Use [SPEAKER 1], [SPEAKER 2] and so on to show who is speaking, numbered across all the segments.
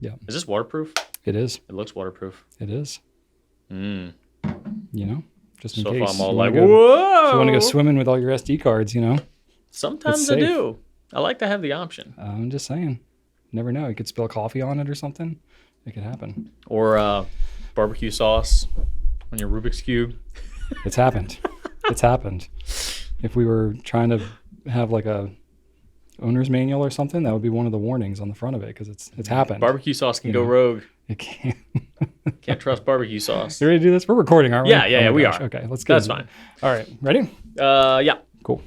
[SPEAKER 1] Yeah.
[SPEAKER 2] Is this waterproof?
[SPEAKER 1] It is.
[SPEAKER 2] It looks waterproof.
[SPEAKER 1] It is.
[SPEAKER 2] Mm.
[SPEAKER 1] You know, just in
[SPEAKER 2] So
[SPEAKER 1] case.
[SPEAKER 2] if I'm all
[SPEAKER 1] you
[SPEAKER 2] like,
[SPEAKER 1] wanna go,
[SPEAKER 2] whoa!
[SPEAKER 1] if you want to go swimming with all your SD cards, you know.
[SPEAKER 2] Sometimes I do. I like to have the option.
[SPEAKER 1] I'm just saying. Never know. You could spill coffee on it or something. It could happen.
[SPEAKER 2] Or barbecue sauce on your Rubik's Cube.
[SPEAKER 1] It's happened. It's happened. If we were trying to have like a owner's manual or something, that would be one of the warnings on the front of it because it's happened.
[SPEAKER 2] Barbecue sauce can go rogue.
[SPEAKER 1] It can't.
[SPEAKER 2] Can't trust barbecue sauce.
[SPEAKER 1] You ready to do this? We're recording, aren't we?
[SPEAKER 2] Yeah, we are.
[SPEAKER 1] Okay, let's go.
[SPEAKER 2] That's fine.
[SPEAKER 1] All right, ready?
[SPEAKER 2] Yeah.
[SPEAKER 1] Cool.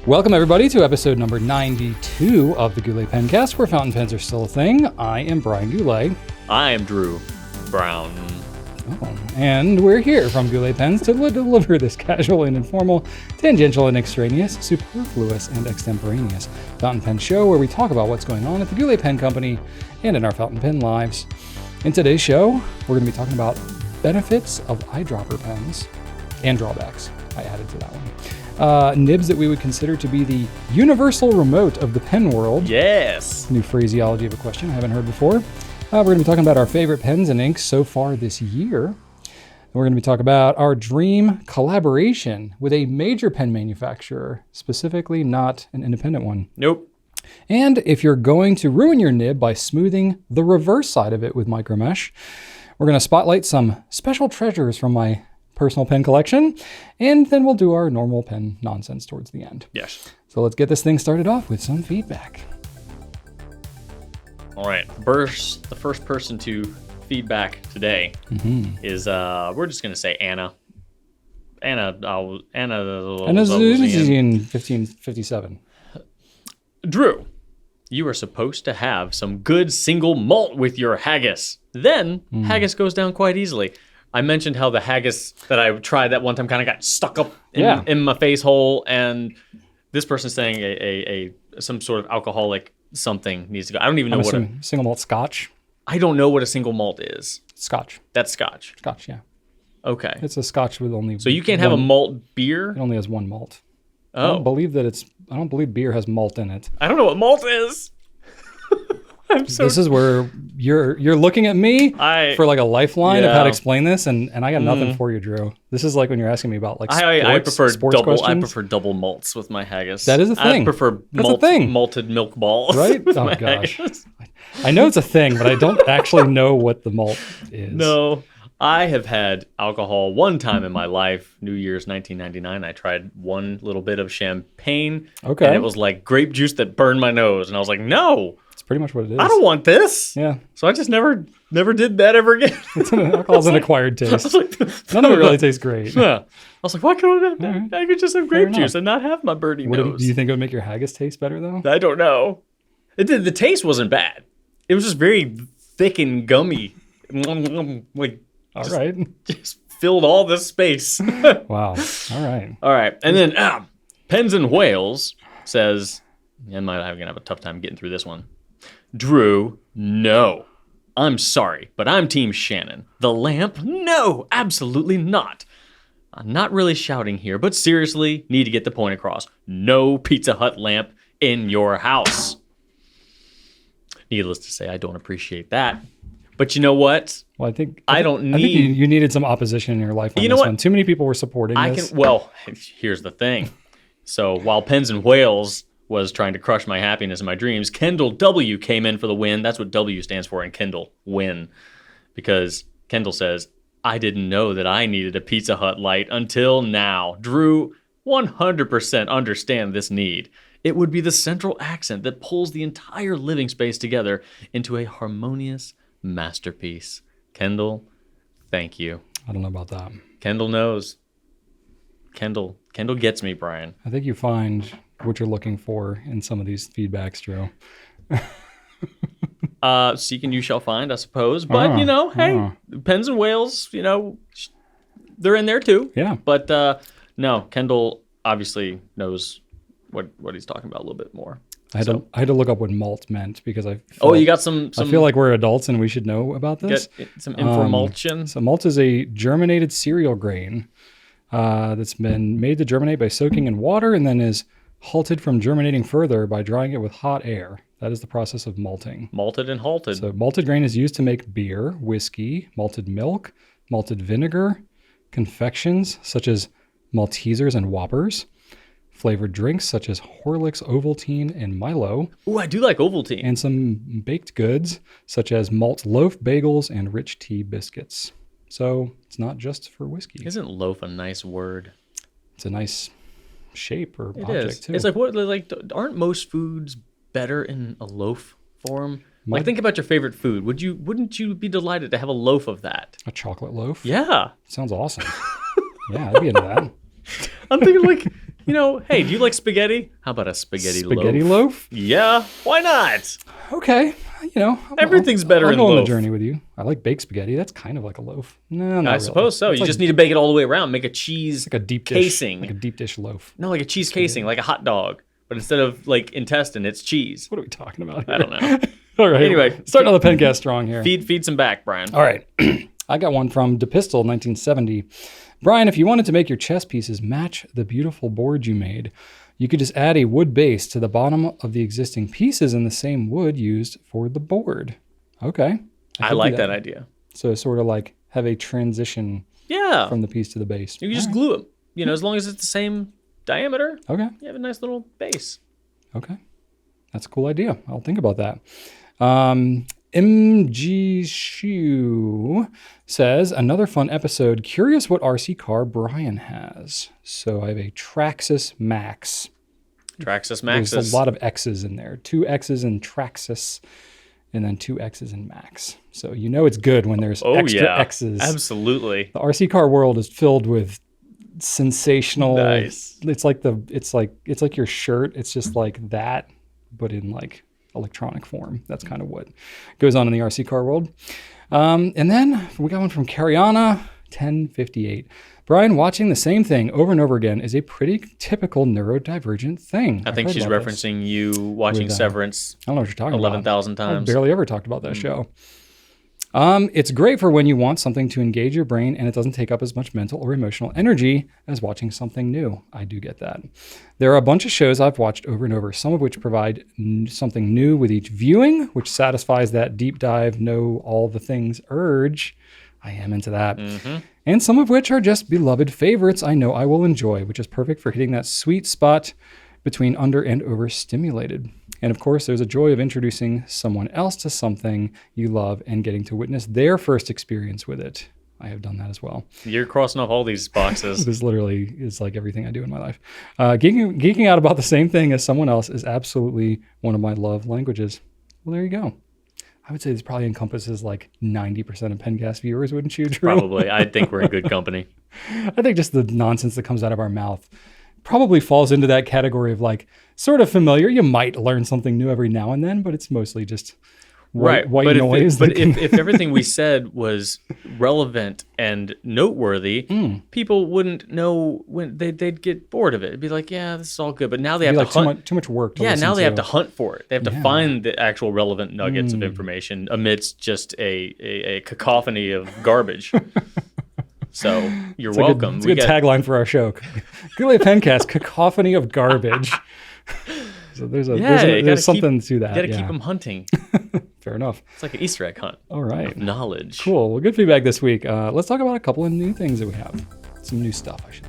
[SPEAKER 1] Welcome, everybody, to episode number 92 of the Goulet Pencast, where fountain pens are still a thing. I am Brian Goulet.
[SPEAKER 2] I am Drew Brown.
[SPEAKER 1] Oh, and we're here from Goulet Pens to deliver this casual and informal, tangential and extraneous, superfluous and extemporaneous fountain pen show where we talk about what's going on at the Goulet Pen Company and in our fountain pen lives. In today's show, we're going to be talking about benefits of eyedropper pens and drawbacks. I added to that one. Nibs that we would consider to be the universal remote of the pen world.
[SPEAKER 2] Yes.
[SPEAKER 1] New phraseology of a question I haven't heard before. We're going to be talking about our favorite pens and inks so far this year. And we're going to be talking about our dream collaboration with a major pen manufacturer, specifically not an independent one.
[SPEAKER 2] Nope.
[SPEAKER 1] And if you're going to ruin your nib by smoothing the reverse side of it with micromesh, we're going to spotlight some special treasures from my personal pen collection, and then we'll do our normal pen nonsense towards the end.
[SPEAKER 2] Yes.
[SPEAKER 1] So let's get this thing started off with some feedback.
[SPEAKER 2] All right. The first person to feedback today is we're just gonna say Anna. Anna's
[SPEAKER 1] in 1557.
[SPEAKER 2] Drew, you are supposed to have some good single malt with your haggis. Then haggis goes down quite easily. I mentioned how the haggis that I tried that one time kind of got stuck up in my face hole, and this person's saying a some sort of alcoholic something needs to go. I don't even know
[SPEAKER 1] Single malt Scotch.
[SPEAKER 2] I don't know what a single malt is.
[SPEAKER 1] Scotch.
[SPEAKER 2] That's Scotch.
[SPEAKER 1] Scotch, yeah.
[SPEAKER 2] Okay.
[SPEAKER 1] It's a Scotch with only.
[SPEAKER 2] So you can't have a malt beer?
[SPEAKER 1] It only has one malt.
[SPEAKER 2] Oh.
[SPEAKER 1] I don't believe beer has malt in it.
[SPEAKER 2] I don't know what malt is.
[SPEAKER 1] This is where you're looking at me for like a lifeline of how to explain this, and I got nothing for you, Drew. This is like when you're asking me about like sports questions.
[SPEAKER 2] I prefer double malts with my haggis.
[SPEAKER 1] That is a thing.
[SPEAKER 2] I prefer malted milk balls.
[SPEAKER 1] Right? Oh gosh. Haggis. I know it's a thing, but I don't actually know what the malt is.
[SPEAKER 2] No. I have had alcohol one time in my life, New Year's 1999. I tried one little bit of champagne.
[SPEAKER 1] Okay.
[SPEAKER 2] And it was like grape juice that burned my nose. And I was like, no.
[SPEAKER 1] It's pretty much what it is.
[SPEAKER 2] I don't want this.
[SPEAKER 1] Yeah.
[SPEAKER 2] So I just never did that ever again.
[SPEAKER 1] Alcohol's an acquired taste. None of it really tastes great.
[SPEAKER 2] Yeah. I was like, why can't I could just have grape juice and not have my burning nose?
[SPEAKER 1] Do you think it would make your haggis taste better, though?
[SPEAKER 2] I don't know. The taste wasn't bad. It was just very thick and gummy. Like,
[SPEAKER 1] all right.
[SPEAKER 2] Just filled all this space.
[SPEAKER 1] Wow. All right.
[SPEAKER 2] All right. And then Pens and Whales says, I'm going to have a tough time getting through this one. Drew, no. I'm sorry, but I'm Team Shannon. The lamp? No, absolutely not. I'm not really shouting here, but seriously, need to get the point across. No Pizza Hut lamp in your house. Needless to say, I don't appreciate that. But you know what?
[SPEAKER 1] Well, I think you needed some opposition in your life on this one. Too many people were supporting this.
[SPEAKER 2] Well, here's the thing. So while Pens and Whales was trying to crush my happiness and my dreams, Kendall W came in for the win. That's what W stands for in Kendall, win. Because Kendall says, I didn't know that I needed a Pizza Hut light until now. Drew, 100% understand this need. It would be the central accent that pulls the entire living space together into a harmonious masterpiece. Kendall, thank you.
[SPEAKER 1] I don't know about that.
[SPEAKER 2] Kendall knows. Kendall gets me, Brian.
[SPEAKER 1] I think you find what you're looking for in some of these feedbacks, Drew.
[SPEAKER 2] Seek and you shall find, I suppose. But, Pens and Whales, they're in there too.
[SPEAKER 1] Yeah.
[SPEAKER 2] But no, Kendall obviously knows what he's talking about a little bit more.
[SPEAKER 1] I had to look up what malt meant because I feel like we're adults and we should know about this.
[SPEAKER 2] Get some information.
[SPEAKER 1] So malt is a germinated cereal grain that's been made to germinate by soaking in water and then is halted from germinating further by drying it with hot air. That is the process of malting.
[SPEAKER 2] Malted and halted.
[SPEAKER 1] So malted grain is used to make beer, whiskey, malted milk, malted vinegar, confections such as Maltesers and Whoppers, flavored drinks such as Horlicks, Ovaltine, and Milo,
[SPEAKER 2] Ooh, I do like Ovaltine.
[SPEAKER 1] and some baked goods such as malt loaf bagels and rich tea biscuits. So it's not just for whiskey.
[SPEAKER 2] Isn't loaf a nice word?
[SPEAKER 1] It's a nice shape or
[SPEAKER 2] It
[SPEAKER 1] object
[SPEAKER 2] is.
[SPEAKER 1] too.
[SPEAKER 2] It's like aren't most foods better in a loaf form?
[SPEAKER 1] My-
[SPEAKER 2] Like, think about your favorite food. Wouldn't you be delighted to have a loaf of that?
[SPEAKER 1] A chocolate loaf?
[SPEAKER 2] Yeah.
[SPEAKER 1] Sounds awesome. Yeah, I'd be into that.
[SPEAKER 2] I'm thinking like, hey, do you like spaghetti? How about a spaghetti
[SPEAKER 1] Spaghetti
[SPEAKER 2] loaf?
[SPEAKER 1] loaf?
[SPEAKER 2] Yeah, why not?
[SPEAKER 1] Okay.
[SPEAKER 2] Everything's better
[SPEAKER 1] I'll
[SPEAKER 2] in
[SPEAKER 1] go on the
[SPEAKER 2] loaf.
[SPEAKER 1] journey with you. I like baked spaghetti. That's kind of like a loaf. No, not
[SPEAKER 2] I
[SPEAKER 1] really.
[SPEAKER 2] suppose so.
[SPEAKER 1] It's
[SPEAKER 2] You
[SPEAKER 1] like,
[SPEAKER 2] just need to bake it all the way around. Make a cheese
[SPEAKER 1] like a deep dish,
[SPEAKER 2] casing.
[SPEAKER 1] like a deep dish loaf.
[SPEAKER 2] No, like a cheese casing, like a hot dog. But instead of like intestine, it's cheese.
[SPEAKER 1] What are we talking about here?
[SPEAKER 2] I don't know.
[SPEAKER 1] All right.
[SPEAKER 2] Anyway.
[SPEAKER 1] starting on the Pencast strong here.
[SPEAKER 2] Feed some back, Brian.
[SPEAKER 1] All right. I got one from DePistel, 1970. Brian, if you wanted to make your chess pieces match the beautiful board you made, you could just add a wood base to the bottom of the existing pieces in the same wood used for the board. Okay.
[SPEAKER 2] I
[SPEAKER 1] could do
[SPEAKER 2] like that idea.
[SPEAKER 1] So sort of like have a transition
[SPEAKER 2] Yeah.
[SPEAKER 1] from the piece to the base.
[SPEAKER 2] You can just glue them. As long as it's the same diameter,
[SPEAKER 1] Okay.
[SPEAKER 2] you have a nice little base.
[SPEAKER 1] Okay. That's a cool idea. I'll think about that. MG Shu says, another fun episode. Curious what RC car Brian has. So I have a Traxxas Max.
[SPEAKER 2] Traxxas Maxus.
[SPEAKER 1] There's a lot of X's in there. 2 X's in Traxxas and then 2 X's in Max. So it's good when there's extra X's.
[SPEAKER 2] Absolutely.
[SPEAKER 1] The RC car world is filled with sensational.
[SPEAKER 2] Nice.
[SPEAKER 1] It's like your shirt. It's just like that, but in like electronic form. That's kind of what goes on in the RC car world. And then we got one from Cariana 1058. Brian, watching the same thing over and over again is a pretty typical neurodivergent thing.
[SPEAKER 2] I think she's referencing you watching Severance
[SPEAKER 1] I don't know what you're talking
[SPEAKER 2] 11,000
[SPEAKER 1] about.
[SPEAKER 2] times.
[SPEAKER 1] I barely ever talked about that show. It's great for when you want something to engage your brain and it doesn't take up as much mental or emotional energy as watching something new. I do get that. There are a bunch of shows I've watched over and over, some of which provide something new with each viewing, which satisfies that deep dive, know all the things urge. I am into that.
[SPEAKER 2] Mm-hmm.
[SPEAKER 1] And some of which are just beloved favorites I know I will enjoy, which is perfect for hitting that sweet spot between under and overstimulated. And of course, there's a joy of introducing someone else to something you love and getting to witness their first experience with it. I have done that as well.
[SPEAKER 2] You're crossing off all these boxes.
[SPEAKER 1] This literally is like everything I do in my life. Geeking out about the same thing as someone else is absolutely one of my love languages. Well, there you go. I would say this probably encompasses like 90% of Pencast viewers, wouldn't you, Drew?
[SPEAKER 2] Probably. I think we're in good company.
[SPEAKER 1] I think just the nonsense that comes out of our mouth probably falls into that category of like sort of familiar. You might learn something new every now and then, but it's mostly just white
[SPEAKER 2] but
[SPEAKER 1] noise.
[SPEAKER 2] If everything we said was relevant and noteworthy, people wouldn't know when they'd get bored of it. It'd be like, yeah, this is all good. But now they have to
[SPEAKER 1] like
[SPEAKER 2] hunt.
[SPEAKER 1] too much work.
[SPEAKER 2] Yeah, now they have to hunt for it. They have to find the actual relevant nuggets of
[SPEAKER 1] Mm.
[SPEAKER 2] information amidst just a cacophony of garbage. So you're welcome.
[SPEAKER 1] It's a good tagline for our show. Goulet Pencast, cacophony of garbage. So there's something to that.
[SPEAKER 2] You got to keep them hunting.
[SPEAKER 1] Fair enough.
[SPEAKER 2] It's like an Easter egg hunt.
[SPEAKER 1] All right.
[SPEAKER 2] Of knowledge.
[SPEAKER 1] Cool. Well, good feedback this week. Let's talk about a couple of new things that we have. Some new stuff, I should.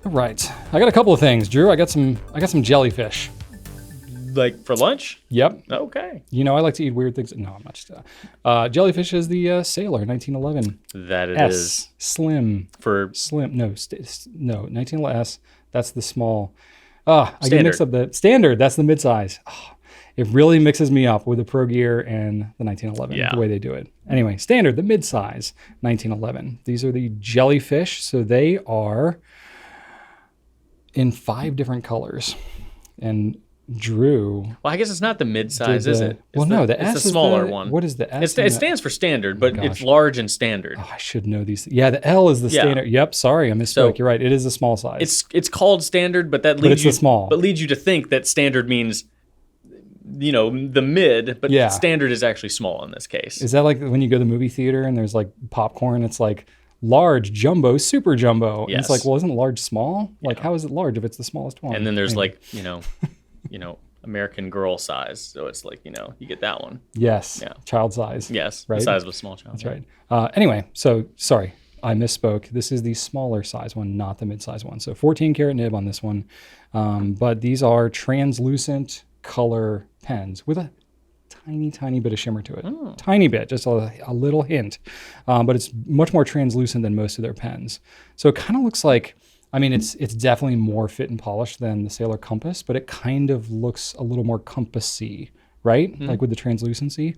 [SPEAKER 1] All right. I got a couple of things, Drew. I got some jellyfish.
[SPEAKER 2] Like for lunch?
[SPEAKER 1] Yep.
[SPEAKER 2] Okay.
[SPEAKER 1] I like to eat weird things. No, I'm not just. Jellyfish is the Sailor, 1911.
[SPEAKER 2] That it
[SPEAKER 1] S.
[SPEAKER 2] is.
[SPEAKER 1] Slim.
[SPEAKER 2] For
[SPEAKER 1] Slim. No, 1911 S. That's the small. I get mixed up the standard. That's the midsize. It really mixes me up with the Pro Gear and the 1911, the way they do it. Anyway, standard, the midsize, 1911. These are the jellyfish. So they are in 5 different colors. And Drew.
[SPEAKER 2] Well, I guess it's not the mid-size, is it?
[SPEAKER 1] The S
[SPEAKER 2] it's
[SPEAKER 1] is
[SPEAKER 2] the smaller one.
[SPEAKER 1] What is the S?
[SPEAKER 2] It stands for standard, but it's large and standard.
[SPEAKER 1] Oh, I should know these. Yeah, the L is the standard. Yep, sorry, I misspoke.
[SPEAKER 2] So,
[SPEAKER 1] you're right. It is a small size.
[SPEAKER 2] It's called standard, but leads you to think that standard means the mid, but standard is actually small in this case.
[SPEAKER 1] Is that like when you go to the movie theater and there's like popcorn? It's like large, jumbo, super jumbo.
[SPEAKER 2] Yes.
[SPEAKER 1] And it's like, well, isn't large small? Like, how is it large if it's the smallest one?
[SPEAKER 2] And then there's a American Girl size. So it's like, you get that one.
[SPEAKER 1] Yes.
[SPEAKER 2] Yeah.
[SPEAKER 1] Child size.
[SPEAKER 2] Yes.
[SPEAKER 1] Right?
[SPEAKER 2] The size of a small child.
[SPEAKER 1] That's right. Anyway, so sorry, I misspoke. This is the smaller size one, not the mid-size one. So 14 karat nib on this one. But these are translucent color pens with a tiny bit of shimmer to it. Tiny bit, just a little hint. But it's much more translucent than most of their pens. So it kind of looks like, it's definitely more fit and polished than the Sailor Compass, but it kind of looks a little more compassy, right? Like with the translucency.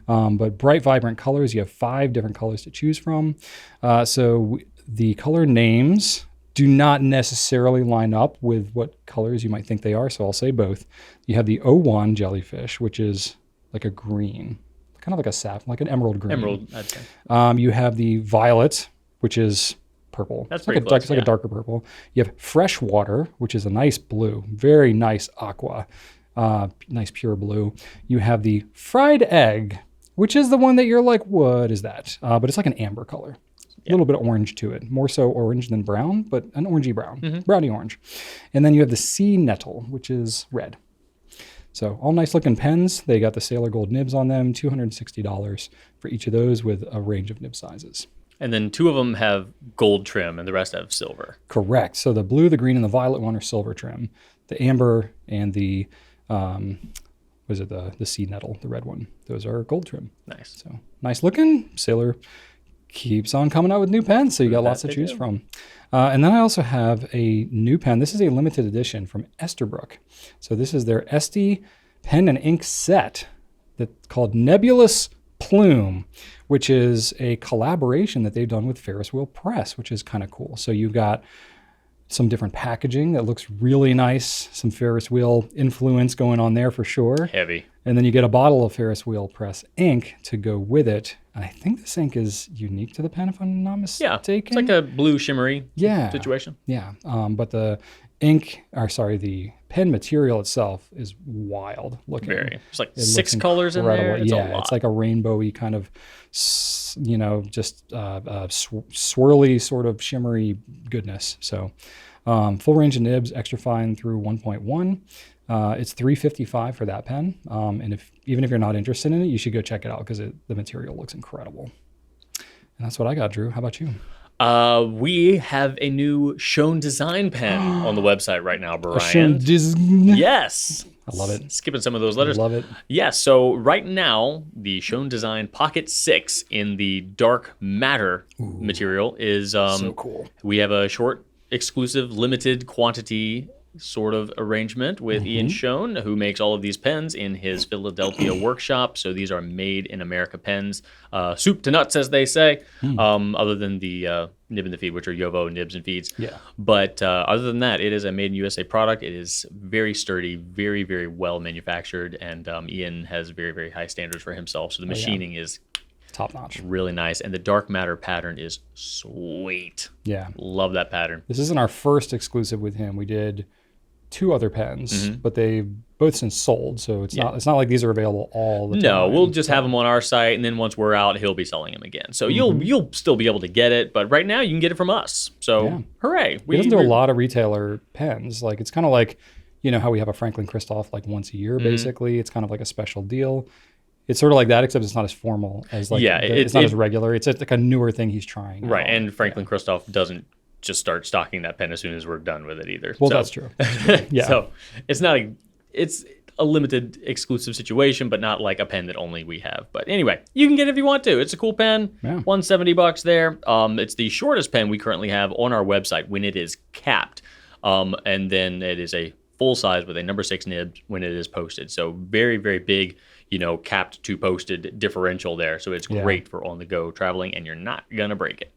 [SPEAKER 1] But bright, vibrant colors. You have 5 different colors to choose from. So the color names do not necessarily line up with what colors you might think they are. So I'll say both. You have the O1 jellyfish, which is like a green, kind of like a sap, like an emerald green.
[SPEAKER 2] Emerald, I'd say.
[SPEAKER 1] You have the violet, which is purple.
[SPEAKER 2] That's
[SPEAKER 1] it's
[SPEAKER 2] pretty
[SPEAKER 1] like
[SPEAKER 2] close,
[SPEAKER 1] it's like a darker purple. You have fresh water, which is a nice blue, very nice aqua, nice pure blue. You have the fried egg, which is the one that you're like, what is that? But it's like an amber color. A little bit of orange to it, more so orange than brown, but an orangey brown, browny orange. And then you have the sea nettle, which is red. So all nice looking pens. They got the Sailor Gold nibs on them, $260 for each of those with a range of nib sizes.
[SPEAKER 2] And then 2 of them have gold trim and the rest have silver.
[SPEAKER 1] Correct. So the blue, the green, and the violet one are silver trim. The amber and the, the sea nettle, the red one, those are gold trim.
[SPEAKER 2] Nice.
[SPEAKER 1] So nice looking. Sailor keeps on coming out with new pens, so you got lots to choose from. And then I also have a new pen. This is a limited edition from Esterbrook. So this is their Esty pen and ink set that's called Nebulous Plume, which is a collaboration that they've done with Ferris Wheel Press, which is kind of cool. So you've got some different packaging that looks really nice, some Ferris Wheel influence going on there for sure.
[SPEAKER 2] Heavy.
[SPEAKER 1] And then you get a bottle of Ferris Wheel Press ink to go with it. And I think this ink is unique to the pen, if I'm not mistaken.
[SPEAKER 2] Yeah, it's like a blue shimmery situation.
[SPEAKER 1] Yeah, but the the pen material itself is wild looking.
[SPEAKER 2] Very. There's like 6 colors in there. It's a lot.
[SPEAKER 1] It's like a rainbowy kind of, swirly sort of shimmery goodness. So full range of nibs, extra fine through 1.1. It's $355 for that pen. And even if you're not interested in it, you should go check it out because the material looks incredible. And that's what I got, Drew. How about you?
[SPEAKER 2] We have a new Shown Design pen on the website right now, Brian. Yes.
[SPEAKER 1] I love it.
[SPEAKER 2] Skipping some of those letters.
[SPEAKER 1] Love it.
[SPEAKER 2] Yeah, so right now, the Shown Design Pocket 6 in the dark matter material is
[SPEAKER 1] so cool.
[SPEAKER 2] We have a short, exclusive, limited quantity sort of arrangement with Ian Schoen, who makes all of these pens in his Philadelphia workshop. So these are made in America pens, soup to nuts, as they say, other than the nib and the feed, which are Yovo nibs and feeds.
[SPEAKER 1] Yeah.
[SPEAKER 2] But other than that, it is a made in USA product. It is very sturdy, very, very well manufactured, and Ian has very, very high standards for himself. So the machining is
[SPEAKER 1] top notch.
[SPEAKER 2] Really nice. And the dark matter pattern is sweet.
[SPEAKER 1] Yeah.
[SPEAKER 2] Love that pattern.
[SPEAKER 1] This isn't our first exclusive with him. We did 2 other pens, but they've both since sold. So it's not like these are available all the time.
[SPEAKER 2] No, we'll just have them on our site, and then once we're out, he'll be selling them again. So you'll still be able to get it, but right now you can get it from us. So hooray.
[SPEAKER 1] He doesn't do a lot of retailer pens. Like it's kind of like, how we have a Franklin Christoph like once a year, basically. It's kind of like a special deal. It's sort of like that, except it's not as formal as it's not as regular. It's like a newer thing he's trying.
[SPEAKER 2] Right, and Franklin Christoph doesn't just start stocking that pen as soon as we're done with it either.
[SPEAKER 1] Well, that's true. Yeah.
[SPEAKER 2] So it's a limited exclusive situation, but not like a pen that only we have. But anyway, you can get it if you want to. It's a cool pen. Yeah. $170 there. It's the shortest pen we currently have on our website when it is capped. And then it is a full size with a number 6 nib when it is posted. So very, very big, capped to posted differential there. So it's great for on the go traveling, and you're not going to break it.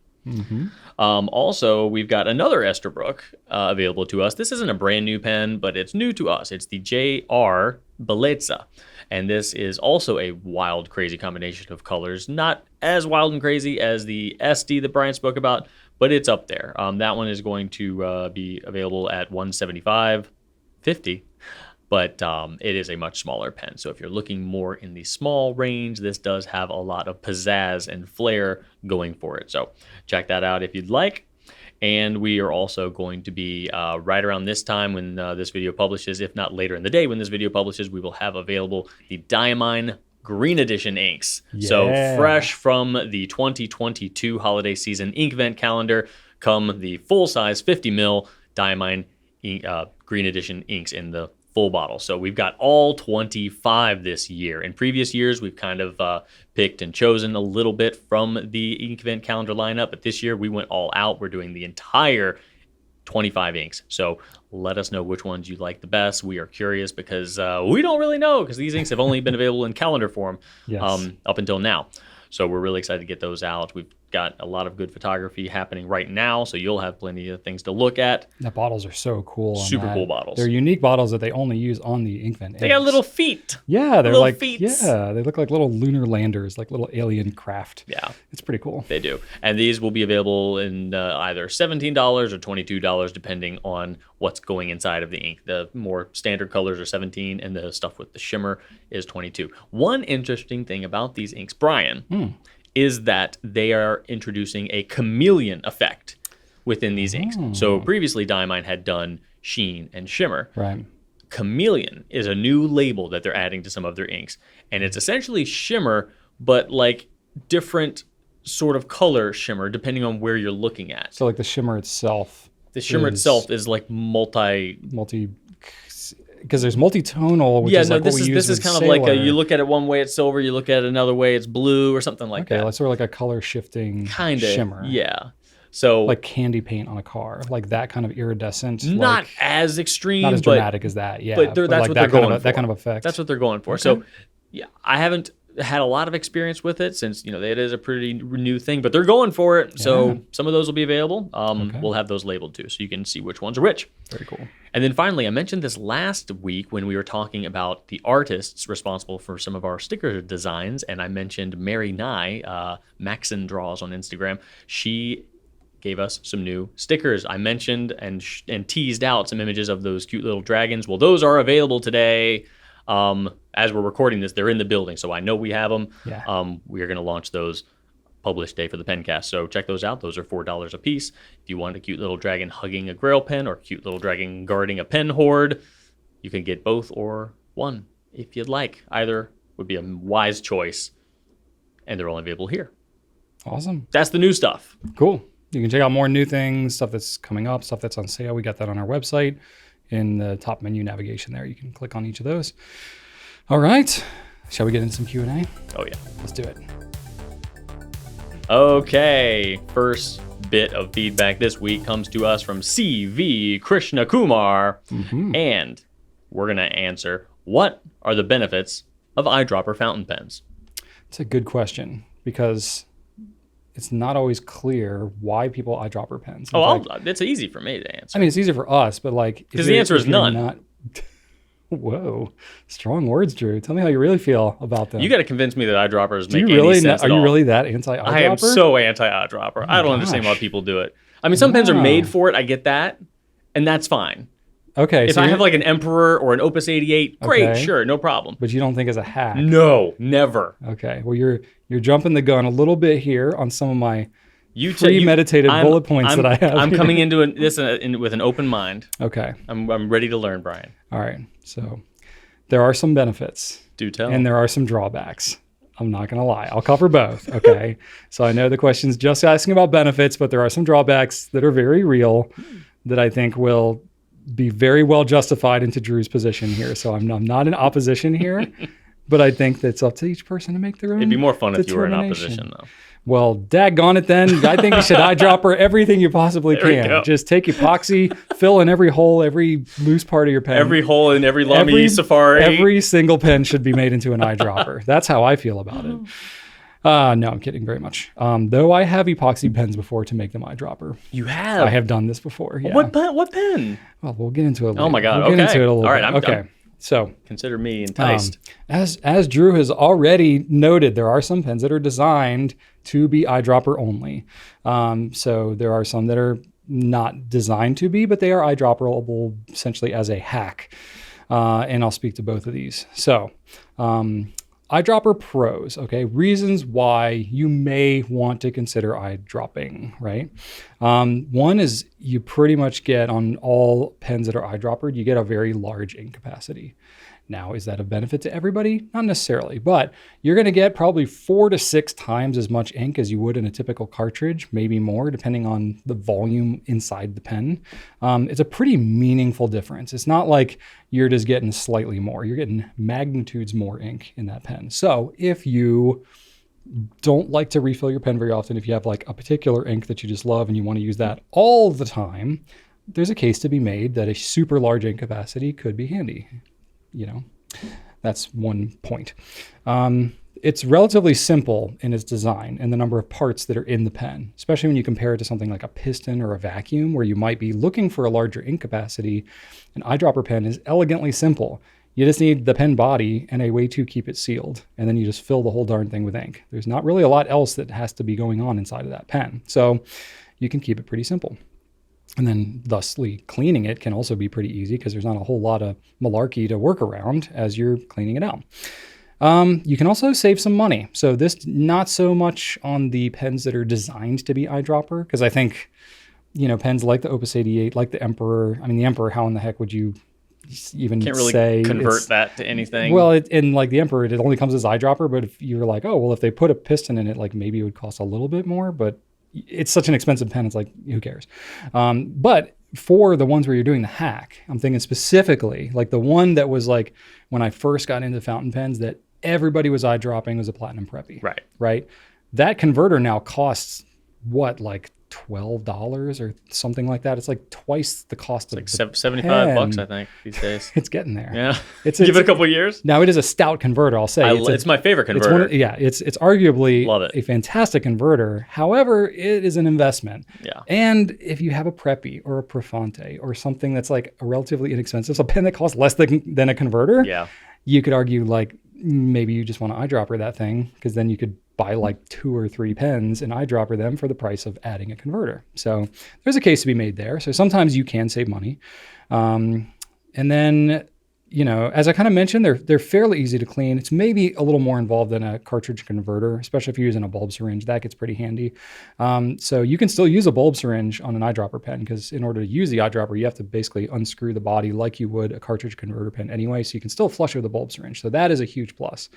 [SPEAKER 2] Also, we've got another Esterbrook available to us. This isn't a brand new pen, but it's new to us. It's the JR Bellezza. And this is also a wild, crazy combination of colors. Not as wild and crazy as the SD that Brian spoke about, but it's up there. That one is going to be available at $175.50. But it is a much smaller pen. So if you're looking more in the small range, this does have a lot of pizzazz and flair going for it. So check that out if you'd like. And we are also going to be right around this time when this video publishes, if not later in the day when this video publishes, we will have available the Diamine Green Edition inks.
[SPEAKER 1] Yeah.
[SPEAKER 2] So fresh from the 2022 holiday season ink event calendar come the full-size 50 ml Diamine Green Edition inks in the full bottle. So we've got all 25 this year. In previous years, we've kind of picked and chosen a little bit from the ink event calendar lineup, but this year we went all out. We're doing the entire 25 inks. So let us know which ones you like the best. We are curious because we don't really know, because these inks have only been available in calendar form up until now. So we're really excited to get those out. We've got a lot of good photography happening right now, so you'll have plenty of things to look at.
[SPEAKER 1] The bottles are so cool.
[SPEAKER 2] Super cool bottles.
[SPEAKER 1] They're unique bottles that they only use on the Inkvent.
[SPEAKER 2] They got little feet.
[SPEAKER 1] Yeah, they're
[SPEAKER 2] little
[SPEAKER 1] like
[SPEAKER 2] feet.
[SPEAKER 1] Yeah, they look like little lunar landers, like little alien craft.
[SPEAKER 2] Yeah,
[SPEAKER 1] it's pretty cool.
[SPEAKER 2] They do, and these will be available in either $17 or $22, depending on what's going inside of the ink. The more standard colors are $17, and the stuff with the shimmer is $22. One interesting thing about these inks, Brian, is that they are introducing a chameleon effect within these inks. So previously Diamine had done sheen and shimmer.
[SPEAKER 1] Right.
[SPEAKER 2] Chameleon is a new label that they're adding to some of their inks. And it's essentially shimmer, but like different sort of color shimmer depending on where you're looking at.
[SPEAKER 1] So like the shimmer itself.
[SPEAKER 2] The shimmer itself is like multi,
[SPEAKER 1] because there's multi-tonal, which is like what we use
[SPEAKER 2] this is kind of like you look at it one way it's silver, you look at it another way it's blue or something like that.
[SPEAKER 1] Okay, like sort of like a color shifting kind of shimmer.
[SPEAKER 2] Yeah. So
[SPEAKER 1] like candy paint on a car, like that kind of iridescent.
[SPEAKER 2] Not as extreme,
[SPEAKER 1] not as dramatic as that. Yeah,
[SPEAKER 2] but that's
[SPEAKER 1] like
[SPEAKER 2] what
[SPEAKER 1] they're
[SPEAKER 2] going for.
[SPEAKER 1] That kind of effect.
[SPEAKER 2] That's what they're going for. Okay. So yeah, I haven't had a lot of experience with it since it is a pretty new thing, but they're going for it. Yeah. So some of those will be available. We'll have those labeled too, so you can see which ones are which.
[SPEAKER 1] Very cool.
[SPEAKER 2] And then finally, I mentioned this last week when we were talking about the artists responsible for some of our sticker designs, and I mentioned Mary Nye, Maxon Draws on Instagram. She gave us some new stickers. I mentioned and teased out some images of those cute little dragons. Well, those are available today. As we're recording this, they're in the building, so I know we have them.
[SPEAKER 1] Yeah.
[SPEAKER 2] We are going to launch those published day for the Pencast, so check those out. Those are $4 a piece. If you want a cute little dragon hugging a Grail pen or cute little dragon guarding a pen hoard, you can get both or one if you'd like. Either would be a wise choice, and they're only available here.
[SPEAKER 1] Awesome.
[SPEAKER 2] That's the new stuff.
[SPEAKER 1] Cool. You can check out more new things, stuff that's coming up, stuff that's on sale. We got that on our website. In the top menu navigation there, you can click on each of those. All right, shall we get into some Q&A?
[SPEAKER 2] Oh yeah,
[SPEAKER 1] let's do it.
[SPEAKER 2] Okay, first bit of feedback this week comes to us from CV Krishna Kumar, and we're gonna answer, what are the benefits of eyedropper fountain pens?
[SPEAKER 1] It's a good question because it's not always clear why people eyedropper pens.
[SPEAKER 2] It's easy for me to answer.
[SPEAKER 1] I mean, it's easy for us, but like...
[SPEAKER 2] Because the answer is none.
[SPEAKER 1] Whoa. Strong words, Drew. Tell me how you really feel about them.
[SPEAKER 2] You got to convince me that eyedroppers make any sense at all.
[SPEAKER 1] Are you really that anti-eyedropper?
[SPEAKER 2] I am so anti-eyedropper. I don't understand why people do it. I mean, some pens are made for it. I get that. And that's fine.
[SPEAKER 1] Okay.
[SPEAKER 2] If I have like an Emperor or an Opus 88, great, sure, no problem.
[SPEAKER 1] But you don't think as a hack?
[SPEAKER 2] No, never.
[SPEAKER 1] Okay. Well, you're jumping the gun a little bit here on some of my premeditated bullet points that I have.
[SPEAKER 2] I'm coming into this with an open mind.
[SPEAKER 1] Okay.
[SPEAKER 2] I'm ready to learn, Brian.
[SPEAKER 1] All right. So there are some benefits.
[SPEAKER 2] Do tell.
[SPEAKER 1] And there are some drawbacks. I'm not going to lie. I'll cover both. Okay. So I know the question's just asking about benefits, but there are some drawbacks that are very real that I think will be very well justified into Drew's position here. So I'm not in opposition here, but I think that's up to each person to make their own.
[SPEAKER 2] It'd be more fun if you were in opposition, though.
[SPEAKER 1] Well, daggone it then. I think you should eyedropper everything you possibly can. Just take epoxy, fill in every hole, every loose part of your pen.
[SPEAKER 2] Every hole in every Lamy Safari.
[SPEAKER 1] Every single pen should be made into an eyedropper. That's how I feel about it. No, I'm kidding very much. Though I have epoxy pens before to make them eyedropper.
[SPEAKER 2] You have?
[SPEAKER 1] I have done this before, yeah.
[SPEAKER 2] What pen?
[SPEAKER 1] Well, we'll get into it later.
[SPEAKER 2] Oh my God,
[SPEAKER 1] We'll get into it a little
[SPEAKER 2] bit. All right,
[SPEAKER 1] I'm So
[SPEAKER 2] consider me enticed.
[SPEAKER 1] As Drew has already noted, there are some pens that are designed to be eyedropper only. So there are some that are not designed to be, but they are eyedropperable essentially as a hack. And I'll speak to both of these. So eyedropper pros, okay? Reasons why you may want to consider eyedropping, right? One is you pretty much get on all pens that are eyedroppered, you get a very large ink capacity. Now, is that a benefit to everybody? Not necessarily, but you're going to get probably 4 to 6 times as much ink as you would in a typical cartridge, maybe more, depending on the volume inside the pen. It's a pretty meaningful difference. It's not like you're just getting slightly more. You're getting magnitudes more ink in that pen. So if you don't like to refill your pen very often, if you have like a particular ink that you just love and you want to use that all the time, there's a case to be made that a super large ink capacity could be handy. That's one point. It's relatively simple in its design and the number of parts that are in the pen, especially when you compare it to something like a piston or a vacuum where you might be looking for a larger ink capacity. An eyedropper pen is elegantly simple. You just need the pen body and a way to keep it sealed, and then you just fill the whole darn thing with ink. There's not really a lot else that has to be going on inside of that pen, so you can keep it pretty simple. And then thusly cleaning it can also be pretty easy because there's not a whole lot of malarkey to work around as you're cleaning it out. You can also save some money. So this not so much on the pens that are designed to be eyedropper, because I think, pens like the Opus 88, like the Emperor. I mean, the Emperor, how in the heck would you even
[SPEAKER 2] Can't really
[SPEAKER 1] say
[SPEAKER 2] convert that to anything.
[SPEAKER 1] Well, in like the Emperor, it only comes as eyedropper. But if you're like, oh, well, if they put a piston in it, like maybe it would cost a little bit more, but it's such an expensive pen. It's like, who cares? But for the ones where you're doing the hack, I'm thinking specifically like the one that was like when I first got into fountain pens that everybody was eyedropping was a Platinum Preppy. Right. That converter now costs what, like $12 or something like that. It's like twice the cost of
[SPEAKER 2] like $75, I think, these days.
[SPEAKER 1] It's getting there.
[SPEAKER 2] Yeah. Give it a couple of years.
[SPEAKER 1] Now it is a stout converter, I'll say.
[SPEAKER 2] It's my favorite converter.
[SPEAKER 1] It's arguably
[SPEAKER 2] Love it.
[SPEAKER 1] a fantastic converter. However, it is an investment.
[SPEAKER 2] Yeah.
[SPEAKER 1] And if you have a Preppy or a Profante or something that's like a relatively inexpensive, so a pen that costs less than a converter, you could argue like maybe you just want to eyedropper that thing, because then you could buy like 2 or 3 pens and eyedropper them for the price of adding a converter. So there's a case to be made there. So sometimes you can save money. And then, as I kind of mentioned, they're fairly easy to clean. It's maybe a little more involved than a cartridge converter, especially if you're using a bulb syringe. That gets pretty handy. So you can still use a bulb syringe on an eyedropper pen, because in order to use the eyedropper, you have to basically unscrew the body like you would a cartridge converter pen anyway. So you can still flush with a bulb syringe. So that is a huge plus.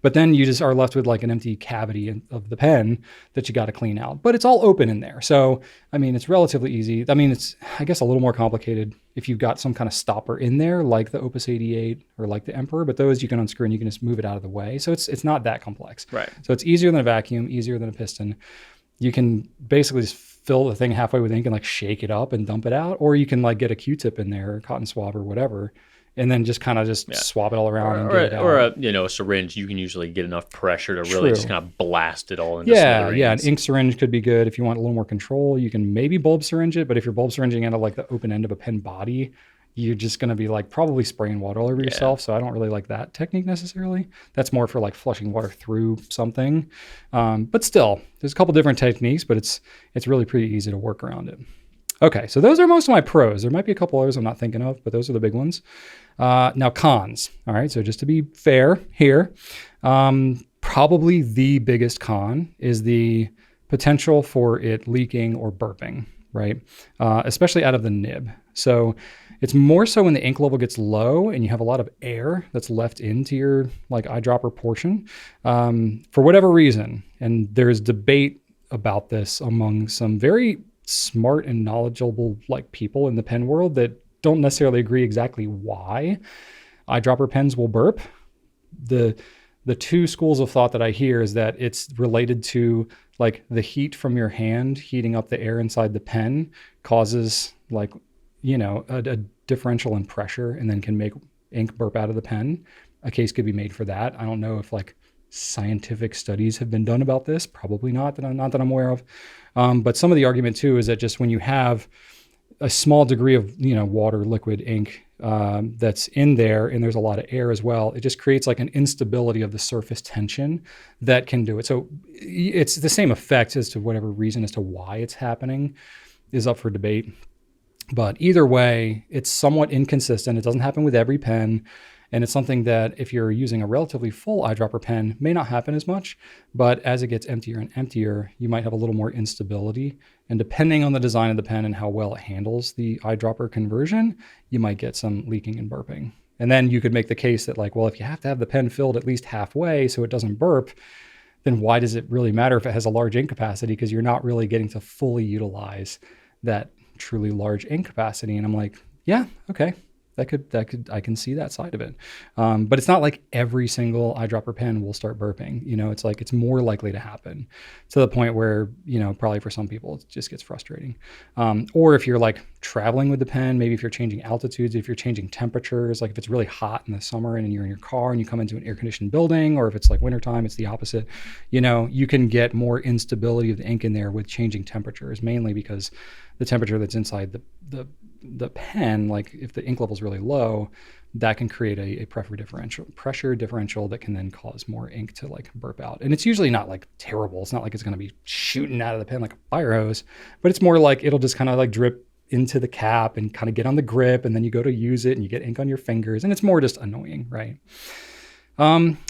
[SPEAKER 1] But then you just are left with like an empty cavity of the pen that you got to clean out. But it's all open in there. So, I mean, it's relatively easy. I mean, it's, I guess, a little more complicated if you've got some kind of stopper in there, like the Opus 88 or like the Emperor. But those you can unscrew and you can just move it out of the way. So it's not that complex.
[SPEAKER 2] Right.
[SPEAKER 1] So it's easier than a vacuum, easier than a piston. You can basically just fill the thing halfway with ink and like shake it up and dump it out. Or you can like get a Q-tip in there, or cotton swab or whatever, and then just kind of swab it all around and get it out.
[SPEAKER 2] Or a syringe, you can usually get enough pressure to really just kind of blast it all into smithereens.
[SPEAKER 1] Yeah, an ink syringe could be good. If you want a little more control, you can maybe bulb syringe it, but if you're bulb syringing out of like the open end of a pen body, you're just going to be like probably spraying water all over yourself. So I don't really like that technique necessarily. That's more for like flushing water through something. But still, there's a couple different techniques, but it's really pretty easy to work around it. Okay, so those are most of my pros. There might be a couple others I'm not thinking of, but those are the big ones. Now cons. All right, so just to be fair here, probably the biggest con is the potential for it leaking or burping, right? Especially out of the nib. So it's more so when the ink level gets low and you have a lot of air that's left into your like eyedropper portion, for whatever reason. And there's debate about this among some very smart and knowledgeable like people in the pen world that don't necessarily agree exactly why eyedropper pens will burp. The two schools of thought that I hear is that it's related to like the heat from your hand heating up the air inside the pen causes like, a differential in pressure and then can make ink burp out of the pen. A case could be made for that. I don't know if like scientific studies have been done about this. Probably not that I'm aware of. But some of the argument too is that just when you have a small degree of water, liquid, ink that's in there, and there's a lot of air as well, it just creates like an instability of the surface tension that can do it. So it's the same effect as to whatever reason as to why it's happening is up for debate. But either way, it's somewhat inconsistent. It doesn't happen with every pen. And it's something that if you're using a relatively full eyedropper pen may not happen as much, but as it gets emptier and emptier, you might have a little more instability. And depending on the design of the pen and how well it handles the eyedropper conversion, you might get some leaking and burping. And then you could make the case that like, well, if you have to have the pen filled at least halfway so it doesn't burp, then why does it really matter if it has a large ink capacity? Because you're not really getting to fully utilize that truly large ink capacity. And I'm like, yeah, okay. I can see that side of it. But it's not like every single eyedropper pen will start burping. It's like, it's more likely to happen to the point where, probably for some people it just gets frustrating. Or if you're like traveling with the pen, maybe if you're changing altitudes, if you're changing temperatures, like if it's really hot in the summer and you're in your car and you come into an air conditioned building, or if it's like wintertime, it's the opposite, you can get more instability of the ink in there with changing temperatures, mainly because the temperature that's inside the pen, like if the ink level is really low, that can create a pressure differential that can then cause more ink to like burp out. And it's usually not like terrible. It's not like it's going to be shooting out of the pen like a fire hose, but it's more like it'll just kind of like drip into the cap and kind of get on the grip, and then you go to use it and you get ink on your fingers, and it's more just annoying, right?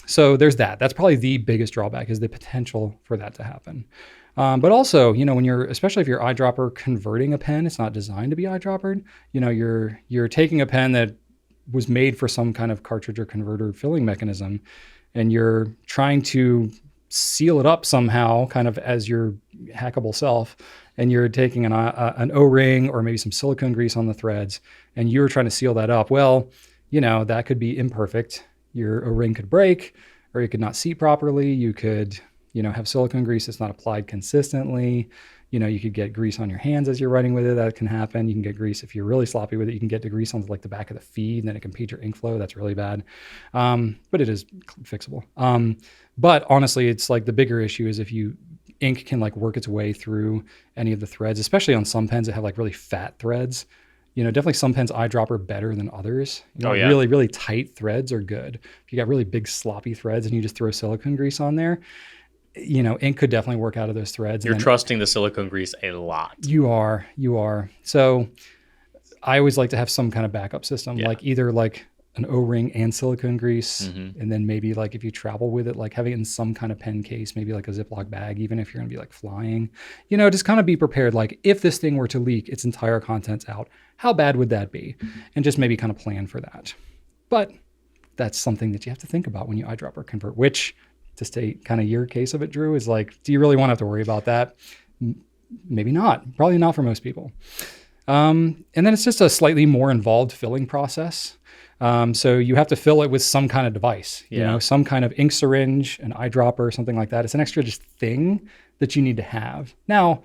[SPEAKER 1] So there's that. That's probably the biggest drawback, is the potential for that to happen. But also, when especially if you're eyedropper converting a pen, it's not designed to be eyedroppered. You're taking a pen that was made for some kind of cartridge or converter filling mechanism, and you're trying to seal it up somehow, kind of as your hackable self. And you're taking an O-ring or maybe some silicone grease on the threads, and you're trying to seal that up. Well, that could be imperfect. Your O-ring could break, or it could not seat properly. You could have silicone grease that's not applied consistently. You could get grease on your hands as you're writing with it. That can happen. You can get grease if you're really sloppy with it. You can get the grease on like the back of the feed, and then it can impede your ink flow. That's really bad. But it is fixable. But honestly, it's like the bigger issue is if ink can like work its way through any of the threads, especially on some pens that have like really fat threads. Definitely some pens eyedropper better than others. Really, really tight threads are good. If you got really big sloppy threads and you just throw silicone grease on there, ink could definitely work out of those threads.
[SPEAKER 2] You're trusting the silicone grease a lot.
[SPEAKER 1] You are. So I always like to have some kind of backup system, like either like an O-ring and silicone grease. Mm-hmm. And then maybe like if you travel with it, like having it in some kind of pen case, maybe like a Ziploc bag, even if you're going to be like flying, just kind of be prepared. Like if this thing were to leak its entire contents out, how bad would that be? And just maybe kind of plan for that. But that's something that you have to think about when you eyedropper convert, which, to state kind of your case of it, Drew, is like, do you really want to have to worry about that? Maybe not. Probably not for most people. And then it's just a slightly more involved filling process. So you have to fill it with some kind of device, some kind of ink syringe, an eyedropper, something like that. It's an extra just thing that you need to have. Now,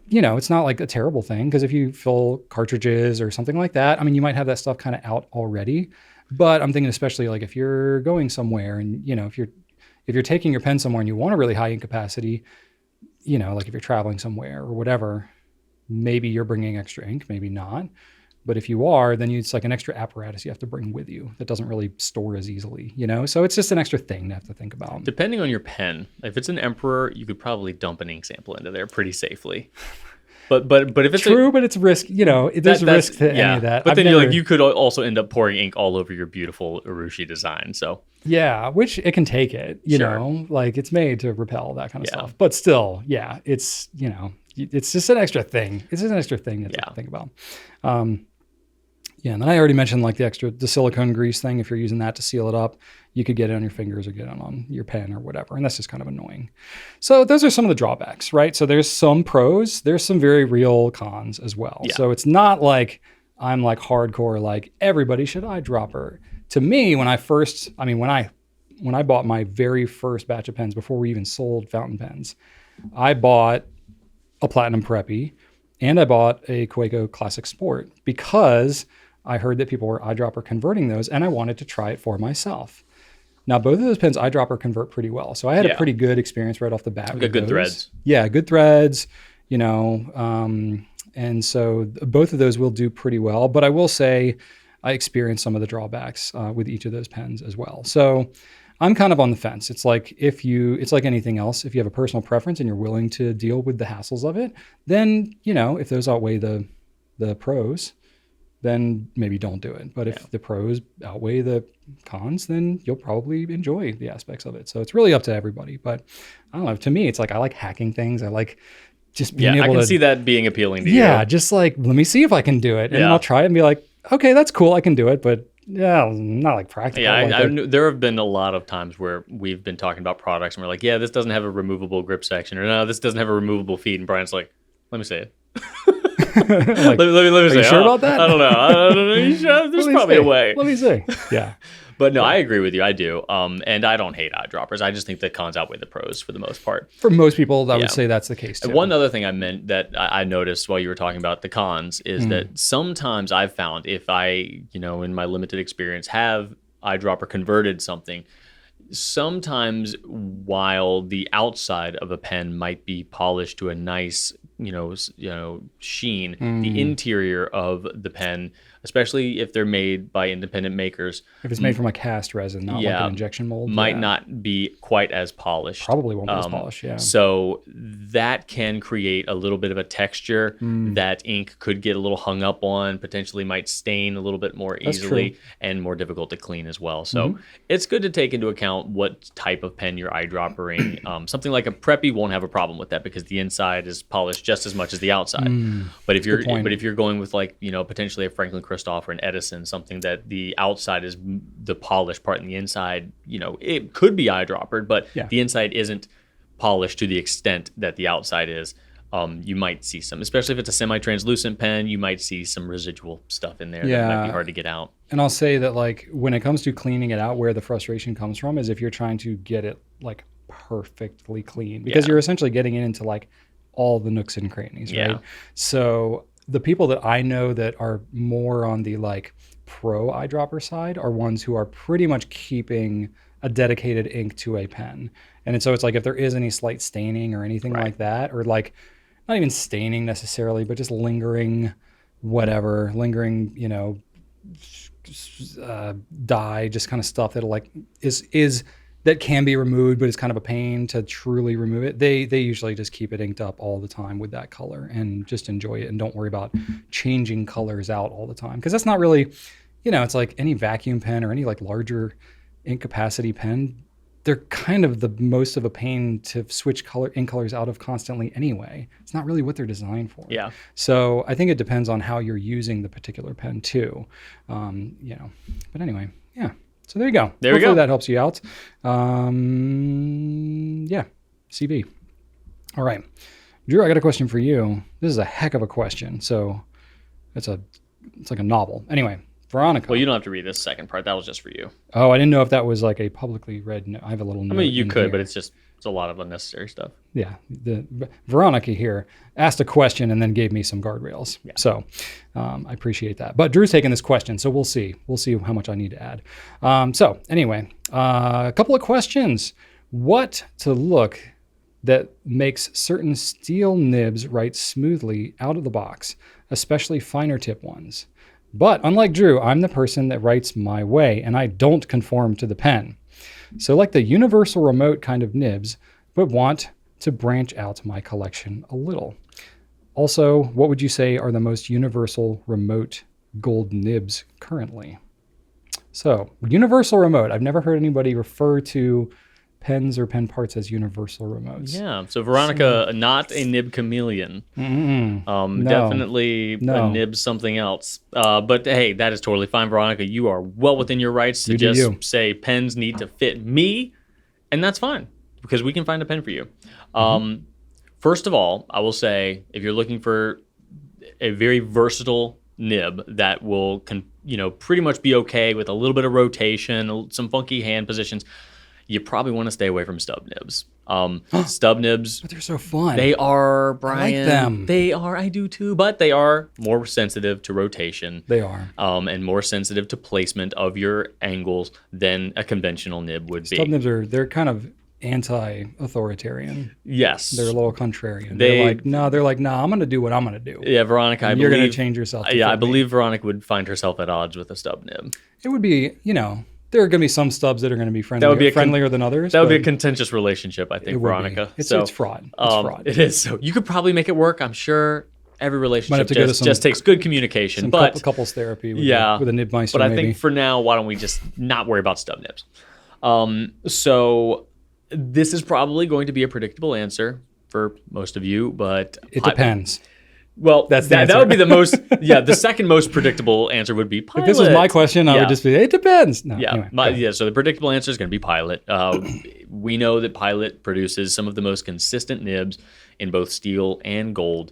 [SPEAKER 1] it's not like a terrible thing, because if you fill cartridges or something like that, you might have that stuff kind of out already. But I'm thinking especially like if you're going somewhere and, if you're taking your pen somewhere and you want a really high ink capacity, like if you're traveling somewhere or whatever, maybe you're bringing extra ink, maybe not. But if you are, then it's like an extra apparatus you have to bring with you that doesn't really store as easily, So it's just an extra thing to have to think about.
[SPEAKER 2] Depending on your pen, if it's an Emperor, you could probably dump an ink sample into there pretty safely. But if it's
[SPEAKER 1] true, but it's risk. There's a risk to any of that.
[SPEAKER 2] But then you could also end up pouring ink all over your beautiful Urushi design. So
[SPEAKER 1] yeah, which it can take it. Like it's made to repel that kind of stuff. But still, it's it's just an extra thing. It's just an extra thing to think about. And then I already mentioned like the silicone grease thing. If you're using that to seal it up, you could get it on your fingers or get it on your pen or whatever. And that's just kind of annoying. So those are some of the drawbacks, right? So there's some pros, there's some very real cons as well. Yeah. So it's not like I'm like hardcore, like everybody should eyedropper. To me, when I bought my very first batch of pens before we even sold fountain pens, I bought a Platinum Preppy and I bought a Kaweco Classic Sport because I heard that people were eyedropper converting those, and I wanted to try it for myself. Now, both of those pens eyedropper convert pretty well. So I had a pretty good experience right off the bat.
[SPEAKER 2] Good threads.
[SPEAKER 1] Yeah, good threads, and so both of those will do pretty well. But I will say I experienced some of the drawbacks with each of those pens as well. So I'm kind of on the fence. It's like it's like anything else. If you have a personal preference and you're willing to deal with the hassles of it, then, if those outweigh the pros, then maybe don't do it. But if the pros outweigh the cons, then you'll probably enjoy the aspects of it. So it's really up to everybody. But I don't know. To me, it's like I like hacking things. I like just being able to.
[SPEAKER 2] I can see that being appealing to you.
[SPEAKER 1] Yeah, just like, let me see if I can do it. And then I'll try it and be like, okay, that's cool. I can do it. But yeah, not like practical.
[SPEAKER 2] Yeah, there have been a lot of times where we've been talking about products and we're like, yeah, this doesn't have a removable grip section, or no, this doesn't have a removable feet. And Brian's like, let me see it.
[SPEAKER 1] Like,
[SPEAKER 2] let me say,
[SPEAKER 1] you sure about that?
[SPEAKER 2] I don't know. You sure? There's probably a way.
[SPEAKER 1] Let me see. Yeah.
[SPEAKER 2] But no, I agree with you. I do. And I don't hate eyedroppers. I just think the cons outweigh the pros for the most part.
[SPEAKER 1] For most people, I would say that's the case too.
[SPEAKER 2] And one other thing I meant that I noticed while you were talking about the cons is that sometimes I've found if I, in my limited experience, have eyedropper converted something, sometimes while the outside of a pen might be polished to a nice, sheen, the interior of the pen, especially if they're made by independent makers,
[SPEAKER 1] if it's made from a cast resin, not like an injection mold,
[SPEAKER 2] might not be quite as polished.
[SPEAKER 1] Probably won't be as polished, yeah.
[SPEAKER 2] So that can create a little bit of a texture that ink could get a little hung up on, potentially might stain a little bit more easily, and more difficult to clean as well. So it's good to take into account what type of pen you're eyedroppering. Something like a Preppy won't have a problem with that because the inside is polished just as much as the outside. But if you're going with like, potentially a Franklin Christoph or an Edison, something that the outside is the polished part and the inside, it could be eyedroppered, but the inside isn't polished to the extent that the outside is. You might see some, especially if it's a semi-translucent pen, you might see some residual stuff in there that might be hard to get out.
[SPEAKER 1] And I'll say that like when it comes to cleaning it out, where the frustration comes from is if you're trying to get it like perfectly clean, because you're essentially getting it into like all the nooks and crannies, right? So the people that I know that are more on the like pro eyedropper side are ones who are pretty much keeping a dedicated ink to a pen. And so it's like if there is any slight staining or anything like that, or like not even staining necessarily, but just lingering, dye, just kind of stuff that like is that can be removed, but it's kind of a pain to truly remove it. They usually just keep it inked up all the time with that color and just enjoy it and don't worry about changing colors out all the time. Because that's not really, it's like any vacuum pen or any like larger ink capacity pen, they're kind of the most of a pain to switch ink colors out of constantly anyway. It's not really what they're designed for.
[SPEAKER 2] Yeah.
[SPEAKER 1] So I think it depends on how you're using the particular pen too. But anyway, yeah. So there you go. Hopefully that helps you out. CB. All right. Drew, I got a question for you. This is a heck of a question. So it's like a novel. Anyway, Veronica.
[SPEAKER 2] Well, you don't have to read this second part. That was just for you.
[SPEAKER 1] Oh, I didn't know if that was like a publicly read note. I have a little note.
[SPEAKER 2] I mean, you could, but it's a lot of unnecessary stuff.
[SPEAKER 1] Yeah. Veronica here asked a question and then gave me some guardrails. Yeah. So I appreciate that. But Drew's taking this question, so we'll see. We'll see how much I need to add. So anyway, a couple of questions. What to look that makes certain steel nibs write smoothly out of the box, especially finer tip ones? But unlike Drew, I'm the person that writes my way, and I don't conform to the pen. So like the universal remote kind of nibs, but want to branch out my collection a little. Also, what would you say are the most universal remote gold nibs currently? So universal remote, I've never heard anybody refer to pens or pen parts as universal remotes.
[SPEAKER 2] Yeah. So Veronica, not a nib chameleon.
[SPEAKER 1] No.
[SPEAKER 2] Definitely a nib something else. But hey, that is totally fine, Veronica. You are well within your rights to just say pens need to fit me, and that's fine because we can find a pen for you. First of all, I will say if you're looking for a very versatile nib that will pretty much be okay with a little bit of rotation, some funky hand positions, you probably want to stay away from stub nibs. Stub nibs.
[SPEAKER 1] But they're so fun.
[SPEAKER 2] They are, Brian.
[SPEAKER 1] I like them.
[SPEAKER 2] They are, I do too, but they are more sensitive to rotation.
[SPEAKER 1] They are.
[SPEAKER 2] And more sensitive to placement of your angles than a conventional nib would be.
[SPEAKER 1] Stub nibs they're kind of anti-authoritarian.
[SPEAKER 2] Yes.
[SPEAKER 1] They're a little contrarian. They're like, no, I'm going to do what I'm going to do.
[SPEAKER 2] Yeah, Veronica,
[SPEAKER 1] you're going to change yourself.
[SPEAKER 2] I believe Veronica would find herself at odds with a stub nib.
[SPEAKER 1] It would be, there are going to be some stubs that are going to be friendlier than others.
[SPEAKER 2] That would be a contentious relationship, I think, Veronica.
[SPEAKER 1] It's fraud. It's fraud.
[SPEAKER 2] It is. So you could probably make it work, I'm sure. every
[SPEAKER 1] Might
[SPEAKER 2] relationship
[SPEAKER 1] have to go to
[SPEAKER 2] just takes good communication.
[SPEAKER 1] some
[SPEAKER 2] But
[SPEAKER 1] couples therapy with,
[SPEAKER 2] yeah,
[SPEAKER 1] with a nib meister,
[SPEAKER 2] but I
[SPEAKER 1] maybe.
[SPEAKER 2] think for now, why don't we just not worry about stub nibs? So this is probably going to be a predictable answer for most of you, but
[SPEAKER 1] It depends.
[SPEAKER 2] Well,
[SPEAKER 1] That's the
[SPEAKER 2] that
[SPEAKER 1] answer.
[SPEAKER 2] would be the most, the second most predictable answer would be pilot.
[SPEAKER 1] If this was my question, I would just be, it depends. No,
[SPEAKER 2] Yeah,
[SPEAKER 1] anyway,
[SPEAKER 2] so the predictable answer is going to be pilot. We know that pilot produces some of the most consistent nibs in both steel and gold.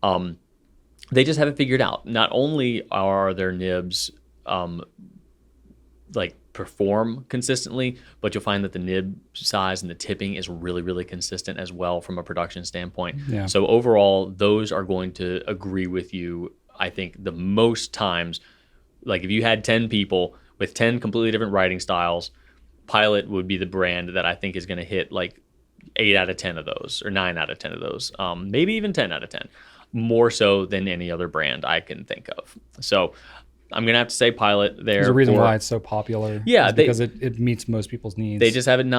[SPEAKER 2] They just haven't figured out. Not only are their nibs perform consistently, but you'll find that the nib size and the tipping is really, really consistent as well from a production standpoint.
[SPEAKER 1] Yeah.
[SPEAKER 2] So overall, those are going to agree with you, I think, the most times. Like if you had 10 people with 10 completely different writing styles, Pilot would be the brand that I think is going to hit like 8 out of 10 of those, or 9 out of 10 of those, maybe even 10 out of 10, more so than any other brand I can think of. So I'm going to have to say Pilot there.
[SPEAKER 1] there's a reason why it's so popular.
[SPEAKER 2] Yeah,
[SPEAKER 1] because it meets most people's needs.
[SPEAKER 2] They just have it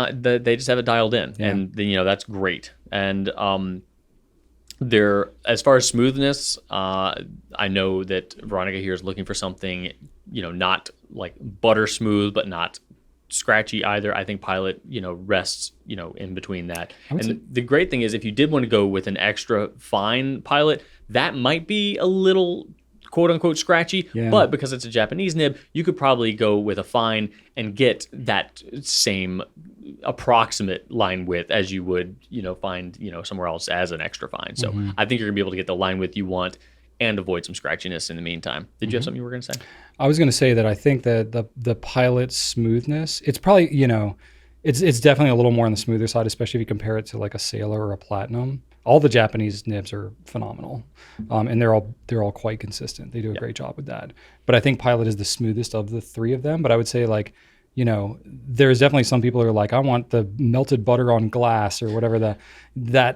[SPEAKER 2] dialed in, and that's great. And as far as smoothness, I know that Veronica here is looking for something, not like butter smooth, but not scratchy either. I think Pilot, rests, in between that. And the great thing is, if you did want to go with an extra fine Pilot, that might be a little quote unquote scratchy, but because it's a Japanese nib, you could probably go with a fine and get that same approximate line width as you would, find, somewhere else as an extra fine. So I think you're gonna be able to get the line width you want and avoid some scratchiness in the meantime. Did you have something you were gonna say?
[SPEAKER 1] I was gonna say that I think that the Pilot smoothness, it's probably, it's definitely a little more on the smoother side, especially if you compare it to like a Sailor or a Platinum. All the Japanese nibs are phenomenal, and they're all quite consistent. They do a great job with that. But I think Pilot is the smoothest of the three of them. But I would say there's definitely some people who are like, I want the melted butter on glass or whatever that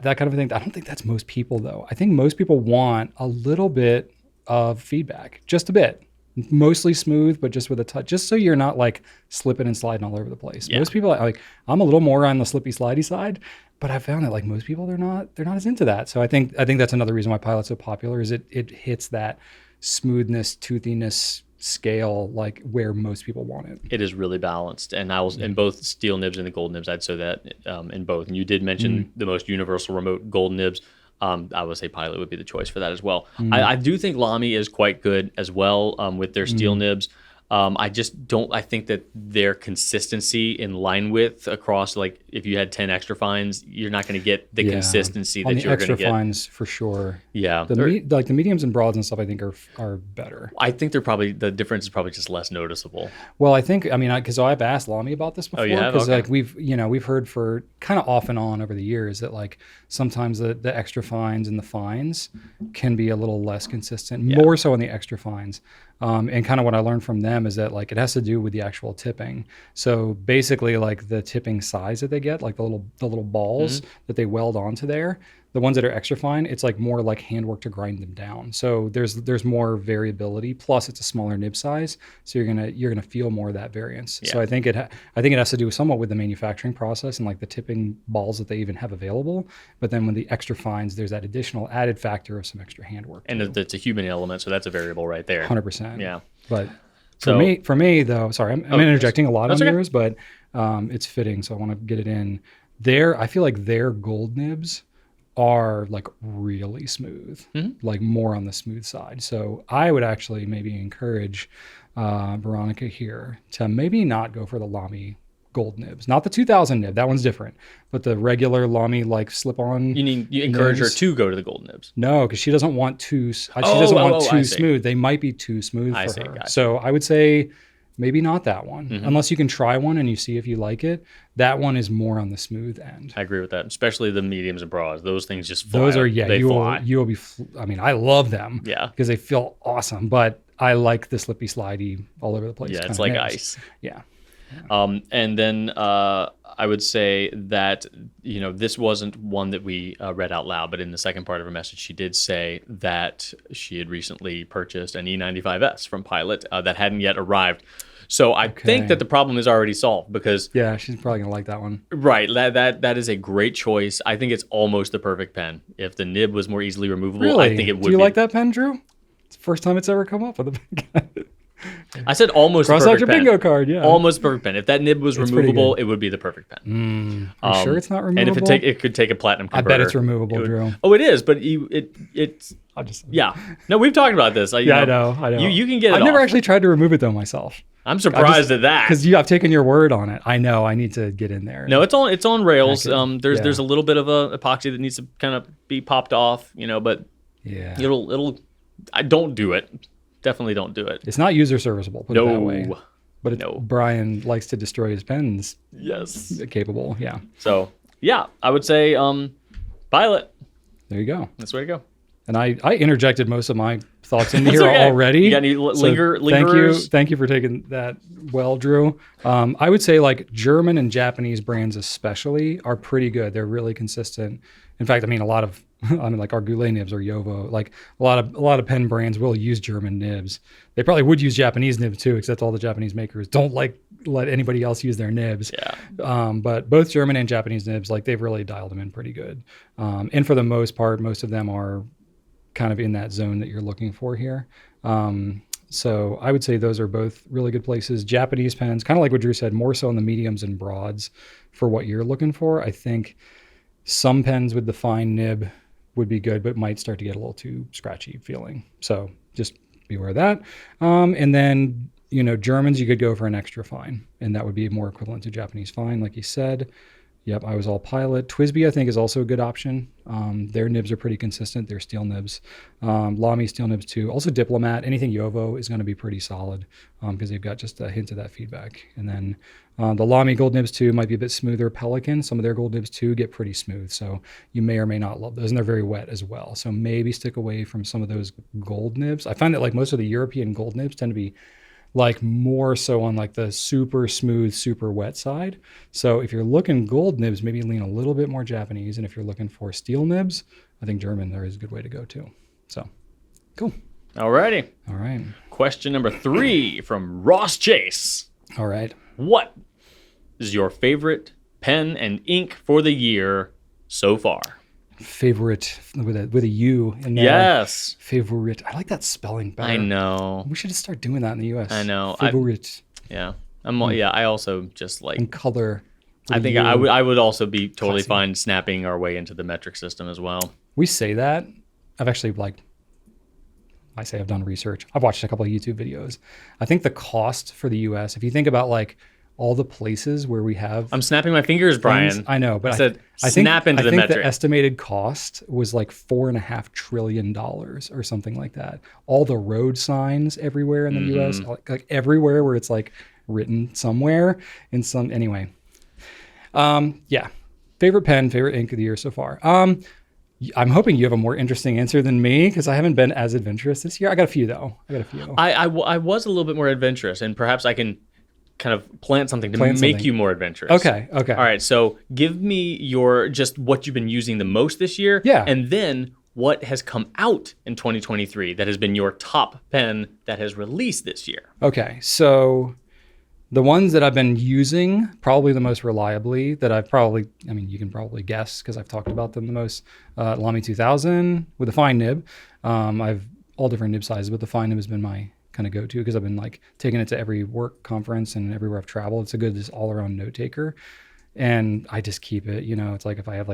[SPEAKER 1] kind of thing. I don't think that's most people though. I think most people want a little bit of feedback, just a bit. Mostly smooth, but just with a touch, just so you're not like slipping and sliding all over the place. Most people I'm a little more on the slippy slidey side, but I found that like most people they're not as into that. So I think that's another reason why Pilot's so popular is it hits that smoothness, toothiness scale like where most people want it.
[SPEAKER 2] It is really balanced, and I was in both steel nibs and the gold nibs. I'd say that in both. And you did mention the most universal remote gold nibs. I would say Pilot would be the choice for that as well. I do think Lamy is quite good as well with their steel nibs. I just don't. I think that their consistency in line width across, like if you had 10 extra fines, you're not going to get the consistency that you're going to get.
[SPEAKER 1] Extra fines for sure.
[SPEAKER 2] Yeah,
[SPEAKER 1] the mediums and broads and stuff, I think are better.
[SPEAKER 2] I think the difference is probably just less noticeable.
[SPEAKER 1] Well, I think because I've asked Lamy about this before. Because like we've heard for kind of off and on over the years that like sometimes the extra fines and the fines can be a little less consistent, more so on the extra fines. And kind of what I learned from them is that like it has to do with the actual tipping. So basically like the tipping size that they get, like the little balls that they weld onto there, the ones that are extra fine, it's like more like handwork to grind them down. So there's more variability. Plus it's a smaller nib size, so you're gonna feel more of that variance. Yeah. So I think it has to do somewhat with the manufacturing process and like the tipping balls that they even have available. But then with the extra fines, there's that additional added factor of some extra handwork.
[SPEAKER 2] And it's a human element, so that's a variable right there.
[SPEAKER 1] 100%.
[SPEAKER 2] Yeah.
[SPEAKER 1] But for me though, sorry, I'm interjecting a lot on yours, but it's fitting, so I want to get it in. I feel like their gold nibs are like really smooth, like more on the smooth side. So I would actually maybe encourage Veronica here to maybe not go for the Lamy gold nibs, not the 2000 nib. That one's different, but the regular Lamy like slip-on.
[SPEAKER 2] You encourage her to go to the gold nibs?
[SPEAKER 1] No, because she doesn't want too. She doesn't want too smooth. They might be too smooth for her. Gotcha. So I would say maybe not that one, unless you can try one and you see if you like it. That one is more on the smooth end.
[SPEAKER 2] I agree with that, especially the mediums and broads. Those things just fly.
[SPEAKER 1] Those are
[SPEAKER 2] they fly.
[SPEAKER 1] You will be. I mean, I love them.
[SPEAKER 2] Yeah,
[SPEAKER 1] because they feel awesome. But I like the slippy, slidey, all over the place.
[SPEAKER 2] Yeah, it's like ice.
[SPEAKER 1] Yeah.
[SPEAKER 2] And then I would say that this wasn't one that we read out loud, but in the second part of her message, she did say that she had recently purchased an E95S from Pilot that hadn't yet arrived. So I think that the problem is already solved because
[SPEAKER 1] Yeah, she's probably going to like that one.
[SPEAKER 2] right, that is a great choice. I think it's almost the perfect pen. If the nib was more easily removable,
[SPEAKER 1] Really?
[SPEAKER 2] I think it would.
[SPEAKER 1] Do you
[SPEAKER 2] be.
[SPEAKER 1] like that pen, Drew? It's the first time it's ever come up with a pen.
[SPEAKER 2] I said almost
[SPEAKER 1] Cross
[SPEAKER 2] the
[SPEAKER 1] out
[SPEAKER 2] perfect
[SPEAKER 1] your
[SPEAKER 2] pen.
[SPEAKER 1] bingo card, yeah.
[SPEAKER 2] Almost the perfect pen. If that nib was
[SPEAKER 1] It's pretty
[SPEAKER 2] removable,
[SPEAKER 1] good.
[SPEAKER 2] it would be the perfect pen.
[SPEAKER 1] Are you sure it's not removable?
[SPEAKER 2] And if it could take a platinum
[SPEAKER 1] I
[SPEAKER 2] converter.
[SPEAKER 1] bet it's removable, Drew.
[SPEAKER 2] Oh, it is, but it's
[SPEAKER 1] I'll just
[SPEAKER 2] yeah. No, we've talked about this.
[SPEAKER 1] Yeah, I know.
[SPEAKER 2] You can get it
[SPEAKER 1] I've never
[SPEAKER 2] off.
[SPEAKER 1] actually tried to remove it though myself.
[SPEAKER 2] I'm surprised at that.
[SPEAKER 1] Because I've taken your word on it. I know. I need to get in there.
[SPEAKER 2] No, it's on rails. There's
[SPEAKER 1] yeah.
[SPEAKER 2] a little bit of a epoxy that needs to kind of be popped off, but
[SPEAKER 1] Yeah.
[SPEAKER 2] I don't do it. Definitely don't do it.
[SPEAKER 1] It's not user serviceable, put it that way. But Brian likes to destroy his pens.
[SPEAKER 2] Yes.
[SPEAKER 1] Capable, yeah.
[SPEAKER 2] So, yeah, I would say Pilot.
[SPEAKER 1] There you go.
[SPEAKER 2] That's the way to go.
[SPEAKER 1] And I interjected most of my thoughts into here
[SPEAKER 2] okay.
[SPEAKER 1] already.
[SPEAKER 2] You got any lingerers?
[SPEAKER 1] Thank you for taking that well, Drew. I would say like German and Japanese brands especially are pretty good. They're really consistent. In fact, like our Goulet nibs or Yovo, like a lot of pen brands will use German nibs. They probably would use Japanese nibs too, except all the Japanese makers don't let anybody else use their nibs.
[SPEAKER 2] Yeah.
[SPEAKER 1] But both German and Japanese nibs, like they've really dialed them in pretty good. And for the most part, most of them are kind of in that zone that you're looking for here. So I would say those are both really good places. Japanese pens, kind of like what Drew said, more so in the mediums and broads for what you're looking for. I think some pens with the fine nib would be good, but might start to get a little too scratchy feeling. So just be aware of that. And then, Germans, you could go for an extra fine, and that would be more equivalent to Japanese fine, like you said. Yep, I was all Pilot. TWSBI, I think, is also a good option. Their nibs are pretty consistent. They're steel nibs. Lamy steel nibs too. Also Diplomat. Anything Yovo is going to be pretty solid because they've got just a hint of that feedback. And then the Lamy gold nibs too might be a bit smoother. Pelican, some of their gold nibs too get pretty smooth. So you may or may not love those, and they're very wet as well. So maybe stick away from some of those gold nibs. I find that like most of the European gold nibs tend to be like more so on like the super smooth, super wet side. So if you're looking gold nibs, maybe lean a little bit more Japanese. And if you're looking for steel nibs, I think German there is a good way to go too. So cool.
[SPEAKER 2] Alrighty.
[SPEAKER 1] All right.
[SPEAKER 2] Question number 3 from Ross Chase.
[SPEAKER 1] All right.
[SPEAKER 2] What is your favorite pen and ink for the year so far?
[SPEAKER 1] Favorite with a U in there.
[SPEAKER 2] Yes.
[SPEAKER 1] Favorite. I like that spelling better.
[SPEAKER 2] I know.
[SPEAKER 1] We should just start doing that in the US.
[SPEAKER 2] I know.
[SPEAKER 1] Favorite.
[SPEAKER 2] Yeah. I also just like
[SPEAKER 1] And color.
[SPEAKER 2] I think I would also be totally fine snapping our way into the metric system as well.
[SPEAKER 1] We say that. I've actually I've done research. I've watched a couple of YouTube videos. I think the cost for the US, if you think about like all the places where we have
[SPEAKER 2] I'm snapping my fingers, Brian.
[SPEAKER 1] I know, but
[SPEAKER 2] I think
[SPEAKER 1] the estimated cost was like $4.5 trillion or something like that. All the road signs everywhere in the US, like everywhere where it's like written somewhere in some anyway. Yeah. Favorite pen, favorite ink of the year so far. I'm hoping you have a more interesting answer than me because I haven't been as adventurous this year. I got a few though.
[SPEAKER 2] I was a little bit more adventurous, and perhaps I can kind of plant something to make you more adventurous.
[SPEAKER 1] Okay.
[SPEAKER 2] All right. So give me just what you've been using the most this year.
[SPEAKER 1] Yeah.
[SPEAKER 2] And then what has come out in 2023 that has been your top pen that has released this year.
[SPEAKER 1] Okay. So the ones that I've been using probably the most reliably that you can probably guess because I've talked about them the most, Lamy 2000 with a fine nib. I've all different nib sizes, but the fine nib has been my kind of go-to because I've been like taking it to every work conference and everywhere I've traveled. It's a good just all-around note taker, and I just keep it. It's like if I have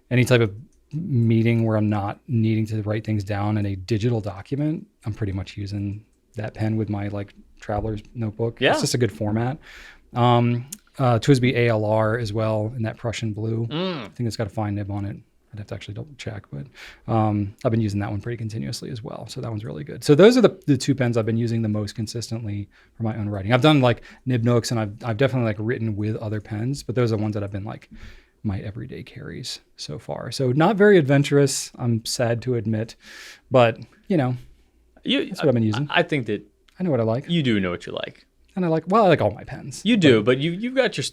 [SPEAKER 1] any type of meeting where I'm not needing to write things down in a digital document, I'm pretty much using that pen with my like traveler's notebook.
[SPEAKER 2] Yeah,
[SPEAKER 1] it's just a good format. TWSBI ALR as well in that Prussian blue. I think it's got a fine nib on it. I'd have to actually double check, but I've been using that one pretty continuously as well. So that one's really good. So those are the two pens I've been using the most consistently for my own writing. I've done like nib nooks and I've definitely like written with other pens, but those are the ones that have been like my everyday carries so far. So not very adventurous, I'm sad to admit, but that's what I've been using.
[SPEAKER 2] I think that
[SPEAKER 1] I know what I like.
[SPEAKER 2] You do know what you like.
[SPEAKER 1] And I like all my pens.
[SPEAKER 2] You do, but you've got your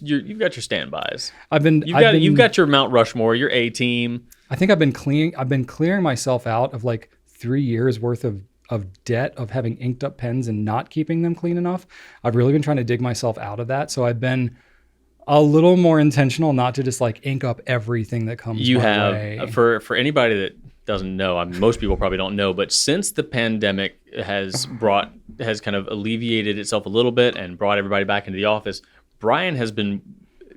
[SPEAKER 2] standbys.
[SPEAKER 1] You've
[SPEAKER 2] got your Mount Rushmore, your A team.
[SPEAKER 1] I think I've been clearing myself out of like 3 years worth of debt of having inked up pens and not keeping them clean enough. I've really been trying to dig myself out of that. So I've been a little more intentional not to just like ink up everything that comes my way.
[SPEAKER 2] For anybody that doesn't know, most people probably don't know, but since the pandemic has kind of alleviated itself a little bit and brought everybody back into the office, Brian has been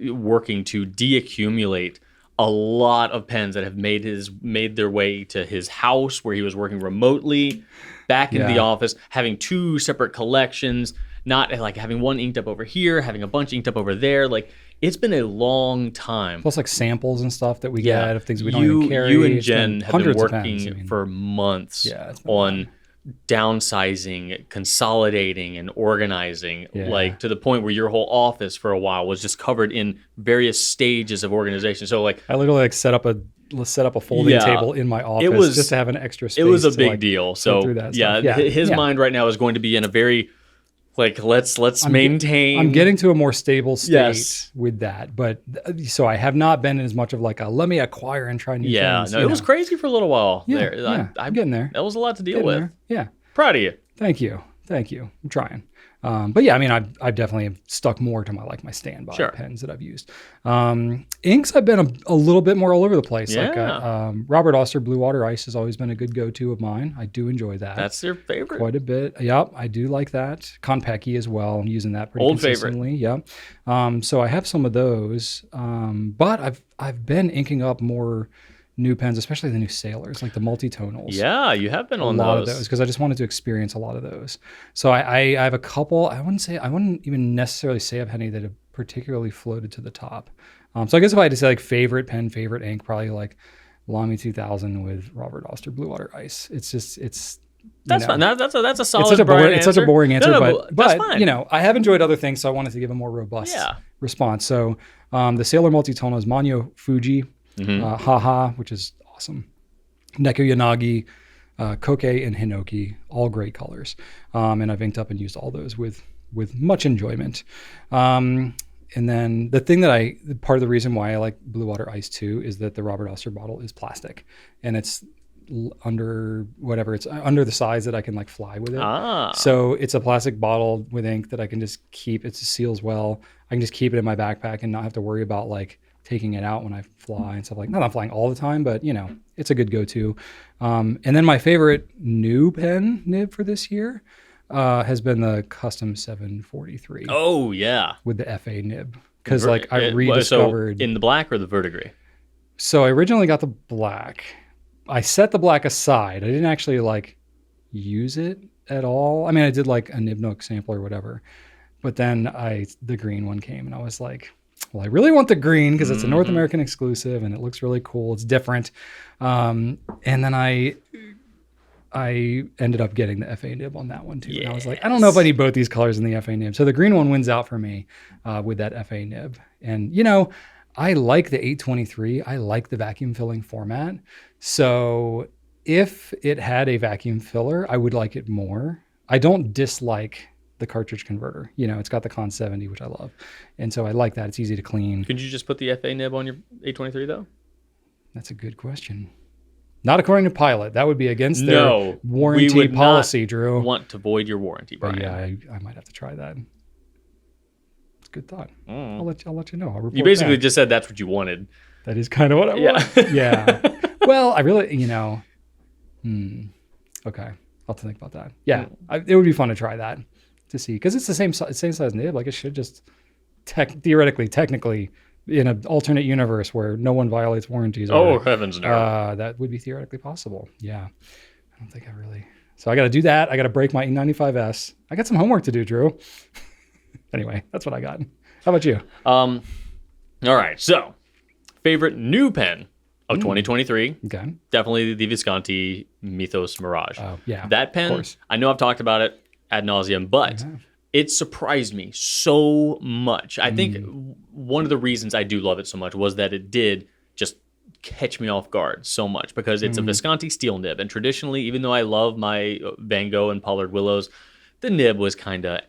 [SPEAKER 2] working to deaccumulate a lot of pens that have made their way to his house where he was working remotely, back into the office, having 2 separate collections, not like having one inked up over here, having a bunch inked up over there. Like, it's been a long time.
[SPEAKER 1] Plus like samples and stuff that we get of things we don't even carry.
[SPEAKER 2] You and Jen have been working for months on downsizing, consolidating, and organizing, like to the point where your whole office for a while was just covered in various stages of organization. So like
[SPEAKER 1] I literally like set up a folding table in my office just to have an extra space.
[SPEAKER 2] It was a big deal. So his mind right now is going to be in a very like let's maintain.
[SPEAKER 1] I'm getting to a more stable state with that, but so I have not been in as much of like a let me acquire and try new things.
[SPEAKER 2] It was crazy for a little while.
[SPEAKER 1] I'm getting there.
[SPEAKER 2] That was a lot to deal with.
[SPEAKER 1] There. Yeah,
[SPEAKER 2] proud of you.
[SPEAKER 1] Thank you. I'm trying. But yeah, I mean, I've definitely stuck more to my standby pens that I've used. Inks, I've been a little bit more all over the place. Like Robert Oster Blue Water Ice has always been a good go-to of mine. I do enjoy that.
[SPEAKER 2] That's your favorite?
[SPEAKER 1] Quite a bit. Yep, I do like that. Konpeki as well. I'm using that pretty consistently. Favorite. Yep. So I have some of those. But I've been inking up more new pens, especially the new Sailors, like the multi-tonals.
[SPEAKER 2] Yeah, you have been on
[SPEAKER 1] a lot of those because I just wanted to experience a lot of those. So I have a couple. I wouldn't even necessarily say I've had any that have particularly floated to the top. So I guess if I had to say like favorite pen, favorite ink, probably like Lamy 2000 with Robert Oster Blue Water Ice. It's that's
[SPEAKER 2] fine. That's a solid.
[SPEAKER 1] It's such a boring answer, but
[SPEAKER 2] fine.
[SPEAKER 1] I have enjoyed other things, so I wanted to give a more robust response. So the Sailor multi-tonal is Manyo Fuji. Haha, which is awesome. Neko Yanagi, Koke, and Hinoki, all great colors. And I've inked up and used all those with much enjoyment. And then the thing part of the reason why I like Blue Water Ice too is that the Robert Oster bottle is plastic, and it's under the size that I can like fly with it. So it's a plastic bottle with ink that I can just keep. It seals well. I can just keep it in my backpack and not have to worry about like taking it out when I fly and stuff like that. Not I'm flying all the time, but it's a good go-to. And then my favorite new pen nib for this year has been the Custom 743.
[SPEAKER 2] Oh yeah,
[SPEAKER 1] with the FA nib because I rediscovered
[SPEAKER 2] in the black or the verdigris.
[SPEAKER 1] So I originally got the black. I set the black aside. I didn't actually like use it at all. I mean, I did like a Nib Nook sample or whatever, but then the green one came and I was like, well, I really want the green because it's a North American exclusive and it looks really cool. It's different. And then I ended up getting the FA nib on that one too. Yes. And I was like, I don't know if I need both these colors in the FA nib. So the green one wins out for me with that FA nib. And I like the 823. I like the vacuum filling format. So if it had a vacuum filler, I would like it more. I don't dislike the cartridge converter. It's got the Con 70, which I love. And so I like that. It's easy to clean.
[SPEAKER 2] Could you just put the FA nib on your 823 though?
[SPEAKER 1] That's a good question. Not according to Pilot. That would be against their warranty policy, Drew.
[SPEAKER 2] Want to void your warranty, Brian.
[SPEAKER 1] But yeah, I might have to try that. It's a good thought. I'll let you know. I'll report
[SPEAKER 2] you basically just said that's what you wanted.
[SPEAKER 1] That is kind of what I want. Yeah. Well, I really, okay. I'll have to think about that. Yeah. It would be fun to try that. To see, because it's the same size nib. Like it should just technically in an alternate universe where no one violates warranties.
[SPEAKER 2] Heavens no!
[SPEAKER 1] That would be theoretically possible. Yeah, I don't think I really. So I got to do that. I got to break my E95S. I got some homework to do, Drew. Anyway, that's what I got. How about you?
[SPEAKER 2] All right. So, favorite new pen of 2023.
[SPEAKER 1] Okay.
[SPEAKER 2] Definitely the Visconti Mythos Mirage.
[SPEAKER 1] Oh yeah.
[SPEAKER 2] That pen. I know I've talked about it ad nauseum, but it surprised me so much. I think one of the reasons I do love it so much was that it did just catch me off guard so much because it's a Visconti steel nib. And traditionally, even though I love my Van Gogh and Pollard Willows, the nib was kind of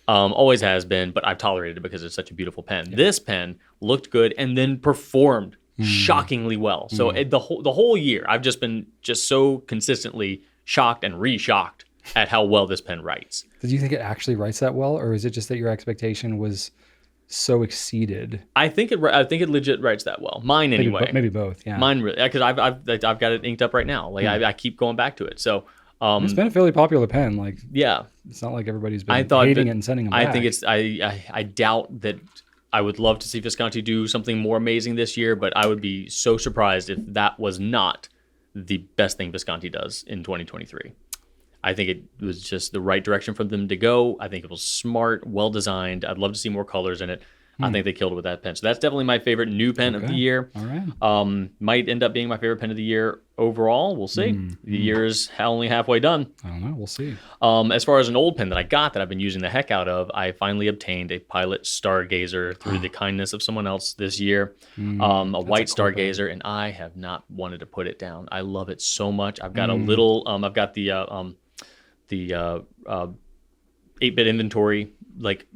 [SPEAKER 2] Always has been, but I've tolerated it because it's such a beautiful pen. This pen looked good and then performed shockingly well. So the whole year, I've just been so consistently shocked and re-shocked at how well this pen writes.
[SPEAKER 1] Did you think it actually writes that well, or is it just that your expectation was so exceeded?
[SPEAKER 2] I think it legit writes that well. Mine anyway.
[SPEAKER 1] Maybe both. Yeah.
[SPEAKER 2] Mine really, because I've got it inked up right now. Like I keep going back to it. So
[SPEAKER 1] it's been a fairly popular pen. Like
[SPEAKER 2] yeah,
[SPEAKER 1] it's not like everybody's been hating it and sending them back.
[SPEAKER 2] I think it's I doubt that. I would love to see Visconti do something more amazing this year, but I would be so surprised if that was not the best thing Visconti does in 2023. I think it was just the right direction for them to go. I think it was smart, well designed. I'd love to see more colors in it. I think they killed it with that pen. So that's definitely my favorite new pen of the year.
[SPEAKER 1] All right.
[SPEAKER 2] Might end up being my favorite pen of the year overall. We'll see. The year's only halfway done.
[SPEAKER 1] I don't know. We'll see.
[SPEAKER 2] As far as an old pen that I got that I've been using the heck out of, I finally obtained a Pilot Stargazer through the kindness of someone else this year. A white Stargazer, and I have not wanted to put it down. I love it so much. I've got a little. I've got the 8-bit inventory, like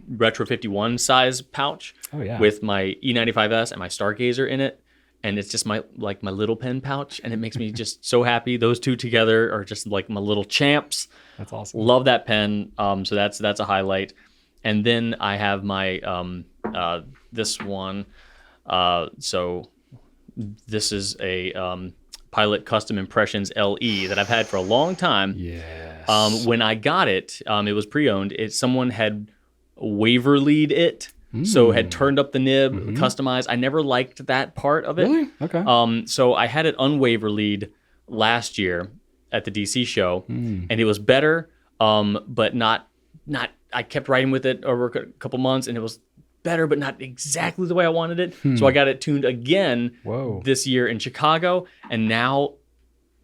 [SPEAKER 2] Retro 51 size pouch with my E95S and my Stargazer in it. And it's just my little pen pouch, and it makes me just so happy. Those two together are just like my little champs.
[SPEAKER 1] That's awesome.
[SPEAKER 2] Love that pen. So that's a highlight. And then I have my this one. So this is a Pilot Custom Impressions LE that I've had for a long time.
[SPEAKER 1] Yes.
[SPEAKER 2] When I got it, it was pre-owned. Someone had Waverley'd it. So had turned up the nib, customized. I never liked that part of it.
[SPEAKER 1] Really? Okay.
[SPEAKER 2] So I had it unwaverley'd last year at the DC show, and it was better, but not. I kept writing with it over a couple months, and it was better, but not exactly the way I wanted it. So I got it tuned again this year in Chicago, and now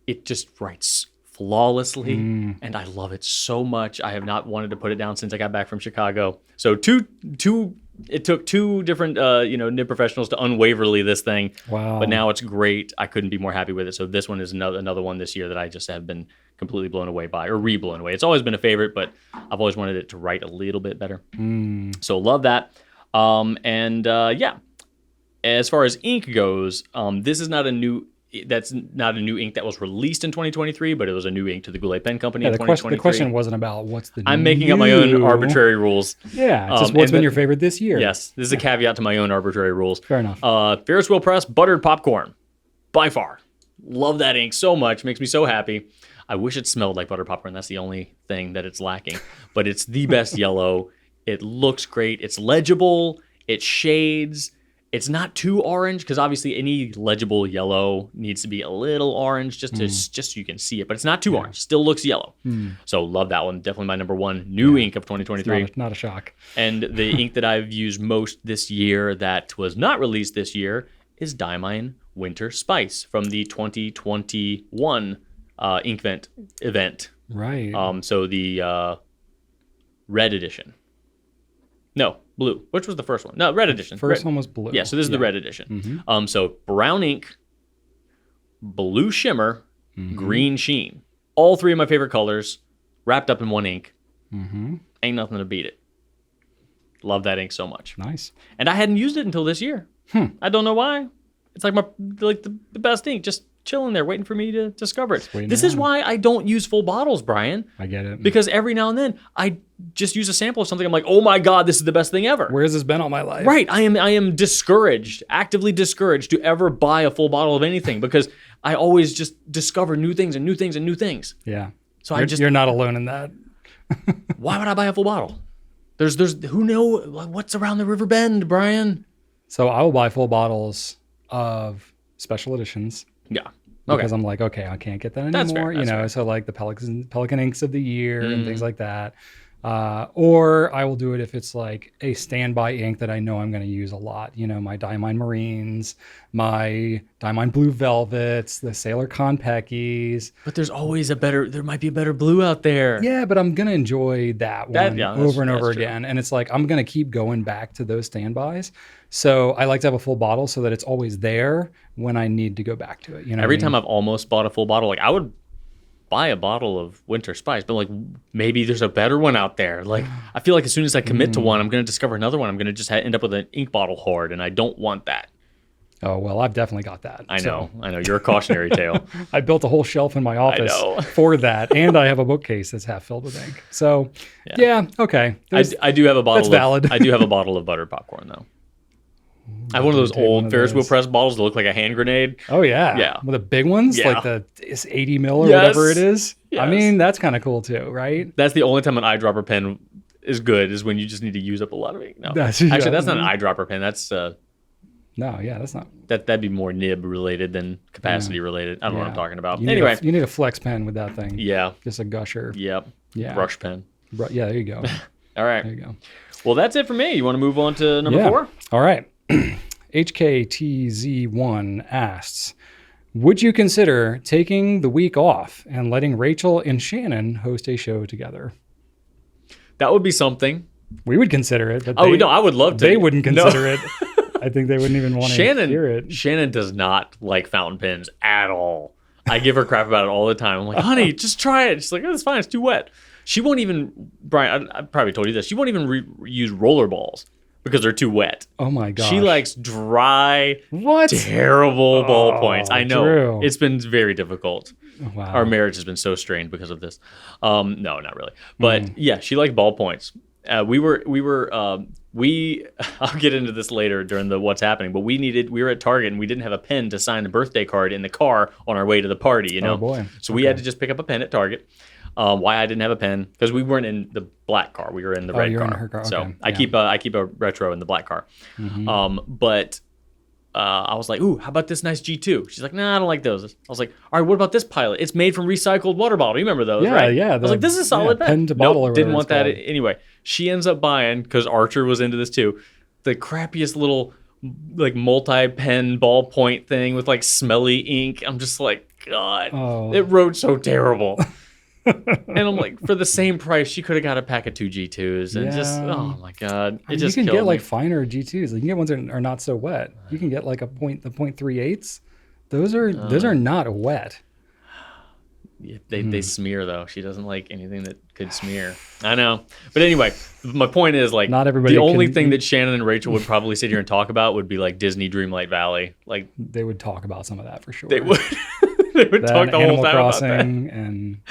[SPEAKER 2] it just writes flawlessly, and I love it so much. I have not wanted to put it down since I got back from Chicago. So it took two different nib professionals to unwaverly this thing.
[SPEAKER 1] Wow.
[SPEAKER 2] But now it's great. I couldn't be more happy with it. So this one is another one this year that I just have been completely blown away by, or re-blown away. It's always been a favorite, but I've always wanted it to write a little bit better. So love that. As far as ink goes, this is not a new. That's not a new ink that was released in 2023, but it was a new ink to the Goulet Pen Company in 2023.
[SPEAKER 1] The question wasn't about what's the
[SPEAKER 2] I'm making up my own arbitrary rules.
[SPEAKER 1] Yeah, it's just what's been your favorite this year.
[SPEAKER 2] Yes, this is a caveat to my own arbitrary rules.
[SPEAKER 1] Fair enough.
[SPEAKER 2] Ferris Wheel Press Buttered Popcorn. By far. Love that ink so much. Makes me so happy. I wish it smelled like buttered popcorn. That's the only thing that it's lacking. But it's the best yellow. It looks great. It's legible. It shades. It's not too orange, because obviously any legible yellow needs to be a little orange just so you can see it. But it's not too orange. Still looks yellow. So love that one. Definitely my number one new ink of 2023.
[SPEAKER 1] Not a shock.
[SPEAKER 2] And the ink that I've used most this year that was not released this year is Diamine Winter Spice from the 2021 Inkvent event.
[SPEAKER 1] Right.
[SPEAKER 2] So the red edition. No, blue. Which was the first one? No, red edition.
[SPEAKER 1] First one was blue.
[SPEAKER 2] Yeah, so this is the red edition. So brown ink, blue shimmer, green sheen. All three of my favorite colors wrapped up in one ink. Ain't nothing to beat it. Love that ink so much.
[SPEAKER 1] Nice.
[SPEAKER 2] And I hadn't used it until this year. I don't know why. It's like the best ink, just chilling there, waiting for me to discover it. This is why I don't use full bottles, Brian.
[SPEAKER 1] I get it.
[SPEAKER 2] Because every now and then I just use a sample of something. I'm like, oh my God, this is the best thing ever.
[SPEAKER 1] Where has this been all my life?
[SPEAKER 2] Right. I am discouraged, actively discouraged to ever buy a full bottle of anything, because I always just discover new things and new things and new things.
[SPEAKER 1] Yeah.
[SPEAKER 2] So
[SPEAKER 1] you're not alone in that.
[SPEAKER 2] Why would I buy a full bottle? There's who know what's around the river bend, Brian?
[SPEAKER 1] So I will buy full bottles of special editions.
[SPEAKER 2] Yeah. Okay.
[SPEAKER 1] Because I'm like, okay, I can't get that anymore.
[SPEAKER 2] That's fair. That's fair.
[SPEAKER 1] So like the Pelican Inks of the Year and things like that. Or I will do it if it's like a standby ink that I know I'm going to use a lot. My Diamine Marines, my Diamine Blue Velvets, the Sailor Konpekis.
[SPEAKER 2] But there's always there might be a better blue out there.
[SPEAKER 1] Yeah, but I'm going to enjoy that one over and over again. And it's like, I'm going to keep going back to those standbys. So I like to have a full bottle so that it's always there when I need to go back to it.
[SPEAKER 2] Every time I've almost bought a full bottle, like I would buy a bottle of Winter Spice, but like maybe there's a better one out there. Like I feel like as soon as I commit to one, I'm going to discover another one. I'm going to just end up with an ink bottle hoard, and I don't want that.
[SPEAKER 1] Oh, well, I've definitely got that.
[SPEAKER 2] I know. You're a cautionary tale.
[SPEAKER 1] I built a whole shelf in my office for that, and I have a bookcase that's half filled with ink. So, yeah okay.
[SPEAKER 2] I do have a bottle.
[SPEAKER 1] That's valid.
[SPEAKER 2] I do have a bottle of buttered popcorn though. I have one of those old Ferris wheel press bottles that look like a hand grenade.
[SPEAKER 1] Oh, yeah.
[SPEAKER 2] Yeah.
[SPEAKER 1] With the big ones,
[SPEAKER 2] Yeah.
[SPEAKER 1] like it's 80 mil or whatever it is.
[SPEAKER 2] Yes.
[SPEAKER 1] I mean, that's kind of cool too, right?
[SPEAKER 2] That's the only time an eyedropper pen is good, is when you just need to use up a lot of ink. No, actually, that's not an eyedropper pen. That's
[SPEAKER 1] no, yeah, that's not.
[SPEAKER 2] That'd be more nib related than capacity related. I don't know what I'm talking about.
[SPEAKER 1] You
[SPEAKER 2] Anyway,
[SPEAKER 1] you need a flex pen with that thing.
[SPEAKER 2] Yeah.
[SPEAKER 1] Just a gusher.
[SPEAKER 2] Yep.
[SPEAKER 1] Yeah.
[SPEAKER 2] Brush pen.
[SPEAKER 1] Yeah, there you go.
[SPEAKER 2] All right.
[SPEAKER 1] There you go.
[SPEAKER 2] Well, that's it for me. You want to move on to number 4?
[SPEAKER 1] All right. HKTZ1 asks, would you consider taking the week off and letting Rachel and Shannon host a show together?
[SPEAKER 2] That would be something.
[SPEAKER 1] We would consider it. But
[SPEAKER 2] no, I would love to.
[SPEAKER 1] They wouldn't consider it. I think they wouldn't even want to hear it.
[SPEAKER 2] Shannon does not like fountain pens at all. I give her crap about it all the time. I'm like, honey, just try it. She's like, oh, it's fine. It's too wet. She won't even, Brian, I probably told you this. She won't even use roller balls because they're too wet.
[SPEAKER 1] Oh my gosh.
[SPEAKER 2] She likes dry, terrible ballpoints. I know.
[SPEAKER 1] Drew.
[SPEAKER 2] It's been very difficult.
[SPEAKER 1] Wow.
[SPEAKER 2] Our marriage has been so strained because of this. No, not really. But yeah, she liked ballpoints. I'll get into this later during the what's happening, but we were at Target and we didn't have a pen to sign the birthday card in the car on our way to the party, you know?
[SPEAKER 1] Oh boy.
[SPEAKER 2] So we had to just pick up a pen at Target. Why I didn't have a pen? Because we weren't in the black car. We were in the red car.
[SPEAKER 1] In her car.
[SPEAKER 2] So
[SPEAKER 1] okay.
[SPEAKER 2] I keep a retro in the black car. But I was like, ooh, how about this nice G2? She's like, nah, I don't like those. I was like, all right, what about this Pilot? It's made from recycled water bottle. You remember those, right?
[SPEAKER 1] Yeah.
[SPEAKER 2] I was like, this is a solid pen.
[SPEAKER 1] To bottle or
[SPEAKER 2] didn't want that.
[SPEAKER 1] called.
[SPEAKER 2] Anyway, she ends up buying, because Archer was into this too, the crappiest little like multi-pen ballpoint thing with like smelly ink. I'm just like, God, it wrote so terrible. And I'm like, for the same price, she could have got a pack of 2 G2s and just, oh my God, it just
[SPEAKER 1] you can
[SPEAKER 2] killed
[SPEAKER 1] get
[SPEAKER 2] me.
[SPEAKER 1] like finer G2s. You can get ones that are not so wet. You can get like the 0.38s. Those are not wet.
[SPEAKER 2] Yeah, they smear though. She doesn't like anything that could smear. I know, but anyway, my point is like,
[SPEAKER 1] not everybody.
[SPEAKER 2] The only thing that Shannon and Rachel would probably sit here and talk about would be like Disney Dreamlight Valley. Like
[SPEAKER 1] they would talk about some of that for sure.
[SPEAKER 2] They would. They would talk the whole time about that.
[SPEAKER 1] And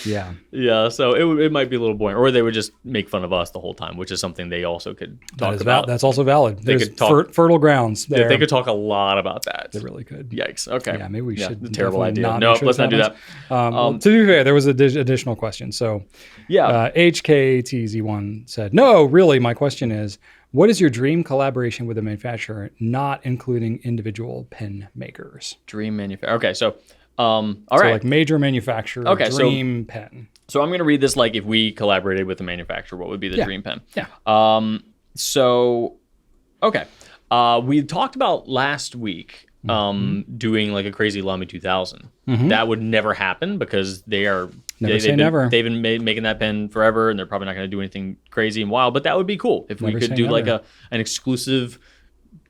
[SPEAKER 1] yeah.
[SPEAKER 2] Yeah, so it might be a little boring, or they would just make fun of us the whole time, which is something they also could talk about.
[SPEAKER 1] That's also valid.
[SPEAKER 2] They
[SPEAKER 1] There's
[SPEAKER 2] could talk
[SPEAKER 1] fertile grounds there.
[SPEAKER 2] Yeah, they could talk a lot about that.
[SPEAKER 1] They really could.
[SPEAKER 2] Yikes. Okay.
[SPEAKER 1] Yeah, maybe we should.
[SPEAKER 2] The terrible idea.
[SPEAKER 1] Nope,
[SPEAKER 2] let's not do that.
[SPEAKER 1] To be fair, there was an additional question. So HKTZ1 said, no, really, my question is, what is your dream collaboration with a manufacturer, not including individual pen makers?
[SPEAKER 2] Dream manufacturer. Okay, so all right.
[SPEAKER 1] Like major manufacturer, dream pen.
[SPEAKER 2] So I'm going to read this like if we collaborated with a manufacturer, what would be the dream pen?
[SPEAKER 1] Yeah.
[SPEAKER 2] Okay. We talked about last week doing like a crazy Lamy 2000. That would never happen because they've been making that pen forever, and they're probably not going to do anything crazy and wild. But that would be cool if we could do like an exclusive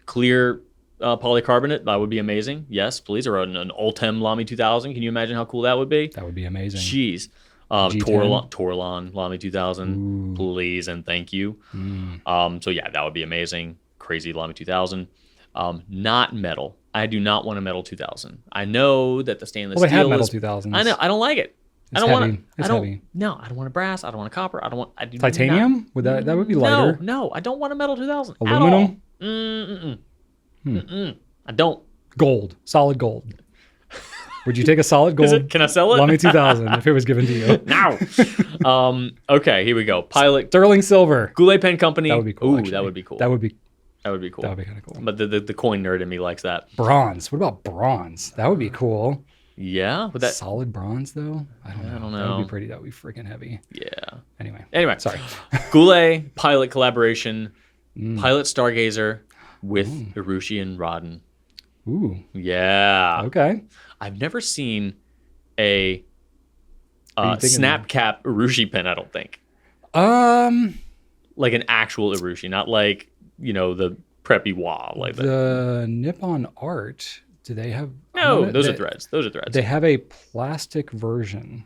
[SPEAKER 2] clear polycarbonate. That would be amazing. Yes, please. Or an Ultem Lamy 2000. Can you imagine how cool that would be?
[SPEAKER 1] That would be amazing.
[SPEAKER 2] Jeez. Torlon Lamy 2000. Ooh. Please and thank you. So yeah, that would be amazing. Crazy Lamy 2000. Not metal. I do not want a metal 2000. I know that the stainless steel
[SPEAKER 1] have metal 2000s.
[SPEAKER 2] I know. I don't like it.
[SPEAKER 1] It's heavy. It's heavy.
[SPEAKER 2] No, I don't want a brass. I don't want a copper.
[SPEAKER 1] Titanium? That would be lighter.
[SPEAKER 2] No, I don't want a metal 2000.
[SPEAKER 1] Aluminum?
[SPEAKER 2] I don't.
[SPEAKER 1] Gold. Solid gold. Would you take a solid gold?
[SPEAKER 2] Can I sell it?
[SPEAKER 1] Lamy 2000 if it was given to you.
[SPEAKER 2] Now. Okay, here we go. Pilot.
[SPEAKER 1] Sterling silver.
[SPEAKER 2] Goulet Pen Company.
[SPEAKER 1] That would be cool.
[SPEAKER 2] Ooh, that would be cool.
[SPEAKER 1] That would be
[SPEAKER 2] cool.
[SPEAKER 1] That would be kind of cool.
[SPEAKER 2] But the coin nerd in me likes that.
[SPEAKER 1] Bronze. What about bronze? That would be cool.
[SPEAKER 2] Yeah. Would that
[SPEAKER 1] solid bronze though? I don't know. That would be pretty. That would be freaking heavy.
[SPEAKER 2] Yeah.
[SPEAKER 1] Anyway. Sorry.
[SPEAKER 2] Goulet Pilot collaboration. Pilot Stargazer with Urushi and Rodden.
[SPEAKER 1] Ooh.
[SPEAKER 2] Yeah.
[SPEAKER 1] Okay.
[SPEAKER 2] I've never seen a snap cap Urushi pen, I don't think. Like an actual Urushi, not like, the preppy wah like that.
[SPEAKER 1] The Nippon Art, do they have
[SPEAKER 2] No, those are threads. Those are threads.
[SPEAKER 1] They have a plastic version,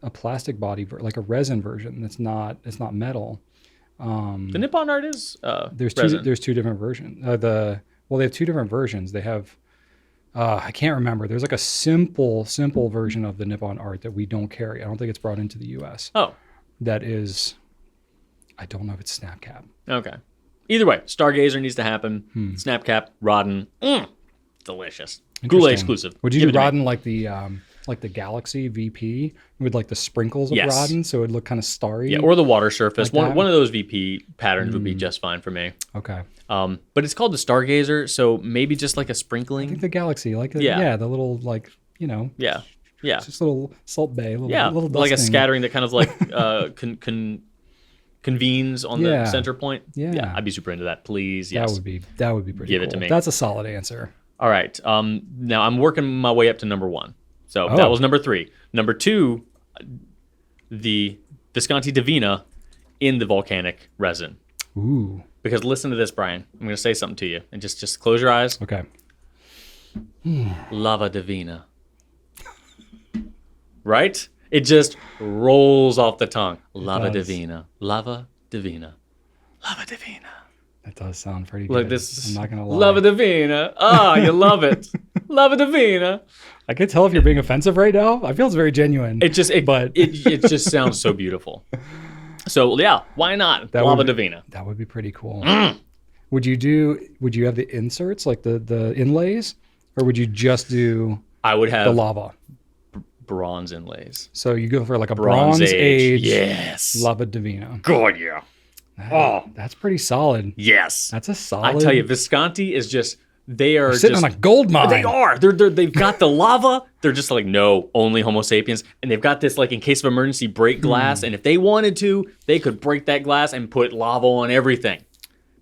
[SPEAKER 1] a plastic body, like a resin version. It's not metal.
[SPEAKER 2] The Nippon art is
[SPEAKER 1] There's
[SPEAKER 2] resin.
[SPEAKER 1] two different versions. They have two different versions. They have I can't remember. There's like a simple version of the Nippon art that we don't carry. I don't think it's brought into the U.S.
[SPEAKER 2] Oh,
[SPEAKER 1] That is, I don't know if it's Snapcap.
[SPEAKER 2] okay. Either way, Stargazer needs to happen. Snapcap, Rodden, delicious. Goulet exclusive.
[SPEAKER 1] Would you
[SPEAKER 2] Give
[SPEAKER 1] do
[SPEAKER 2] it to me.
[SPEAKER 1] Rodden like the Galaxy VP with like the sprinkles of
[SPEAKER 2] Yes.
[SPEAKER 1] Rodden, so it'd look kind of starry?
[SPEAKER 2] Yeah, or the water surface.
[SPEAKER 1] Like that?
[SPEAKER 2] One of those VP patterns would be just fine for me.
[SPEAKER 1] Okay.
[SPEAKER 2] But it's called the Stargazer, so maybe just like a
[SPEAKER 1] I
[SPEAKER 2] sprinkling.
[SPEAKER 1] think the Galaxy, the little
[SPEAKER 2] Yeah.
[SPEAKER 1] just a little Salt Bay, little
[SPEAKER 2] Like a
[SPEAKER 1] dusting.
[SPEAKER 2] scattering that kind of like convenes on
[SPEAKER 1] Yeah.
[SPEAKER 2] the center point.
[SPEAKER 1] Yeah.
[SPEAKER 2] I'd be super into that. Please, yes.
[SPEAKER 1] That would be pretty
[SPEAKER 2] Give
[SPEAKER 1] cool.
[SPEAKER 2] it to me.
[SPEAKER 1] That's a solid answer.
[SPEAKER 2] All right. Now I'm working my way up to number 1. So that was number 3. Number 2, the Visconti Divina in the volcanic resin.
[SPEAKER 1] Ooh.
[SPEAKER 2] Because listen to this, Brian. I'm going to say something to you, and just close your eyes.
[SPEAKER 1] Okay.
[SPEAKER 2] Lava Divina. Right? It just rolls off the tongue. Lava
[SPEAKER 1] does.
[SPEAKER 2] Divina. Lava Divina. Lava Divina.
[SPEAKER 1] That does sound pretty
[SPEAKER 2] Like
[SPEAKER 1] good.
[SPEAKER 2] this.
[SPEAKER 1] I'm not gonna lie.
[SPEAKER 2] Lava Divina. Ah, you love it. Lava Divina.
[SPEAKER 1] I could tell if you're being offensive right now. I feel it's very genuine.
[SPEAKER 2] It just sounds so beautiful. So yeah, why not? Lava Divina.
[SPEAKER 1] That would be pretty cool. Would you have the inserts, like the inlays, or would you just do
[SPEAKER 2] I would
[SPEAKER 1] the
[SPEAKER 2] have
[SPEAKER 1] lava?
[SPEAKER 2] bronze inlays.
[SPEAKER 1] So you go for like a bronze age
[SPEAKER 2] Yes.
[SPEAKER 1] Lava Divina.
[SPEAKER 2] God, yeah.
[SPEAKER 1] That's pretty solid.
[SPEAKER 2] Yes.
[SPEAKER 1] That's a solid.
[SPEAKER 2] I tell you, Visconti is just, they are
[SPEAKER 1] sitting
[SPEAKER 2] just,
[SPEAKER 1] on a gold mine.
[SPEAKER 2] they are. They've got the lava. They're just like, no, only Homo sapiens. And they've got this, like, in case of emergency, break glass. And if they wanted to, they could break that glass and put lava on everything.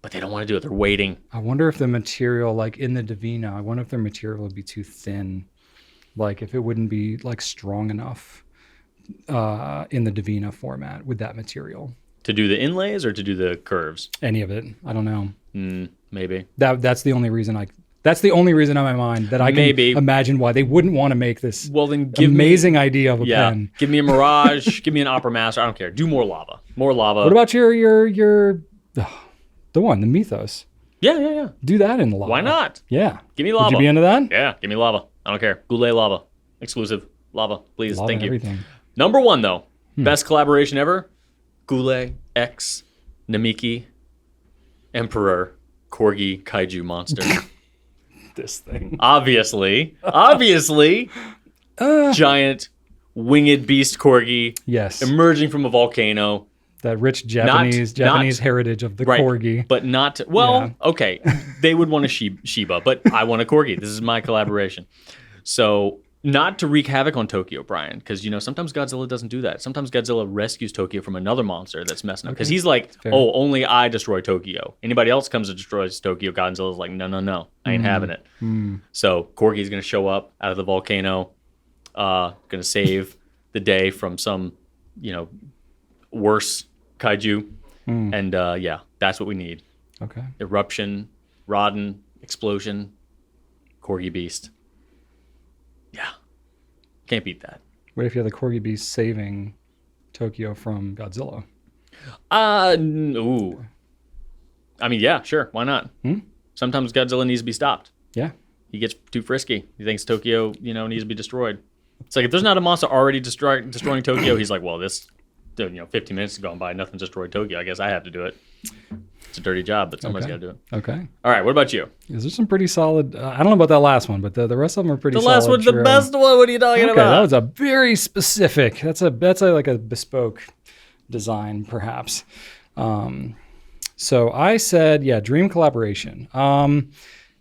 [SPEAKER 2] But they don't want to do it. They're waiting.
[SPEAKER 1] I wonder if the material, like in the Divina, I wonder if their material would be too thin. Like if it wouldn't be like strong enough in the Divina format with that material.
[SPEAKER 2] To do the inlays or to do the curves?
[SPEAKER 1] Any of it. I don't know.
[SPEAKER 2] Maybe.
[SPEAKER 1] That's the only reason that's the only reason on my mind that I can imagine why they wouldn't want to make this
[SPEAKER 2] Well, then give
[SPEAKER 1] amazing idea of a
[SPEAKER 2] Yeah.
[SPEAKER 1] pen.
[SPEAKER 2] Give me a Mirage. Give me an Opera Master. I don't care. Do more lava. More lava.
[SPEAKER 1] What about the one, the Mythos?
[SPEAKER 2] Yeah.
[SPEAKER 1] Do that in the lava.
[SPEAKER 2] Why not?
[SPEAKER 1] Yeah.
[SPEAKER 2] Give me lava.
[SPEAKER 1] Would you be into that?
[SPEAKER 2] Yeah, give me lava. I don't care. Goulet lava. Exclusive. Lava. Please.
[SPEAKER 1] Lava
[SPEAKER 2] Thank you.
[SPEAKER 1] everything.
[SPEAKER 2] Number 1, though. Best collaboration ever. Goulet X Namiki Emperor Corgi Kaiju Monster.
[SPEAKER 1] This thing.
[SPEAKER 2] Obviously. Giant winged beast Corgi
[SPEAKER 1] Yes.
[SPEAKER 2] emerging from a volcano.
[SPEAKER 1] That rich Japanese heritage of the
[SPEAKER 2] Right,
[SPEAKER 1] corgi.
[SPEAKER 2] but not okay. They would want a Shiba, but I want a corgi. This is my collaboration. So not to wreak havoc on Tokyo, Brian, because sometimes Godzilla doesn't do that. Sometimes Godzilla rescues Tokyo from another monster that's messing up. Because he's like, oh, only I destroy Tokyo. Anybody else comes and destroys Tokyo, Godzilla's like, no, I ain't having it. So Corgi's gonna show up out of the volcano, gonna save the day from some, worse kaiju. And that's what we need.
[SPEAKER 1] Okay.
[SPEAKER 2] Eruption, Rodden, explosion, Corgi beast. Yeah. Can't beat that.
[SPEAKER 1] What if you had the corgi beast saving Tokyo from Godzilla?
[SPEAKER 2] Ooh. I mean, yeah, sure. Why not? Sometimes Godzilla needs to be stopped.
[SPEAKER 1] Yeah.
[SPEAKER 2] He gets too frisky. He thinks Tokyo, needs to be destroyed. It's like if there's not a monster already destroying Tokyo, he's like, well, this, 15 minutes has gone by, nothing's destroyed Tokyo. I guess I have to do it. It's a dirty job, but somebody's got to do it.
[SPEAKER 1] Okay.
[SPEAKER 2] All right, what about you?
[SPEAKER 1] Is there some pretty solid? I don't know about that last one, but the rest of them are pretty solid.
[SPEAKER 2] The last one's the best one. What are you talking
[SPEAKER 1] Okay,
[SPEAKER 2] about?
[SPEAKER 1] that was a very specific. That's like a bespoke design, perhaps. So I said, dream collaboration.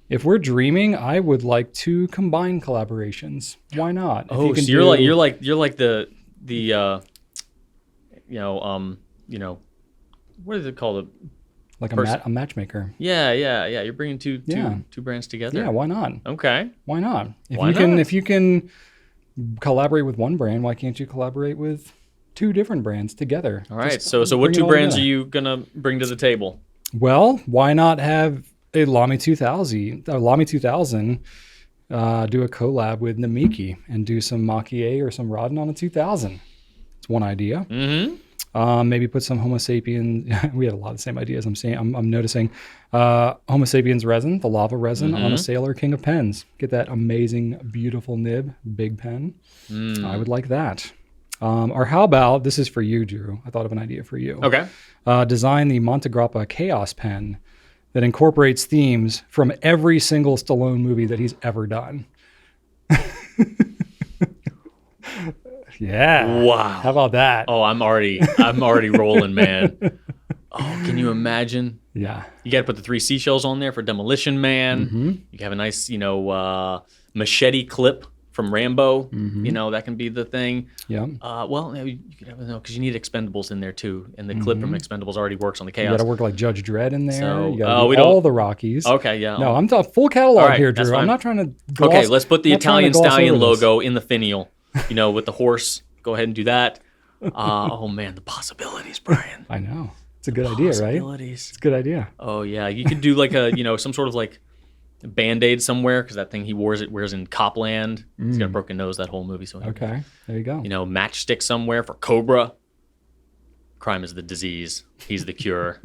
[SPEAKER 1] If we're dreaming, I would like to combine collaborations. Why not?
[SPEAKER 2] Oh, so you're like the what is it called?
[SPEAKER 1] Like a matchmaker.
[SPEAKER 2] Yeah. You're bringing two brands together.
[SPEAKER 1] Yeah, why not?
[SPEAKER 2] Okay.
[SPEAKER 1] Why not?
[SPEAKER 2] Why not?
[SPEAKER 1] If you can collaborate with one brand, why can't you collaborate with two different brands together?
[SPEAKER 2] All right.
[SPEAKER 1] Just
[SPEAKER 2] So what
[SPEAKER 1] bring it
[SPEAKER 2] two
[SPEAKER 1] all
[SPEAKER 2] brands are
[SPEAKER 1] together.
[SPEAKER 2] you gonna bring to the table?
[SPEAKER 1] Well, why not have a Lamy 2000 do a collab with Namiki and do some Mach-E or some Rodin on a 2000. It's one idea. Maybe put some Homo sapiens. We had a lot of the same ideas. I'm noticing Homo sapiens resin, the lava resin, on a Sailor King of Pens. Get that amazing, beautiful nib, big pen. I would like that. Or how about, this is for you, Drew. I thought of an idea for you.
[SPEAKER 2] Okay.
[SPEAKER 1] Design the Montegrappa Chaos pen that incorporates themes from every single Stallone movie that he's ever done. Yeah.
[SPEAKER 2] Wow.
[SPEAKER 1] How about that?
[SPEAKER 2] Oh, I'm already rolling, man. Oh, can you imagine?
[SPEAKER 1] Yeah.
[SPEAKER 2] You got to put the 3 seashells on there for Demolition Man. You have a nice, machete clip from Rambo. That can be the thing.
[SPEAKER 1] Yeah.
[SPEAKER 2] Well, you could have because you need Expendables in there too, and the clip from Expendables already works on the Chaos.
[SPEAKER 1] You got to work like Judge Dredd in there.
[SPEAKER 2] So,
[SPEAKER 1] you got to do all the Rockies.
[SPEAKER 2] Okay, yeah.
[SPEAKER 1] No, I'm talking full catalog
[SPEAKER 2] right,
[SPEAKER 1] here, Drew. I'm not trying to gloss,
[SPEAKER 2] okay, let's put the Italian Stallion
[SPEAKER 1] over this.
[SPEAKER 2] logo in the finial, with the horse. Go ahead and do that. Oh, man, the possibilities, Brian.
[SPEAKER 1] I know. It's a good idea, right? It's a good idea.
[SPEAKER 2] Oh, yeah. You could do like a, some sort of like Band-Aid somewhere, because that thing he wears in Copland. He's got a broken nose that whole movie. So
[SPEAKER 1] Okay, there you go.
[SPEAKER 2] Matchstick somewhere for Cobra. Crime is the disease. He's the cure.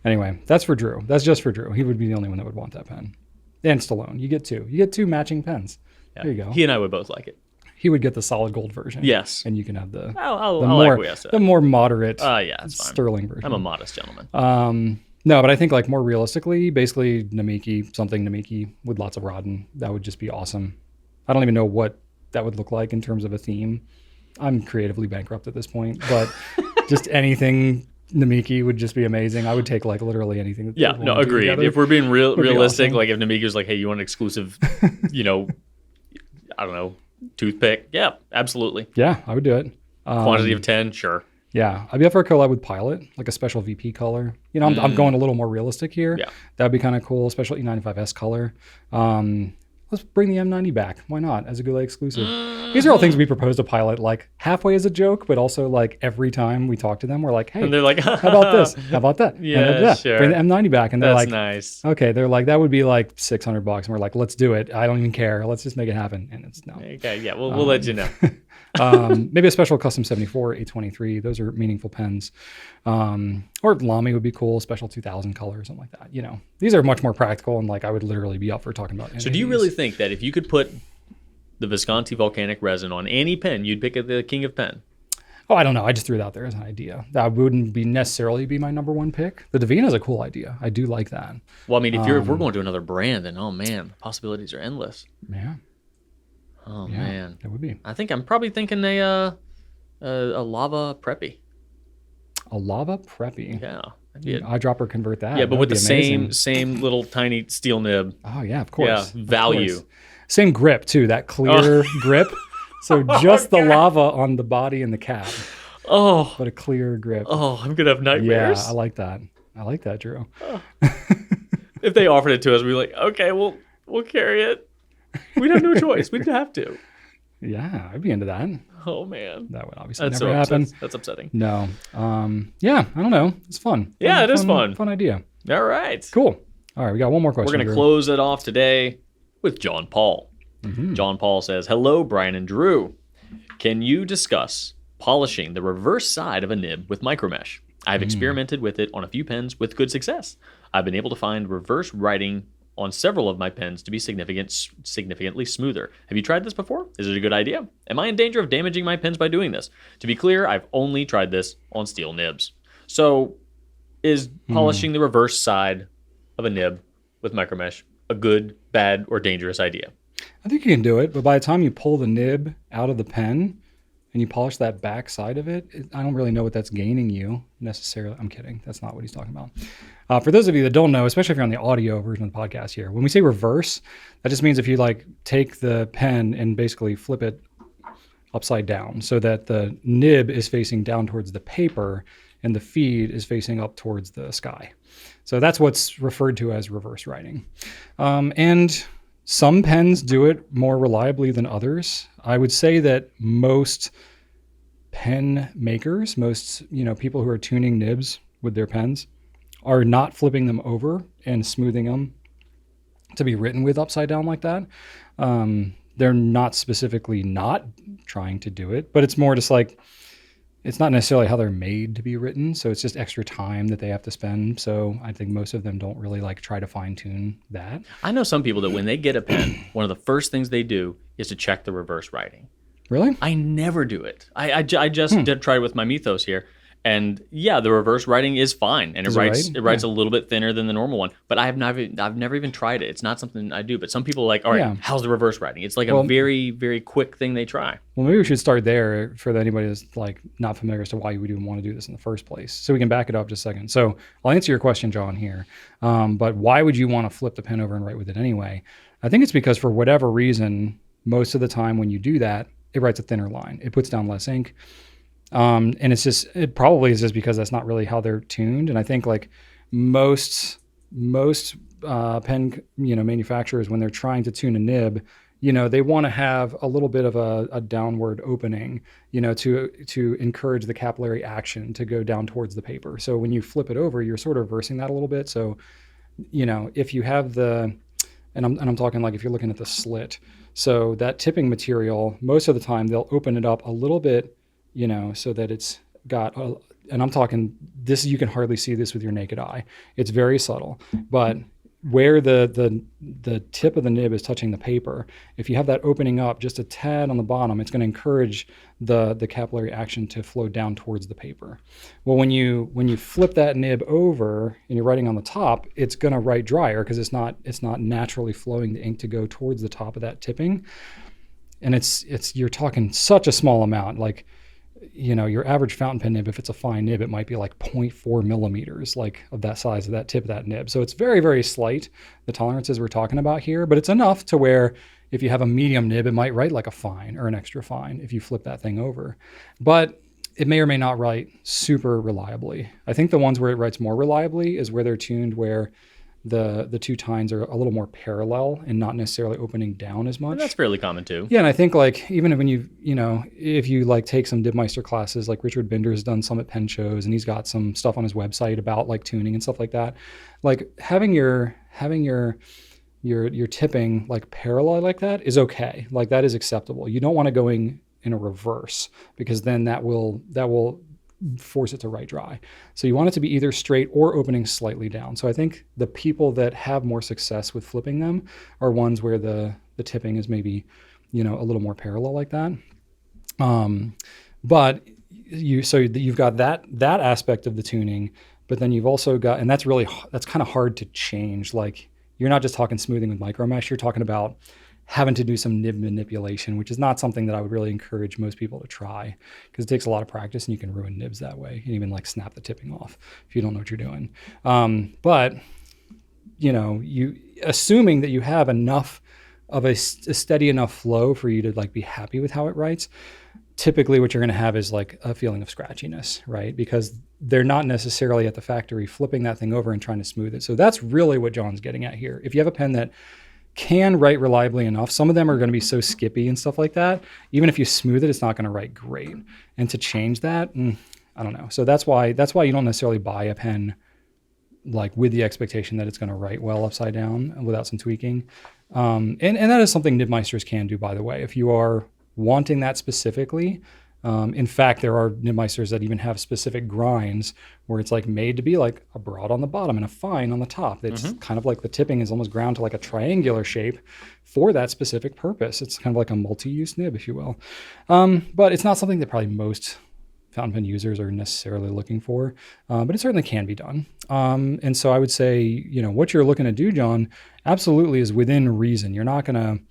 [SPEAKER 1] Anyway, that's for Drew. That's just for Drew. He would be the only one that would want that pen. And Stallone. You get 2. You get 2 matching pens. Yeah. There you go.
[SPEAKER 2] He and I would both like it.
[SPEAKER 1] He would get the solid gold version.
[SPEAKER 2] Yes.
[SPEAKER 1] And you can have the
[SPEAKER 2] the
[SPEAKER 1] more moderate
[SPEAKER 2] it's fine.
[SPEAKER 1] sterling version.
[SPEAKER 2] I'm a modest gentleman.
[SPEAKER 1] No, but I think like more realistically, basically something Namiki with lots of Rodin. That would just be awesome. I don't even know what that would look like in terms of a theme. I'm creatively bankrupt at this point, but just anything Namiki would just be amazing. I would take like literally anything.
[SPEAKER 2] Yeah, no, agreed. If we're being realistic,
[SPEAKER 1] awesome.
[SPEAKER 2] like if Namiki was like, hey, you want an exclusive, I don't know, toothpick? Yeah, absolutely.
[SPEAKER 1] Yeah, I would do it.
[SPEAKER 2] Quantity of 10, sure.
[SPEAKER 1] Yeah, I'd be up for a collab with Pilot, like a special VP color. I'm going a little more realistic here.
[SPEAKER 2] Yeah.
[SPEAKER 1] That'd be kind of cool, special E95S color. Let's bring the M90 back. Why not, as a Goulet exclusive? These are all things we propose to Pilot, like halfway as a joke, but also like every time we talk to them, we're like, hey,
[SPEAKER 2] and they're like,
[SPEAKER 1] how about this? How about that?
[SPEAKER 2] Yeah, sure.
[SPEAKER 1] Bring the M90 back. And they're
[SPEAKER 2] That's
[SPEAKER 1] like,
[SPEAKER 2] nice.
[SPEAKER 1] Okay, they're like, that would be like $600. And we're like, let's do it. I don't even care. Let's just make it happen. And it's no.
[SPEAKER 2] Okay, yeah, we'll let you know.
[SPEAKER 1] Maybe a special custom 74, 823. Those are meaningful pens. Or Lamy would be cool, special 2000 color or something like that. These are much more practical, and like I would literally be up for talking about.
[SPEAKER 2] So do you really think that if you could put the Visconti volcanic resin on any pen, you'd pick the King of Pen?
[SPEAKER 1] Oh, I don't know. I just threw it out there as an idea. That wouldn't necessarily be my number one pick. The Davina is a cool idea. I do like that.
[SPEAKER 2] Well, I mean, if we're going to another brand, then oh man, the possibilities are endless.
[SPEAKER 1] Yeah.
[SPEAKER 2] Oh man,
[SPEAKER 1] it would be.
[SPEAKER 2] I think I'm probably thinking a lava preppy.
[SPEAKER 1] A lava preppy.
[SPEAKER 2] Yeah.
[SPEAKER 1] Eyedropper convert that.
[SPEAKER 2] Yeah, but with the
[SPEAKER 1] amazing.
[SPEAKER 2] same little tiny steel nib.
[SPEAKER 1] Oh yeah, of course.
[SPEAKER 2] Yeah, value.
[SPEAKER 1] Course. Same grip too. That clear grip. So just the lava on the body and the cap.
[SPEAKER 2] Oh.
[SPEAKER 1] But a clear grip.
[SPEAKER 2] Oh, I'm gonna have nightmares.
[SPEAKER 1] Yeah, I like that. I like that, Drew.
[SPEAKER 2] Oh. If they offered it to us, we'd be like, okay, we'll carry it. We'd have no choice. We'd have to.
[SPEAKER 1] Yeah, I'd be into that.
[SPEAKER 2] Oh man,
[SPEAKER 1] that would obviously never happen.
[SPEAKER 2] That's upsetting.
[SPEAKER 1] No. Yeah, I don't know. It's fun.
[SPEAKER 2] Yeah, it is fun.
[SPEAKER 1] Fun idea.
[SPEAKER 2] All right.
[SPEAKER 1] Cool. All right, we got one more question.
[SPEAKER 2] We're gonna close it off today with John Paul. John Paul says, "Hello, Brian and Drew. Can you discuss polishing the reverse side of a nib with micromesh? I've experimented with it on a few pens with good success. I've been able to find reverse writing on several of my pens to be significantly smoother. Have you tried this before? Is it a good idea? Am I in danger of damaging my pens by doing this? To be clear, I've only tried this on steel nibs." So, is polishing the reverse side of a nib with micromesh a good, bad, or dangerous idea?
[SPEAKER 1] I think you can do it, but by the time you pull the nib out of the pen and you polish that back side of it, I don't really know what that's gaining you necessarily. I'm kidding. That's not what he's talking about. For those of you that don't know, especially if you're on the audio version of the podcast here, when we say reverse, that just means if you like take the pen and basically flip it upside down so that the nib is facing down towards the paper and the feed is facing up towards the sky. So that's what's referred to as reverse writing. And some pens do it more reliably than others. I would say that most pen makers, most people who are tuning nibs with their pens, are not flipping them over and smoothing them to be written with upside down like that. They're not specifically not trying to do it, but it's more just like, it's not necessarily how they're made to be written. So it's just extra time that they have to spend. So I think most of them don't really like try to fine tune that.
[SPEAKER 2] I know some people that when they get a pen, one of the first things they do is to check the reverse writing.
[SPEAKER 1] Really?
[SPEAKER 2] I never do it. I just did try it with my Mythos here. And yeah, the reverse writing is fine, and it writes a little bit thinner than the normal one. But I've never even tried it. It's not something I do. But some people are like, all right, how's the reverse writing? It's like a very, very quick thing they try.
[SPEAKER 1] Well, maybe we should start there for anybody that's like not familiar as to why you would even want to do this in the first place. So we can back it up just a second. So I'll answer your question, John, here. But why would you want to flip the pen over and write with it anyway? I think it's because for whatever reason, most of the time when you do that, it writes a thinner line. It puts down less ink. And it probably is just because that's not really how they're tuned. And I think like most pen, manufacturers, when they're trying to tune a nib, they want to have a little bit of a downward opening, to encourage the capillary action to go down towards the paper. So when you flip it over, you're sort of reversing that a little bit. So, if you have and I'm talking like if you're looking at the slit, so that tipping material, most of the time they'll open it up a little bit, so that it's got, and I'm talking this, you can hardly see this with your naked eye. It's very subtle, but where the tip of the nib is touching the paper, if you have that opening up just a tad on the bottom, it's going to encourage the capillary action to flow down towards the paper. Well, when you flip that nib over and you're writing on the top, it's going to write drier because it's not naturally flowing the ink to go towards the top of that tipping. And you're talking such a small amount, like, your average fountain pen nib, if it's a fine nib, it might be like 0.4 millimeters, like of that size of that tip of that nib. So it's very, very slight, the tolerances we're talking about here, but it's enough to where if you have a medium nib, it might write like a fine or an extra fine if you flip that thing over. But it may or may not write super reliably. I think the ones where it writes more reliably is where they're tuned where the two tines are a little more parallel and not necessarily opening down as much.
[SPEAKER 2] And that's fairly common too.
[SPEAKER 1] Yeah, and I think like even when if you like take some Dibmeister classes, like Richard Binder's done some at pen shows, and he's got some stuff on his website about like tuning and stuff like that. Like having your tipping like parallel like that is okay. Like that is acceptable. You don't want to going in a reverse because then that will force it to write dry. So you want it to be either straight or opening slightly down. So I think the people that have more success with flipping them are ones where the tipping is maybe, a little more parallel like that. But you've got that aspect of the tuning, but then you've also got, and that's kind of hard to change. Like you're not just talking smoothing with micro mesh, you're talking about having to do some nib manipulation, which is not something that I would really encourage most people to try because it takes a lot of practice and you can ruin nibs that way and even like snap the tipping off if you don't know what you're doing. But you assuming that you have enough of a steady enough flow for you to like be happy with how it writes, typically what you're going to have is like a feeling of scratchiness, right? Because they're not necessarily at the factory flipping that thing over and trying to smooth it. So that's really what John's getting at here. If you have a pen that can write reliably enough, some of them are going to be so skippy and stuff like that. Even if you smooth it, it's not going to write great. And to change that, I don't know. So that's why you don't necessarily buy a pen like with the expectation that it's going to write well upside down without some tweaking. And that is something Nibmeisters can do, by the way. If you are wanting that specifically, in fact, there are Nibmeisters that even have specific grinds where it's like made to be like a broad on the bottom and a fine on the top. It's kind of like the tipping is almost ground to like a triangular shape for that specific purpose. It's kind of like a multi-use nib, if you will. But it's not something that probably most fountain pen users are necessarily looking for, but it certainly can be done. And so I would say, what you're looking to do, John, absolutely is within reason. I'm not going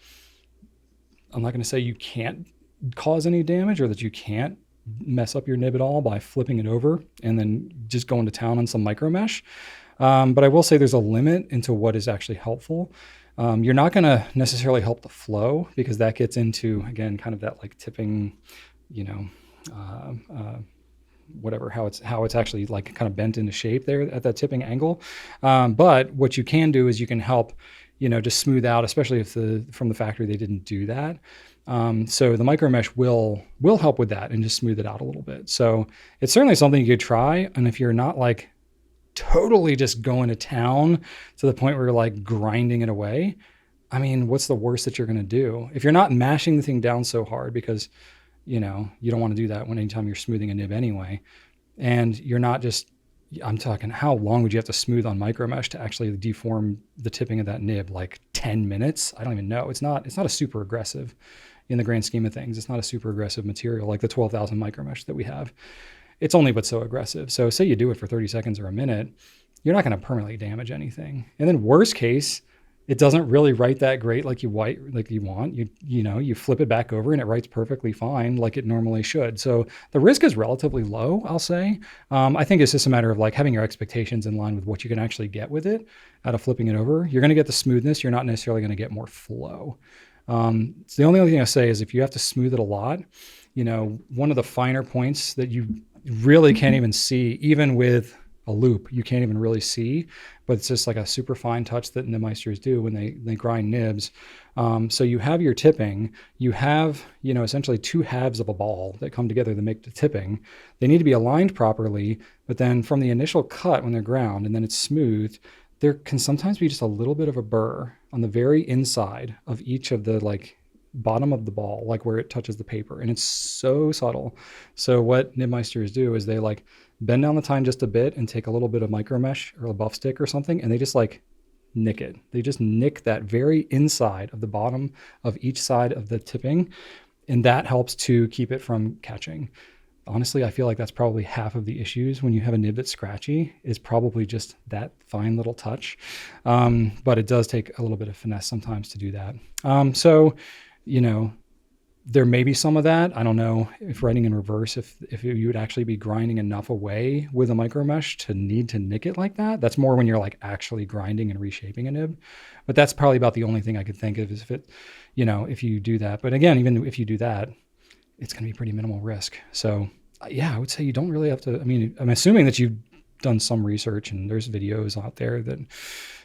[SPEAKER 1] to say you can't cause any damage or that you can't mess up your nib at all by flipping it over and then just going to town on some micro mesh. But I will say there's a limit into what is actually helpful. You're not going to necessarily help the flow because that gets into, again, kind of that like tipping, whatever, how it's actually like kind of bent into shape there at that tipping angle. But what you can do is you can help, just smooth out, especially if from the factory they didn't do that. So the micro mesh will help with that and just smooth it out a little bit. So it's certainly something you could try. And if you're not like totally just going to town to the point where you're like grinding it away, I mean, what's the worst that you're going to do? If you're not mashing the thing down so hard, because, you know, you don't want to do that when anytime you're smoothing a nib anyway, and you're not just, I'm talking, how long would you have to smooth on micromesh to actually deform the tipping of that nib? Like 10 minutes? I don't even know. It's not a super aggressive, in the grand scheme of things. It's not a super aggressive material like the 12,000 micromesh that we have. It's only but so aggressive. So say you do it for 30 seconds or a minute, you're not going to permanently damage anything. And then worst case, it doesn't really write that great like you want. You flip it back over and it writes perfectly fine like it normally should. So the risk is relatively low, I'll say. I think it's just a matter of like having your expectations in line with what you can actually get with it out of flipping it over. You're going to get the smoothness. You're not necessarily going to get more flow. So the only other thing I say is if you have to smooth it a lot, you know, one of the finer points that you really can't even see, even with a loop, you can't even really see, but it's just like a super fine touch that nibmeisters do when they grind nibs. So you have your tipping, you have, you know, essentially two halves of a ball that come together to make the tipping. They need to be aligned properly, but then from the initial cut when they're ground and then it's smooth, there can sometimes be just a little bit of a burr on the very inside of each of the like bottom of the ball, like where it touches the paper. And it's so subtle. So what nibmeisters do is they like bend down the tine just a bit and take a little bit of micromesh or a buff stick or something, and they just like nick it. They just nick that very inside of the bottom of each side of the tipping. And that helps to keep it from catching. Honestly, I feel like that's probably half of the issues when you have a nib that's scratchy, is probably just that fine little touch. But it does take a little bit of finesse sometimes to do that. So, you know, there may be some of that. I don't know if writing in reverse, if you would actually be grinding enough away with a micromesh to need to nick it like that. That's more when you're like actually grinding and reshaping a nib. But that's probably about the only thing I could think of is if it, you know, if you do that. But again, even if you do that, it's going to be pretty minimal risk. So yeah, I would say you don't really have to, I mean, I'm assuming that you've done some research and there's videos out there that,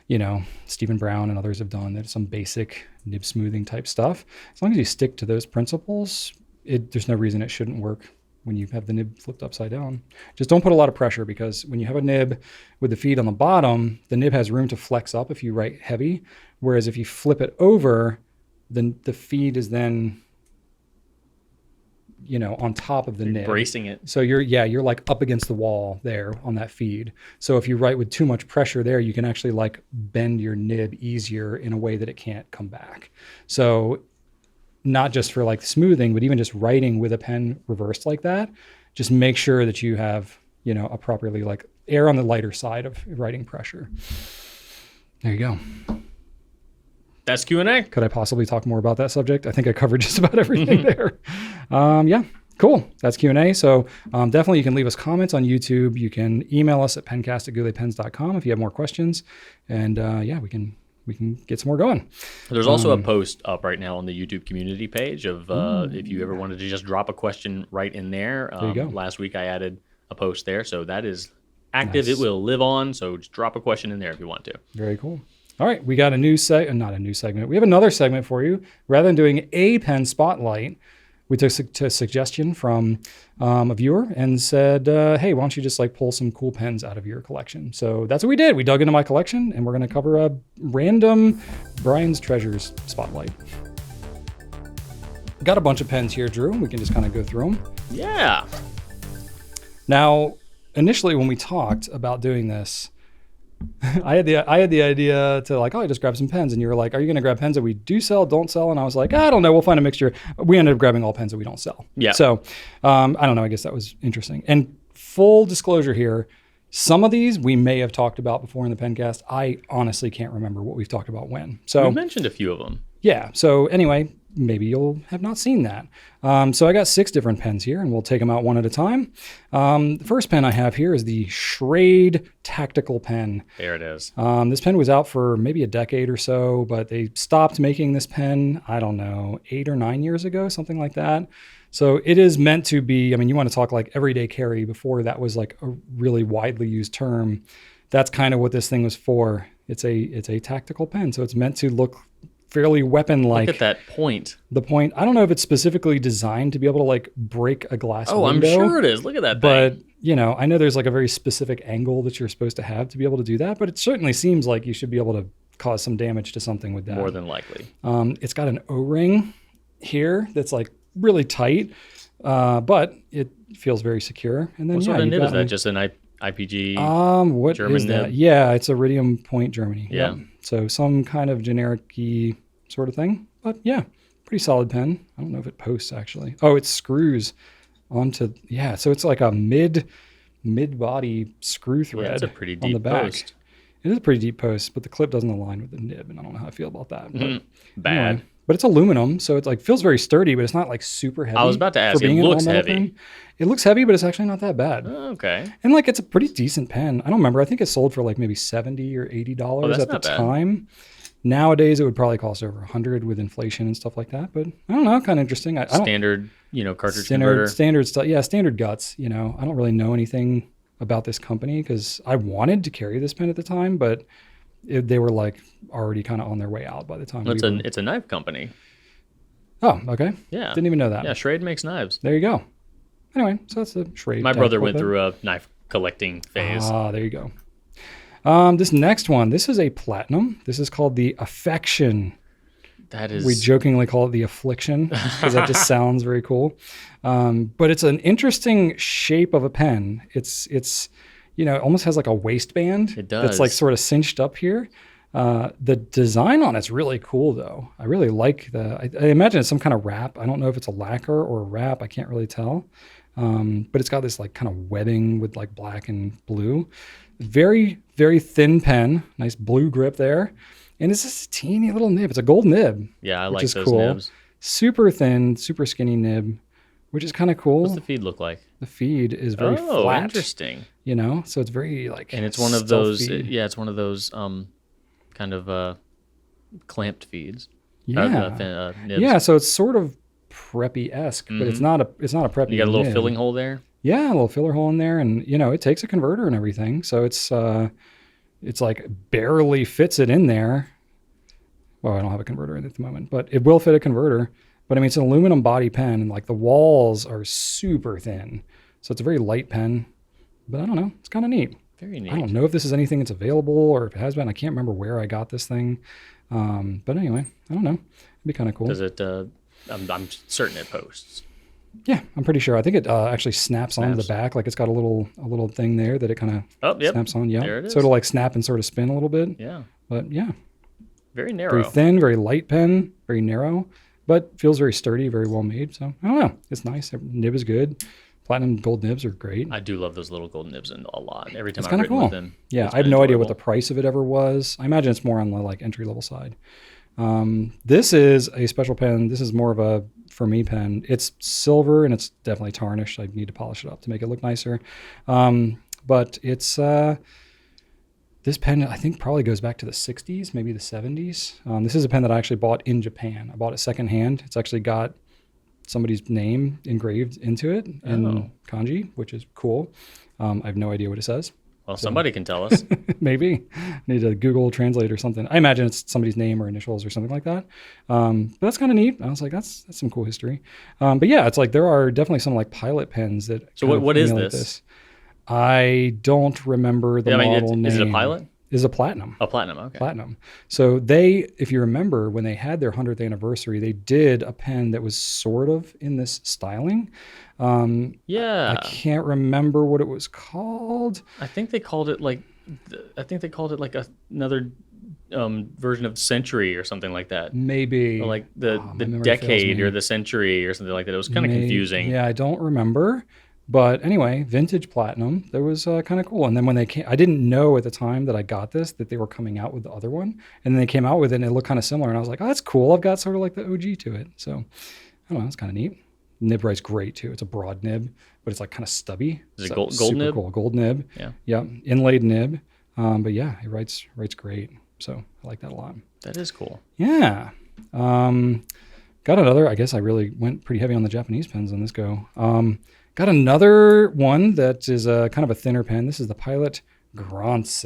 [SPEAKER 1] you know, Stephen Brown and others have done that, some basic nib smoothing type stuff. As long as you stick to those principles, there's no reason it shouldn't work when you have the nib flipped upside down. Just don't put a lot of pressure, because when you have a nib with the feed on the bottom, the nib has room to flex up if you write heavy. Whereas if you flip it over, then the feed is then, you know, on top of the nib.
[SPEAKER 2] Bracing it.
[SPEAKER 1] So you're like up against the wall there on that feed. So if you write with too much pressure there, you can actually like bend your nib easier in a way that it can't come back. So not just for like smoothing, but even just writing with a pen reversed like that, just make sure that you have, you know, a properly like err on the lighter side of writing pressure. There you go.
[SPEAKER 2] That's Q&A.
[SPEAKER 1] Could I possibly talk more about that subject? I think I covered just about everything there. Yeah, cool. That's Q&A. So definitely you can leave us comments on YouTube. You can email us at pencast@gouletpens.com if you have more questions. And yeah, we can get some more going.
[SPEAKER 2] There's also a post up right now on the YouTube community page of if you ever wanted to just drop a question right in there.
[SPEAKER 1] There you go.
[SPEAKER 2] Last week I added a post there. So that is active.
[SPEAKER 1] Nice.
[SPEAKER 2] It will live on. So just drop a question in there if you want to.
[SPEAKER 1] Very cool. All right, we got not a new segment. We have another segment for you. Rather than doing a pen spotlight, we took a suggestion from a viewer and said, hey, why don't you just like pull some cool pens out of your collection? So that's what we did. We dug into my collection and we're going to cover a random Brian's Treasures spotlight. Got a bunch of pens here, Drew. We can just kind of go through them.
[SPEAKER 2] Yeah.
[SPEAKER 1] Now, initially when we talked about doing this, I had the idea to like, oh, I just grab some pens. And you were like, are you going to grab pens that we do sell, don't sell? And I was like, I don't know. We'll find a mixture. We ended up grabbing all pens that we don't sell.
[SPEAKER 2] Yeah.
[SPEAKER 1] So I don't know. I guess that was interesting. And full disclosure here, some of these we may have talked about before in the Pencast. I honestly can't remember what we've talked about when. So
[SPEAKER 2] we mentioned a few of them.
[SPEAKER 1] Yeah. So anyway, maybe you'll have not seen that. So I got 6 different pens here and we'll take them out one at a time. The first pen I have here is the Schrade Tactical Pen.
[SPEAKER 2] There it is.
[SPEAKER 1] This pen was out for maybe a decade or so, but they stopped making this pen, I don't know, 8 or 9 years ago, something like that. So it is meant to be, I mean, you want to talk like everyday carry before that was like a really widely used term. That's kind of what this thing was for. It's a tactical pen. So it's meant to look fairly weapon-like.
[SPEAKER 2] Look at that point.
[SPEAKER 1] The point, I don't know if it's specifically designed to be able to like break a glass window.
[SPEAKER 2] I'm sure it is. Look at that
[SPEAKER 1] But,
[SPEAKER 2] thing.
[SPEAKER 1] you know, I know there's like a very specific angle that you're supposed to have to be able to do that, but it certainly seems like you should be able to cause some damage to something with that.
[SPEAKER 2] More than likely.
[SPEAKER 1] It's got an O-ring here that's like really tight, but it feels very secure. And then
[SPEAKER 2] What sort of nib is that? Just an IPG
[SPEAKER 1] what
[SPEAKER 2] German
[SPEAKER 1] is that?
[SPEAKER 2] nib?
[SPEAKER 1] Yeah, it's Iridium Point Germany.
[SPEAKER 2] Yeah.
[SPEAKER 1] Yep. So some kind of generic-y sort of thing. But yeah, pretty solid pen. I don't know if it posts actually. Oh, it screws onto, yeah, so it's like a mid-body screw thread.
[SPEAKER 2] Yeah, it's a pretty
[SPEAKER 1] on the
[SPEAKER 2] deep
[SPEAKER 1] back.
[SPEAKER 2] post.
[SPEAKER 1] It is a pretty deep post, but the clip doesn't align with the nib, and I don't know how I feel about that. But
[SPEAKER 2] Bad.
[SPEAKER 1] anyway. But it's aluminum, so it like feels very sturdy, but it's not like super heavy.
[SPEAKER 2] I was about to ask,
[SPEAKER 1] for being
[SPEAKER 2] it
[SPEAKER 1] an
[SPEAKER 2] looks
[SPEAKER 1] all-metal
[SPEAKER 2] heavy.
[SPEAKER 1] pen. It looks heavy, but it's actually not that bad.
[SPEAKER 2] Okay.
[SPEAKER 1] And like it's a pretty decent pen. I don't remember. I think it sold for like maybe $70 or $80
[SPEAKER 2] that's
[SPEAKER 1] at the
[SPEAKER 2] not bad.
[SPEAKER 1] time. Nowadays, it would probably cost over $100 with inflation and stuff like that. But I don't know, kind of interesting. I don't,
[SPEAKER 2] Standard, cartridge converter.
[SPEAKER 1] standard stuff. Yeah, standard guts. You know, I don't really know anything about this company because I wanted to carry this pen at the time, but they were like already kind of on their way out by the time.
[SPEAKER 2] It's a knife company.
[SPEAKER 1] Oh, okay.
[SPEAKER 2] Yeah.
[SPEAKER 1] Didn't even know that.
[SPEAKER 2] Yeah, Schrade makes knives.
[SPEAKER 1] There you go. Anyway, so that's the Schrade.
[SPEAKER 2] My brother
[SPEAKER 1] tactical
[SPEAKER 2] went
[SPEAKER 1] pen.
[SPEAKER 2] through a knife collecting phase.
[SPEAKER 1] Ah, there you go. This next one, this is a platinum. This is called the Affection.
[SPEAKER 2] That is...
[SPEAKER 1] We jokingly call it the Affliction because that just sounds very cool. But it's an interesting shape of a pen. It's it almost has like a waistband.
[SPEAKER 2] It does.
[SPEAKER 1] That's like sort of cinched up here. The design on it's really cool though. I really like I imagine it's some kind of wrap. I don't know if it's a lacquer or a wrap. I can't really tell. But it's got this like kind of webbing with like black and blue. Very, very thin pen. Nice blue grip there. And it's just a teeny little nib. It's a gold nib.
[SPEAKER 2] Yeah, I
[SPEAKER 1] which
[SPEAKER 2] like
[SPEAKER 1] is
[SPEAKER 2] those
[SPEAKER 1] cool.
[SPEAKER 2] nibs.
[SPEAKER 1] Super thin, super skinny nib, which is kind of cool.
[SPEAKER 2] What's the feed look like?
[SPEAKER 1] The feed is very flat.
[SPEAKER 2] Interesting.
[SPEAKER 1] So it's very like.
[SPEAKER 2] And it's one of
[SPEAKER 1] stealth
[SPEAKER 2] those.
[SPEAKER 1] feed.
[SPEAKER 2] Yeah, it's one of those kind of clamped feeds.
[SPEAKER 1] Yeah.
[SPEAKER 2] Nibs.
[SPEAKER 1] Yeah. So it's sort of preppy-esque, but it's not a preppy.
[SPEAKER 2] You got a little
[SPEAKER 1] nib.
[SPEAKER 2] filling hole there.
[SPEAKER 1] Yeah, a little filler hole in there, and it takes a converter and everything. So it's like barely fits it in there. Well, I don't have a converter in at the moment, but it will fit a converter. But I mean, it's an aluminum body pen, and like the walls are super thin, so it's a very light pen. But I don't know, it's kind of neat.
[SPEAKER 2] Very neat.
[SPEAKER 1] I don't know if this is anything that's available or if it has been. I can't remember where I got this thing. But anyway, I don't know. It'd be kind of cool.
[SPEAKER 2] Does it? I'm certain it posts.
[SPEAKER 1] Yeah, I'm pretty sure. I think it actually snaps onto the back. Like it's got a little thing there that it kind of snaps on. Yeah.
[SPEAKER 2] There it is.
[SPEAKER 1] So it'll like snap and sort of spin a little bit.
[SPEAKER 2] Yeah.
[SPEAKER 1] But yeah.
[SPEAKER 2] Very narrow.
[SPEAKER 1] Very thin, very light pen, very narrow, but feels very sturdy, very well made. So I don't know. It's nice. Nib is good. Platinum gold nibs are great.
[SPEAKER 2] I do love those little gold nibs a lot. Every time
[SPEAKER 1] It's
[SPEAKER 2] I've
[SPEAKER 1] kind of
[SPEAKER 2] written
[SPEAKER 1] cool.
[SPEAKER 2] with them.
[SPEAKER 1] Yeah,
[SPEAKER 2] it's
[SPEAKER 1] I have
[SPEAKER 2] been
[SPEAKER 1] no idea what
[SPEAKER 2] enjoyable.
[SPEAKER 1] the price of it ever was. I imagine it's more on the like entry level side. This is a special pen. This is more of a for me pen. It's silver and it's definitely tarnished. I need to polish it up to make it look nicer. But it's this pen I think probably goes back to the 60s, maybe the 70s. This is a pen that I actually bought in Japan. I bought it secondhand. It's actually got somebody's name engraved into it in kanji, which is cool. I have no idea what it says.
[SPEAKER 2] Well, somebody can tell us.
[SPEAKER 1] Maybe. Need to Google Translate or something. I imagine it's somebody's name or initials or something like that. But that's kind of neat. I was like, that's some cool history. But yeah, it's like there are definitely some like pilot pens that.
[SPEAKER 2] So
[SPEAKER 1] kind of
[SPEAKER 2] what is
[SPEAKER 1] emulate
[SPEAKER 2] this?
[SPEAKER 1] I don't remember the model name.
[SPEAKER 2] Is it a pilot?
[SPEAKER 1] Is a platinum.
[SPEAKER 2] A platinum, okay.
[SPEAKER 1] Platinum. So they, if you remember, when they had their 100th anniversary, they did a pen that was sort of in this styling.
[SPEAKER 2] Yeah.
[SPEAKER 1] I can't remember what it was called.
[SPEAKER 2] I think they called it like another version of Century or something like that.
[SPEAKER 1] Maybe.
[SPEAKER 2] Or like the
[SPEAKER 1] my memory
[SPEAKER 2] decade
[SPEAKER 1] fails me.
[SPEAKER 2] or the century or something like that. It was kind of confusing.
[SPEAKER 1] Yeah, I don't remember. But anyway, vintage platinum, that was kind of cool. And then when they came, I didn't know at the time that I got this, that they were coming out with the other one. And then they came out with it and it looked kind of similar. And I was like, oh, that's cool. I've got sort of like the OG to it. So I don't know, it's kind of neat. Nib writes great too. It's a broad nib, but it's like kind of stubby.
[SPEAKER 2] Is it
[SPEAKER 1] So
[SPEAKER 2] gold
[SPEAKER 1] super
[SPEAKER 2] nib?
[SPEAKER 1] Cool. Gold nib.
[SPEAKER 2] Yeah.
[SPEAKER 1] Yeah. Inlaid nib. But yeah, it writes great. So I like that a lot.
[SPEAKER 2] That is cool.
[SPEAKER 1] Yeah. Got another, I guess I really went pretty heavy on the Japanese pens on this go. Got another one that is a kind of a thinner pen. This is the Pilot Granse.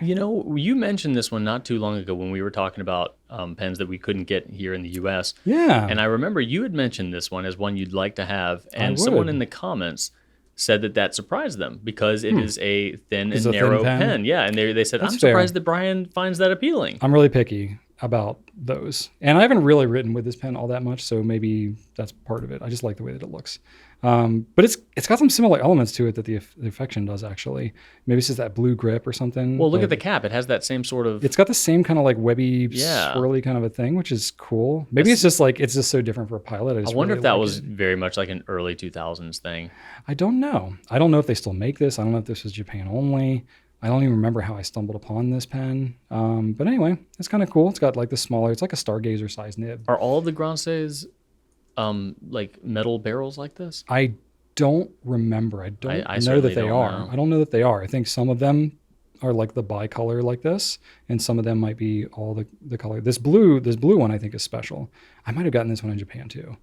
[SPEAKER 2] You know, you mentioned this one not too long ago when we were talking about pens that we couldn't get here in the U.S.
[SPEAKER 1] Yeah.
[SPEAKER 2] And I remember you had mentioned this one as one you'd like to have, and
[SPEAKER 1] would.
[SPEAKER 2] someone in the comments said that surprised them because it is a thin
[SPEAKER 1] It's
[SPEAKER 2] and
[SPEAKER 1] a thin
[SPEAKER 2] narrow
[SPEAKER 1] pen?
[SPEAKER 2] pen. Yeah, and they said,
[SPEAKER 1] That's
[SPEAKER 2] I'm
[SPEAKER 1] fair.
[SPEAKER 2] surprised that Brian finds that appealing.
[SPEAKER 1] I'm really picky about those. And I haven't really written with this pen all that much, so maybe that's part of it. I just like the way that it looks. But it's got some similar elements to it that the Affection does, actually. Maybe it's just that blue grip or something.
[SPEAKER 2] Well, look
[SPEAKER 1] but
[SPEAKER 2] at the cap. It has that same sort of...
[SPEAKER 1] It's got the same kind of like webby,
[SPEAKER 2] Yeah.
[SPEAKER 1] swirly kind of a thing, which is cool. Maybe it's just so different for a pilot.
[SPEAKER 2] I wonder
[SPEAKER 1] really
[SPEAKER 2] if that
[SPEAKER 1] like
[SPEAKER 2] was
[SPEAKER 1] it.
[SPEAKER 2] very much like an early 2000s thing.
[SPEAKER 1] I don't know. I don't know if they still make this. I don't know if this was Japan only. I don't even remember how I stumbled upon this pen. But anyway, it's kind of cool. It's got like the smaller, it's like a Stargazer size nib.
[SPEAKER 2] Are all of the Grances like metal barrels like this?
[SPEAKER 1] I don't remember. I don't
[SPEAKER 2] I
[SPEAKER 1] know
[SPEAKER 2] certainly
[SPEAKER 1] that they
[SPEAKER 2] don't
[SPEAKER 1] are.
[SPEAKER 2] know.
[SPEAKER 1] I don't know that they are. I think some of them are like the bicolor like this, and some of them might be all the color. This blue one I think is special. I might have gotten this one in Japan too.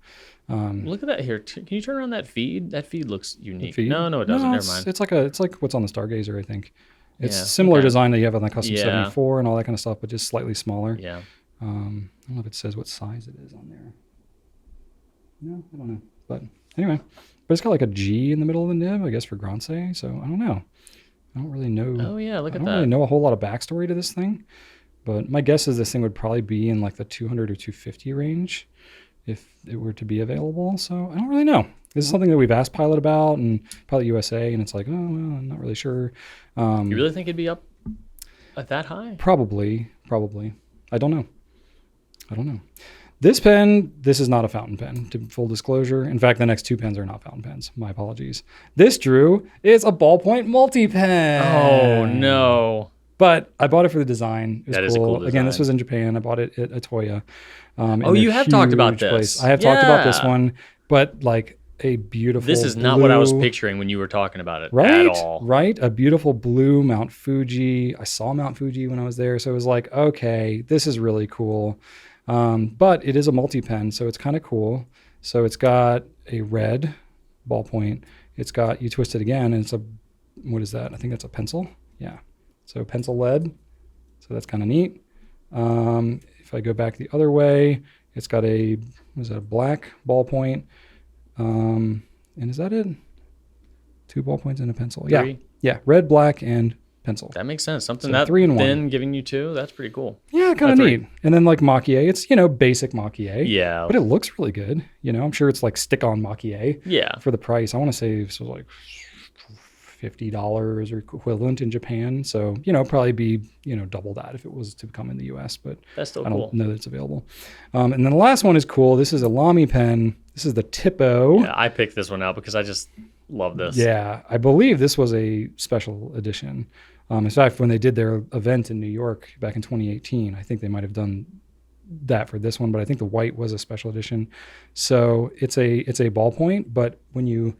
[SPEAKER 2] Look at that here. Can you turn around that feed? That feed looks unique.
[SPEAKER 1] Feed?
[SPEAKER 2] No, it doesn't.
[SPEAKER 1] No,
[SPEAKER 2] Never mind.
[SPEAKER 1] It's like what's on the Stargazer, I think. It's
[SPEAKER 2] Yeah,
[SPEAKER 1] similar
[SPEAKER 2] okay.
[SPEAKER 1] design that you have on the Custom
[SPEAKER 2] Yeah.
[SPEAKER 1] 74 and all that kind of stuff, but just slightly smaller.
[SPEAKER 2] Yeah.
[SPEAKER 1] I don't know if it says what size it is on there. No, I don't know. But anyway, but it's got like a G in the middle of the nib, I guess, for Granse. So I don't know. I don't really know.
[SPEAKER 2] Oh yeah, look
[SPEAKER 1] I
[SPEAKER 2] at
[SPEAKER 1] don't
[SPEAKER 2] that.
[SPEAKER 1] really know a whole lot of backstory to this thing, but my guess is this thing would probably be in like the 200 or 250 range if it were to be available. So I don't really know. This is something that we've asked Pilot about and Pilot USA, and it's like, oh, well, I'm not really sure.
[SPEAKER 2] You really think it'd be up at that high?
[SPEAKER 1] Probably. I don't know. This pen, this is not a fountain pen, to full disclosure. In fact, the next two pens are not fountain pens. My apologies. This, Drew, is a ballpoint multi-pen.
[SPEAKER 2] Oh no.
[SPEAKER 1] But I bought it for the design. It was
[SPEAKER 2] That is a cool
[SPEAKER 1] Again, this
[SPEAKER 2] design.
[SPEAKER 1] was in Japan. I bought it at Atoya.
[SPEAKER 2] Oh, you have talked about this.
[SPEAKER 1] I have talked about this
[SPEAKER 2] Yeah.
[SPEAKER 1] one, but like a beautiful
[SPEAKER 2] This is not what I was
[SPEAKER 1] blue-
[SPEAKER 2] picturing when you were talking about it
[SPEAKER 1] Right,
[SPEAKER 2] at all.
[SPEAKER 1] right. A beautiful blue Mount Fuji. I saw Mount Fuji when I was there, so it was like, okay, this is really cool. But it is a multi-pen, so it's kind of cool. So it's got a red ballpoint. It's got, you twist it again, and it's a, what is that? I think that's a pencil. Yeah. So pencil lead. So that's kind of neat. If I go back the other way, it's got a, what is that, a black ballpoint. And is that it? 2 ballpoints and a pencil.
[SPEAKER 2] Three.
[SPEAKER 1] Yeah. Red, black, and pencil.
[SPEAKER 2] That makes sense. Something
[SPEAKER 1] So
[SPEAKER 2] that
[SPEAKER 1] 3 in 1.
[SPEAKER 2] thin giving you 2, that's pretty cool.
[SPEAKER 1] Yeah, kind of
[SPEAKER 2] Three.
[SPEAKER 1] neat. And then like Mach-E, it's, basic Mach-E.
[SPEAKER 2] Yeah.
[SPEAKER 1] But it looks really good. I'm sure it's like stick-on Mach-E
[SPEAKER 2] Yeah.
[SPEAKER 1] for the price. I want to say this was like $50 or equivalent in Japan. So, probably be, double that if it was to come in the US, but
[SPEAKER 2] That's still
[SPEAKER 1] I don't
[SPEAKER 2] cool.
[SPEAKER 1] know that it's available. And then the last one is cool. This is a Lamy pen. This is the Tipo.
[SPEAKER 2] Yeah, I picked this one out because I just love this.
[SPEAKER 1] Yeah, I believe this was a special edition. In fact, when they did their event in New York back in 2018, I think they might have done that for this one, but I think the white was a special edition. So it's a ballpoint, but when you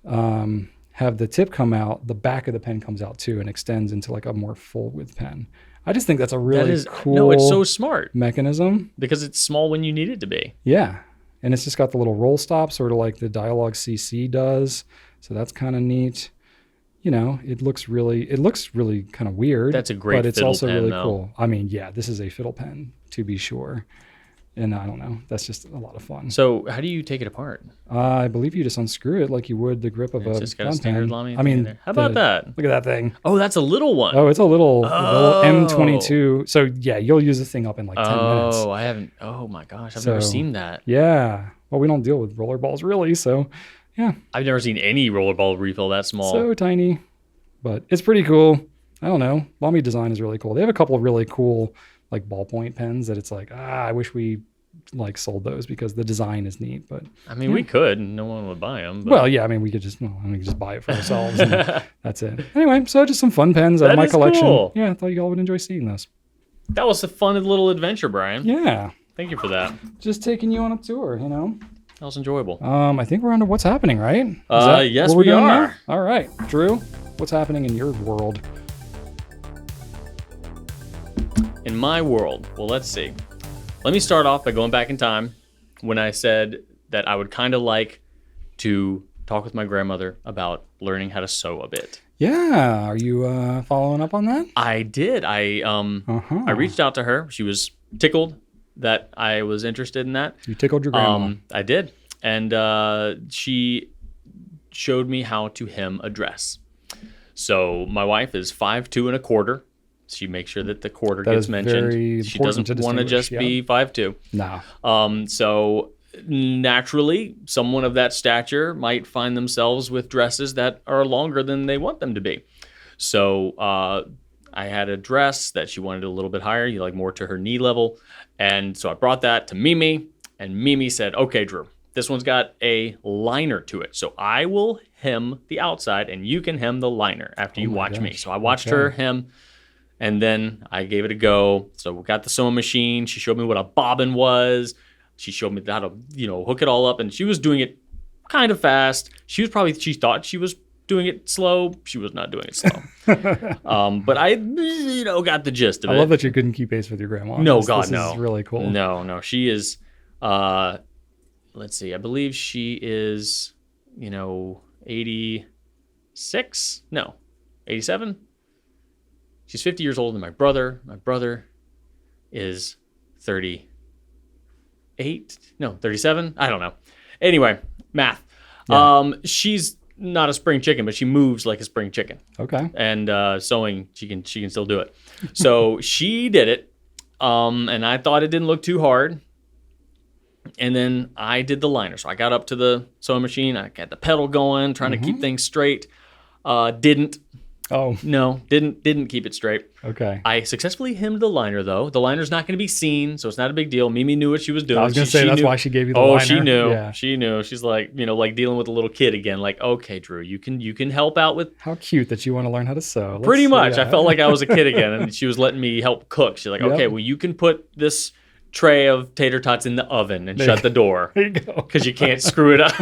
[SPEAKER 1] have the tip come out, the back of the pen comes out too and extends into like a more full width pen. I just think that's a really cool
[SPEAKER 2] No, it's so smart
[SPEAKER 1] mechanism.
[SPEAKER 2] because it's small when you need it to be.
[SPEAKER 1] Yeah. And it's just got the little roll stop, sort of like the Dialog CC does. So that's kind of neat. It looks really kind of weird.
[SPEAKER 2] That's a great
[SPEAKER 1] but it's
[SPEAKER 2] fiddle
[SPEAKER 1] also
[SPEAKER 2] pen,
[SPEAKER 1] really
[SPEAKER 2] though.
[SPEAKER 1] cool. I mean, yeah, this is a fiddle pen to be sure. And I don't know, that's just a lot of fun.
[SPEAKER 2] So how do you take it apart?
[SPEAKER 1] I believe you just unscrew it like you would the grip of
[SPEAKER 2] It's
[SPEAKER 1] a
[SPEAKER 2] just got a
[SPEAKER 1] fountain
[SPEAKER 2] standard
[SPEAKER 1] pen.
[SPEAKER 2] Lamy
[SPEAKER 1] I
[SPEAKER 2] thing in
[SPEAKER 1] mean,
[SPEAKER 2] there. How about that?
[SPEAKER 1] Look at that thing.
[SPEAKER 2] Oh, that's a little one.
[SPEAKER 1] Oh, it's a little
[SPEAKER 2] Oh.
[SPEAKER 1] M22. So yeah, you'll use this thing up in like 10 minutes.
[SPEAKER 2] Oh, I haven't. Oh my gosh, I've
[SPEAKER 1] So-
[SPEAKER 2] never seen that.
[SPEAKER 1] Yeah. Well, we don't deal with roller balls really, so yeah.
[SPEAKER 2] I've never seen any rollerball refill that small.
[SPEAKER 1] So tiny, but it's pretty cool. I don't know. Lamy design is really cool. They have a couple of really cool like ballpoint pens that it's like, I wish we like sold those because the design is neat. But
[SPEAKER 2] I mean, we could, and no one would buy them. But
[SPEAKER 1] well, yeah, I mean, we could just buy it for ourselves. And that's it. Anyway, so just some fun pens out of
[SPEAKER 2] That
[SPEAKER 1] my
[SPEAKER 2] is
[SPEAKER 1] collection.
[SPEAKER 2] cool.
[SPEAKER 1] Yeah, I thought you all would enjoy seeing this.
[SPEAKER 2] that was a fun little adventure, Brian.
[SPEAKER 1] Yeah,
[SPEAKER 2] Thank you for that.
[SPEAKER 1] just taking you on a tour.
[SPEAKER 2] That was enjoyable.
[SPEAKER 1] I think we're on to what's happening, right? Is
[SPEAKER 2] Yes,
[SPEAKER 1] what we're
[SPEAKER 2] we
[SPEAKER 1] doing
[SPEAKER 2] are.
[SPEAKER 1] now? All right, Drew, what's happening in your world?
[SPEAKER 2] In my world, well, let's see. Let me start off by going back in time when I said that I would kind of like to talk with my grandmother about learning how to sew a bit.
[SPEAKER 1] Yeah. Are you following up on that?
[SPEAKER 2] I did. I reached out to her. She was tickled that I was interested in that.
[SPEAKER 1] You tickled your grandma.
[SPEAKER 2] I did. And she showed me how to hem a dress. So my wife is 5'2". She makes sure that the quarter
[SPEAKER 1] That
[SPEAKER 2] gets
[SPEAKER 1] is
[SPEAKER 2] mentioned.
[SPEAKER 1] very
[SPEAKER 2] She
[SPEAKER 1] important
[SPEAKER 2] doesn't
[SPEAKER 1] to
[SPEAKER 2] want to
[SPEAKER 1] distinguish,
[SPEAKER 2] just be 5'2".
[SPEAKER 1] No.
[SPEAKER 2] So naturally, someone of that stature might find themselves with dresses that are longer than they want them to be. So I had a dress that she wanted a little bit higher, like more to her knee level. And so I brought that to Mimi, and Mimi said, okay, Drew, this one's got a liner to it. So I will hem the outside, and you can hem the liner after you watch me. So I watched her hem. And then I gave it a go. So we got the sewing machine. She showed me what a bobbin was. She showed me how to, hook it all up. And she was doing it kind of fast. She thought she was doing it slow. She was not doing it slow. But I, got the gist of it.
[SPEAKER 1] I love that you couldn't keep pace with your grandma.
[SPEAKER 2] No,
[SPEAKER 1] this
[SPEAKER 2] no.
[SPEAKER 1] is really cool.
[SPEAKER 2] No. She is, let's see. I believe she is, 86? No, 87? She's 50 years older than my brother. My brother is 38. No, 37. I don't know. Anyway, math. Yeah. She's not a spring chicken, but she moves like a spring chicken.
[SPEAKER 1] Okay.
[SPEAKER 2] And sewing, she can still do it. So she did it, and I thought it didn't look too hard. And then I did the liner. So I got up to the sewing machine. I got the pedal going, trying to keep things straight. Didn't.
[SPEAKER 1] Oh.
[SPEAKER 2] No, didn't keep it straight.
[SPEAKER 1] Okay.
[SPEAKER 2] I successfully hemmed the liner, though. The liner's not going to be seen, so it's not a big deal. Mimi knew what she was doing.
[SPEAKER 1] I was going to say, that's why she gave you the
[SPEAKER 2] liner.
[SPEAKER 1] Oh,
[SPEAKER 2] she knew.
[SPEAKER 1] Yeah.
[SPEAKER 2] She knew. She's like, like dealing with a little kid again. Like, okay, Drew, you can help out with...
[SPEAKER 1] How cute that you want to learn how to sew.
[SPEAKER 2] Pretty much. I felt like I was a kid again, and she was letting me help cook. She's like, okay, well, you can put this tray of tater tots in the oven and shut the door.
[SPEAKER 1] There you go.
[SPEAKER 2] Because you can't screw it up.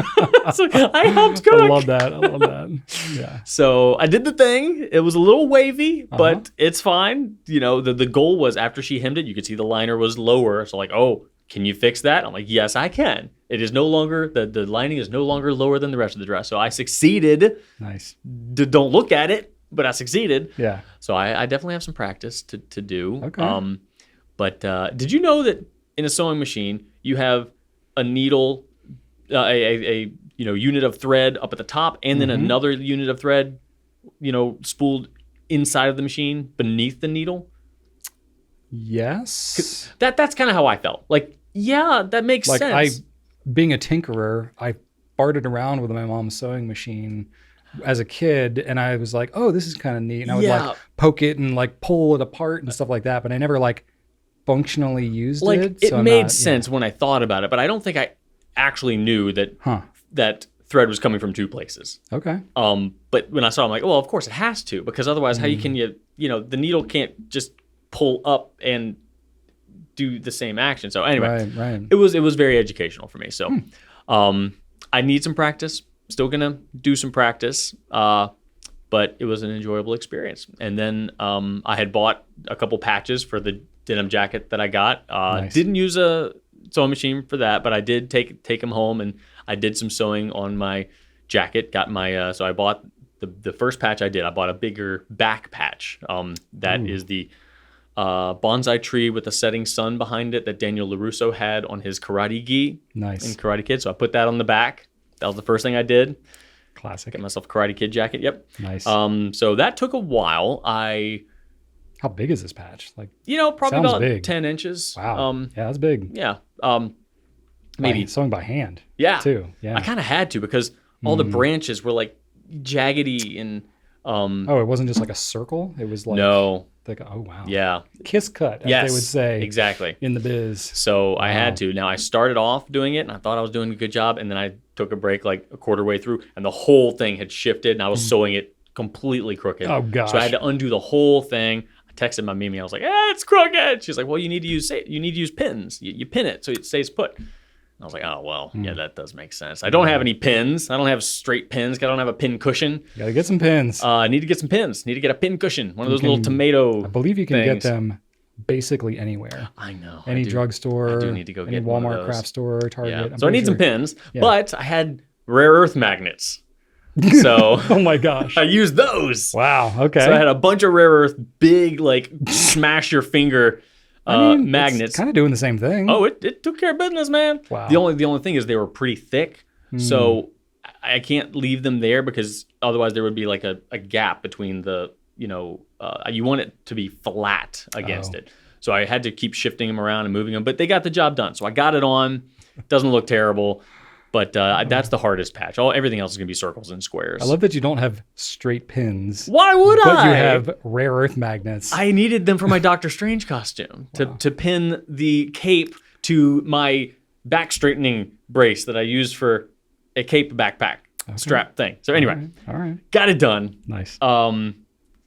[SPEAKER 2] So I helped cook.
[SPEAKER 1] I love that. Yeah.
[SPEAKER 2] So I did the thing. It was a little wavy, but it's fine. The goal was after she hemmed it, you could see the liner was lower. So like, oh, can you fix that? I'm like, yes, I can. It is no longer, the lining is no longer lower than the rest of the dress. So I succeeded.
[SPEAKER 1] Nice.
[SPEAKER 2] Don't look at it, but I succeeded.
[SPEAKER 1] Yeah.
[SPEAKER 2] So I definitely have some practice to do.
[SPEAKER 1] Okay.
[SPEAKER 2] But did you know that in a sewing machine you have a needle, a unit of thread up at the top, and then another unit of thread, spooled inside of the machine beneath the needle?
[SPEAKER 1] Yes.
[SPEAKER 2] That's kind of how I felt. Like, yeah, that makes sense.
[SPEAKER 1] Being a tinkerer, I farted around with my mom's sewing machine as a kid, and I was like, oh, this is kind of neat. And I would like poke it and like pull it apart and stuff like that, but I never like functionally used it.
[SPEAKER 2] It made sense when I thought about it, but I don't think I actually knew that that thread was coming from two places.
[SPEAKER 1] Okay.
[SPEAKER 2] But when I saw it, I'm like, well, of course it has to, because otherwise how can you the needle can't just pull up and do the same action. So anyway,
[SPEAKER 1] right.
[SPEAKER 2] It was very educational for me. So I need some practice. Still gonna do some practice. But it was an enjoyable experience. And then I had bought a couple patches for the denim jacket that I got.
[SPEAKER 1] Nice.
[SPEAKER 2] Didn't use a sewing machine for that, but I did take them home, and I did some sewing on my jacket. Got my so I bought the first patch I did. I bought a bigger back patch. That is the bonsai tree with a setting sun behind it that Daniel LaRusso had on his karate gi in Karate Kid. So I put that on the back. That was the first thing I did.
[SPEAKER 1] Classic.
[SPEAKER 2] Get myself a Karate Kid jacket. Yep.
[SPEAKER 1] Nice.
[SPEAKER 2] So that took a while.
[SPEAKER 1] How big is this patch? Like,
[SPEAKER 2] probably about
[SPEAKER 1] big.
[SPEAKER 2] 10 inches.
[SPEAKER 1] Wow. Yeah, that's big.
[SPEAKER 2] Yeah. Maybe
[SPEAKER 1] sewing by hand.
[SPEAKER 2] Yeah.
[SPEAKER 1] Too. Yeah.
[SPEAKER 2] I kind of had to, because all the branches were like jaggedy and.
[SPEAKER 1] It wasn't just like a circle. It was like
[SPEAKER 2] no.
[SPEAKER 1] Like, oh wow.
[SPEAKER 2] Yeah.
[SPEAKER 1] Kiss cut, as they would say.
[SPEAKER 2] Exactly.
[SPEAKER 1] In the biz.
[SPEAKER 2] So I had to. Now I started off doing it, and I thought I was doing a good job, and then I took a break like a quarter way through, and the whole thing had shifted, and I was sewing it completely crooked.
[SPEAKER 1] Oh gosh.
[SPEAKER 2] So I had to undo the whole thing. I texted my Mimi. I was like, it's crooked. She's like, well, you need to use pins. You pin it so it stays put. I was like, oh, well, yeah, that does make sense. I don't have any pins. I don't have straight pins. I don't have a pin cushion.
[SPEAKER 1] You gotta get some pins.
[SPEAKER 2] I need to get some pins. Need to get a pin cushion. One of those little tomato
[SPEAKER 1] I believe you can
[SPEAKER 2] things.
[SPEAKER 1] Get them basically anywhere.
[SPEAKER 2] I know.
[SPEAKER 1] Any drugstore.
[SPEAKER 2] I do need to go
[SPEAKER 1] any
[SPEAKER 2] get one of
[SPEAKER 1] Walmart,
[SPEAKER 2] those.
[SPEAKER 1] craft store, Target.
[SPEAKER 2] Yeah. So I need some pins, but I had rare earth magnets. So
[SPEAKER 1] Oh my gosh.
[SPEAKER 2] I used those.
[SPEAKER 1] Wow. Okay.
[SPEAKER 2] So I had a bunch of rare earth, big, like, smash your finger magnets.
[SPEAKER 1] Kind of doing the same thing.
[SPEAKER 2] Oh, it took care of business, man.
[SPEAKER 1] Wow.
[SPEAKER 2] The only thing is they were pretty thick, so I can't leave them there because otherwise there would be like a gap between the, you want it to be flat against it. So I had to keep shifting them around and moving them, but they got the job done. So I got it on. Doesn't look terrible. But that's the hardest patch. Everything else is going to be circles and squares.
[SPEAKER 1] I love that you don't have straight pins.
[SPEAKER 2] Why would I?
[SPEAKER 1] But you have rare earth magnets.
[SPEAKER 2] I needed them for my Doctor Strange costume to pin the cape to my back straightening brace that I used for a cape backpack strap thing. So anyway,
[SPEAKER 1] All right.
[SPEAKER 2] got it done.
[SPEAKER 1] Nice.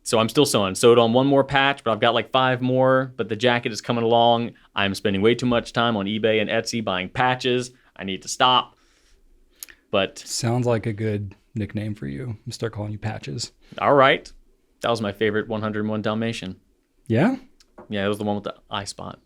[SPEAKER 2] So I'm still sewing. Sewed on one more patch, but I've got like 5 more. But the jacket is coming along. I'm spending way too much time on eBay and Etsy buying patches. I need to stop. But
[SPEAKER 1] sounds like a good nickname for you. I'm start calling you Patches.
[SPEAKER 2] All right. That was my favorite 101 Dalmatian.
[SPEAKER 1] Yeah?
[SPEAKER 2] Yeah, it was the one with the eye spot.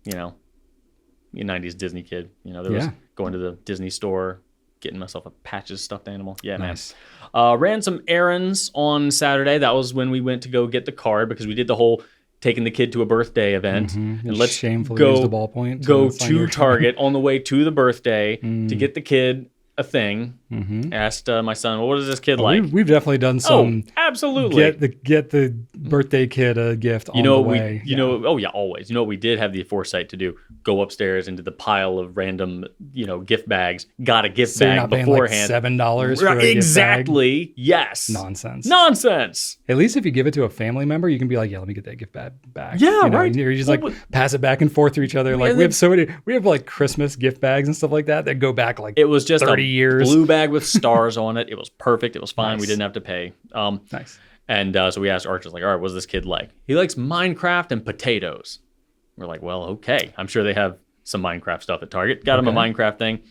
[SPEAKER 2] 90s Disney kid. There was going to the Disney store, getting myself a Patches stuffed animal. Yeah,
[SPEAKER 1] nice.
[SPEAKER 2] Man. Ran some errands on Saturday. That was when we went to go get the card because we did the whole taking the kid to a birthday event.
[SPEAKER 1] And let's shamefully use the ballpoint.
[SPEAKER 2] Go to Target on the way to the birthday to get the kid a thing. Asked my son, well, what is this kid like?
[SPEAKER 1] We've definitely done some.
[SPEAKER 2] Oh, absolutely.
[SPEAKER 1] Get the birthday kid a gift on the way.
[SPEAKER 2] Oh yeah, always. You know what we did have the foresight to do? Go upstairs into the pile of random, gift bags. Got a gift bag
[SPEAKER 1] you're not
[SPEAKER 2] beforehand.
[SPEAKER 1] Paying like $7 for a
[SPEAKER 2] exactly.
[SPEAKER 1] gift bag?
[SPEAKER 2] Yes.
[SPEAKER 1] Nonsense. At least if you give it to a family member, you can be like, yeah, let me get that gift bag back.
[SPEAKER 2] Yeah, right.
[SPEAKER 1] And you just pass it back and forth to each other. Like we have like Christmas gift bags and stuff like that get go back like
[SPEAKER 2] it was just
[SPEAKER 1] 30 years.
[SPEAKER 2] Blue bag with stars on it. It was perfect. It was fine.
[SPEAKER 1] Nice.
[SPEAKER 2] We didn't have to pay.
[SPEAKER 1] Nice.
[SPEAKER 2] And so we asked Archie, like, all right, what's this kid like? He likes Minecraft and potatoes. We're like, well, okay. I'm sure they have some Minecraft stuff at Target. Got him a Minecraft thing.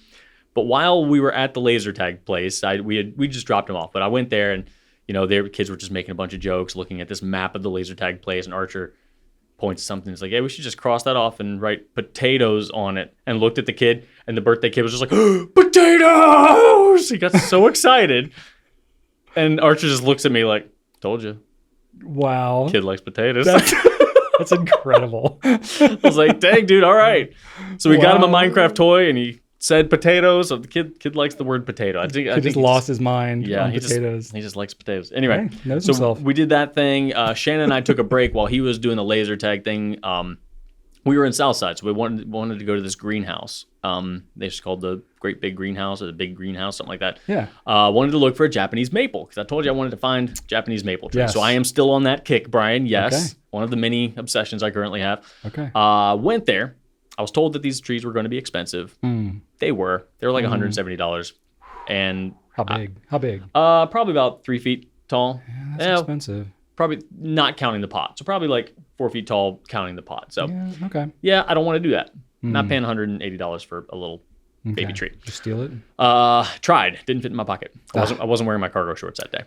[SPEAKER 2] But while we were at the laser tag place, we just dropped him off. But I went there and, their kids were just making a bunch of jokes, looking at this map of the laser tag place. And Archer points to something. He's like, hey, we should just cross that off and write potatoes on it. And looked at the kid, and the birthday kid was just like, potatoes! He got so excited. And Archer just looks at me like, told you.
[SPEAKER 1] Wow.
[SPEAKER 2] Kid likes potatoes.
[SPEAKER 1] That's incredible.
[SPEAKER 2] I was like, dang, dude, all right. So we got him a Minecraft toy, and he said potatoes. So the kid likes the word potato. I think
[SPEAKER 1] just lost his mind on potatoes.
[SPEAKER 2] He just likes potatoes. Anyway,
[SPEAKER 1] knows
[SPEAKER 2] so
[SPEAKER 1] himself.
[SPEAKER 2] we did that thing. Shannon and I took a break while he was doing the laser tag thing. We were in Southside, so we wanted to go to this greenhouse. They just called the Great Big Greenhouse or the Big Greenhouse, something like that.
[SPEAKER 1] Yeah.
[SPEAKER 2] Wanted to look for a Japanese maple because I told you I wanted to find Japanese maple trees.
[SPEAKER 1] Yes.
[SPEAKER 2] So I am still on that kick, Brian. Yes.
[SPEAKER 1] Okay.
[SPEAKER 2] One of the many obsessions I currently have.
[SPEAKER 1] Okay.
[SPEAKER 2] Went there. I was told that these trees were going to be expensive. They were. They were like $170. And
[SPEAKER 1] How big? How big?
[SPEAKER 2] probably about 3 feet tall.
[SPEAKER 1] Yeah, that's expensive.
[SPEAKER 2] Probably not counting the pot. So probably like 4 feet tall counting the pot. So
[SPEAKER 1] yeah,
[SPEAKER 2] I don't want to do that. Not paying $180 for a little baby tree.
[SPEAKER 1] Just steal it?
[SPEAKER 2] Tried. Didn't fit in my pocket. I wasn't wearing my cargo shorts that day.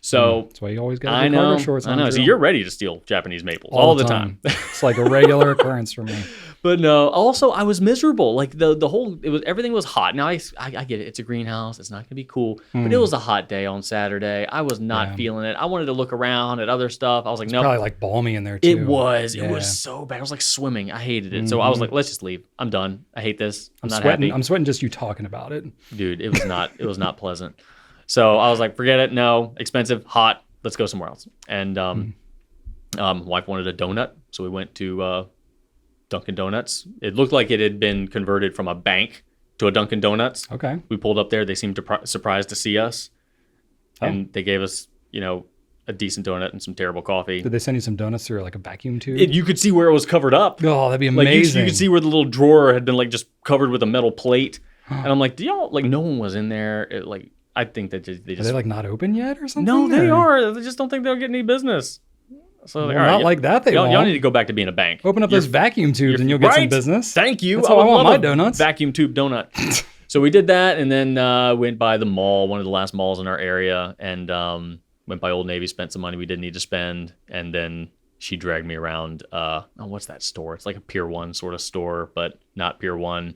[SPEAKER 2] So
[SPEAKER 1] that's why you always got
[SPEAKER 2] cargo
[SPEAKER 1] shorts on.
[SPEAKER 2] I know. So you're ready to steal Japanese maples all the time.
[SPEAKER 1] It's like a regular occurrence for me.
[SPEAKER 2] But no, also I was miserable. Like the whole everything was hot. Now I get it. It's a greenhouse. It's not going to be cool. But it was a hot day on Saturday. I was not feeling it. I wanted to look around at other stuff. I was like, no.
[SPEAKER 1] Probably like balmy in there too.
[SPEAKER 2] It was. Yeah. It was so bad. I was like swimming. I hated it. So I was like, let's just leave. I'm done. I hate this. I'm not
[SPEAKER 1] sweating.
[SPEAKER 2] happy.
[SPEAKER 1] I'm sweating just you talking about it.
[SPEAKER 2] Dude, it was not. It was not pleasant. So I was like, forget it. No, expensive, hot. Let's go somewhere else. And wife wanted a donut, so we went to Dunkin' Donuts. It looked like it had been converted from a bank to a Dunkin' Donuts.
[SPEAKER 1] Okay.
[SPEAKER 2] We pulled up there. They seemed surprised to see us, and they gave us, a decent donut and some terrible coffee.
[SPEAKER 1] Did they send you some donuts through like a vacuum tube?
[SPEAKER 2] You could see where it was covered up.
[SPEAKER 1] Oh, that'd be amazing.
[SPEAKER 2] Like you could see where the little drawer had been like just covered with a metal plate. And I'm like, do y'all like no one was in there? I think that they just
[SPEAKER 1] Are they like not open yet or something?
[SPEAKER 2] No, they are. They just don't think they'll get any business. So
[SPEAKER 1] well, not like that. Y'all
[SPEAKER 2] need to go back to being a bank.
[SPEAKER 1] Open up those vacuum tubes and you'll get some business.
[SPEAKER 2] Thank you.
[SPEAKER 1] That's how I want my donuts.
[SPEAKER 2] Vacuum tube donut. So we did that, and then went by the mall, one of the last malls in our area, and went by Old Navy, spent some money we didn't need to spend, and then she dragged me around. What's that store? It's like a Pier 1 sort of store, but not Pier 1.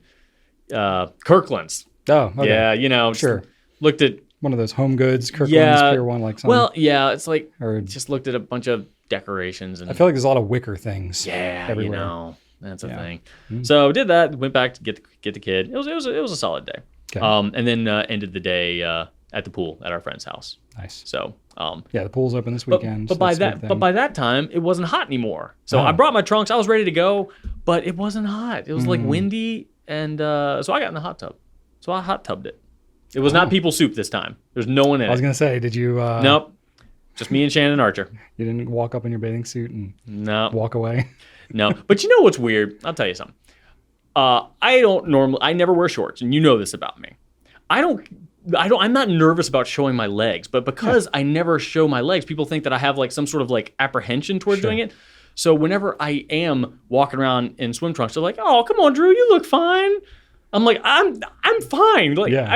[SPEAKER 2] Kirkland's.
[SPEAKER 1] Oh, okay.
[SPEAKER 2] Yeah,
[SPEAKER 1] sure.
[SPEAKER 2] Looked at
[SPEAKER 1] one of those Home Goods, Kirkland's
[SPEAKER 2] Yeah.
[SPEAKER 1] Pier 1, like some.
[SPEAKER 2] Well, yeah, it's like
[SPEAKER 1] Or
[SPEAKER 2] just looked at a bunch of decorations and
[SPEAKER 1] I feel like there's a lot of wicker things.
[SPEAKER 2] yeah,
[SPEAKER 1] everywhere.
[SPEAKER 2] that's a
[SPEAKER 1] Yeah.
[SPEAKER 2] thing.
[SPEAKER 1] Mm-hmm.
[SPEAKER 2] So did that. Went back to get the kid. It was a solid day.
[SPEAKER 1] Okay.
[SPEAKER 2] And then ended the day at the pool at our friend's house.
[SPEAKER 1] Nice.
[SPEAKER 2] So
[SPEAKER 1] Yeah, the pool's open this
[SPEAKER 2] but,
[SPEAKER 1] weekend.
[SPEAKER 2] but
[SPEAKER 1] so
[SPEAKER 2] by
[SPEAKER 1] that's a
[SPEAKER 2] that
[SPEAKER 1] good
[SPEAKER 2] but
[SPEAKER 1] thing.
[SPEAKER 2] by that time it wasn't hot anymore. So
[SPEAKER 1] Oh.
[SPEAKER 2] I brought my trunks. I was ready to go, but it wasn't hot. It was like
[SPEAKER 1] Mm.
[SPEAKER 2] windy, and so I got in the hot tub. So I hot tubbed it. It was not people soup this time. There's no one in
[SPEAKER 1] I was
[SPEAKER 2] it.
[SPEAKER 1] gonna say, did you?
[SPEAKER 2] Nope. Just me and Shannon Archer.
[SPEAKER 1] You didn't walk up in your bathing suit and
[SPEAKER 2] No.
[SPEAKER 1] walk away.
[SPEAKER 2] No. But you know what's weird? I'll tell you something. I never wear shorts, and you know this about me. I'm not nervous about showing my legs, but because I never show my legs, people think that I have like some sort of like apprehension towards
[SPEAKER 1] Sure.
[SPEAKER 2] doing it. So whenever I am walking around in swim trunks, they're like, "Oh, come on, Drew, you look fine." I'm like, "I'm fine." Like
[SPEAKER 1] Yeah.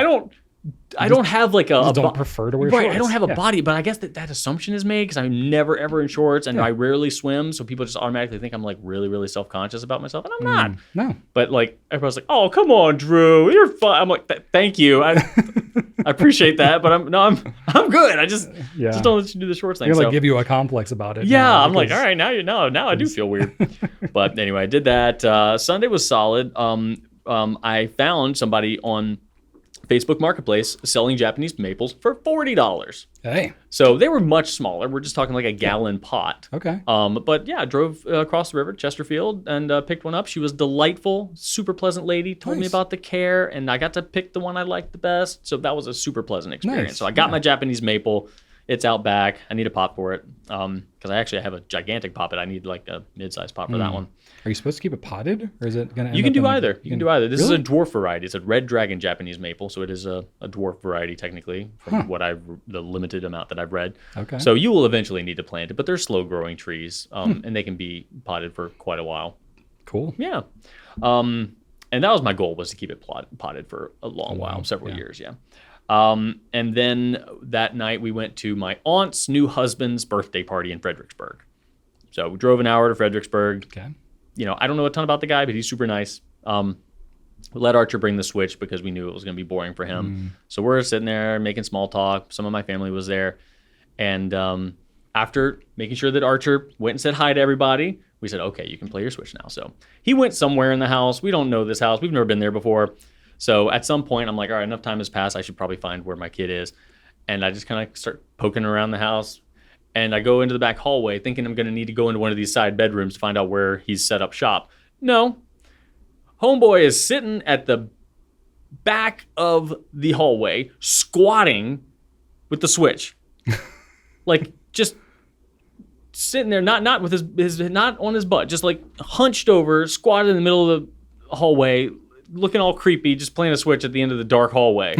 [SPEAKER 2] I don't have like a
[SPEAKER 1] Just don't
[SPEAKER 2] bo-
[SPEAKER 1] prefer to wear
[SPEAKER 2] right.
[SPEAKER 1] shorts.
[SPEAKER 2] I don't have a
[SPEAKER 1] Yeah.
[SPEAKER 2] body, but I guess that assumption is made because I'm never ever in shorts and I rarely swim, so people just automatically think I'm like really really self conscious about myself, and I'm not.
[SPEAKER 1] No.
[SPEAKER 2] But like everyone's like, "Oh, come on, Drew, you're fine." I'm like, "Thank you, I appreciate that, but I'm good. I just don't let you do the shorts thing."
[SPEAKER 1] You're gonna
[SPEAKER 2] So
[SPEAKER 1] give you a complex about it.
[SPEAKER 2] yeah,
[SPEAKER 1] now
[SPEAKER 2] I'm like,
[SPEAKER 1] because-
[SPEAKER 2] all right, now I do feel weird. But anyway, I did that. Sunday was solid. I found somebody on Facebook Marketplace selling Japanese maples for $40.
[SPEAKER 1] Hey.
[SPEAKER 2] So they were much smaller. We're just talking like a gallon pot.
[SPEAKER 1] Okay.
[SPEAKER 2] But yeah, I drove across the river to Chesterfield and picked one up. She was delightful, super pleasant lady, told me
[SPEAKER 1] Nice.
[SPEAKER 2] about the care, and I got to pick the one I liked the best. So that was a super pleasant experience.
[SPEAKER 1] Nice,
[SPEAKER 2] So I got
[SPEAKER 1] yeah.
[SPEAKER 2] my Japanese maple. It's out back. I need a pot for it because I have a gigantic pot, but I need like a mid-sized pot for that one.
[SPEAKER 1] Are you supposed to keep it potted, or is it gonna?
[SPEAKER 2] You can do either. You can do either. This is a
[SPEAKER 1] Really?
[SPEAKER 2] dwarf variety. It's a red dragon Japanese maple, so it is a dwarf variety technically from the limited amount that I've read.
[SPEAKER 1] Okay.
[SPEAKER 2] So you will eventually need to plant it, but they're slow growing trees, and they can be potted for quite a while.
[SPEAKER 1] Cool.
[SPEAKER 2] Yeah. And that was my goal, was to keep it potted for a long while, several
[SPEAKER 1] yeah.
[SPEAKER 2] years. Yeah. And then that night we went to my aunt's new husband's birthday party in Fredericksburg. So we drove an hour to Fredericksburg.
[SPEAKER 1] Okay.
[SPEAKER 2] You know, I don't know a ton about the guy, but he's super nice. We let Archer bring the Switch because we knew it was going to be boring for him. So we're sitting there making small talk. Some of my family was there. And after making sure that Archer went and said hi to everybody, we said, okay, you can play your Switch now. So he went somewhere in the house. We don't know this house. We've never been there before. So at some point, I'm like, all right, enough time has passed. I should probably find where my kid is. And I just kind of start poking around the house. And I go into the back hallway thinking I'm going to need to go into one of these side bedrooms to find out where he's set up shop. No. Homeboy is sitting at the back of the hallway, squatting with the Switch. Like, just sitting there, not with his not on his butt, just like hunched over, squatted in the middle of the hallway, looking all creepy, just playing a Switch at the end of the dark hallway.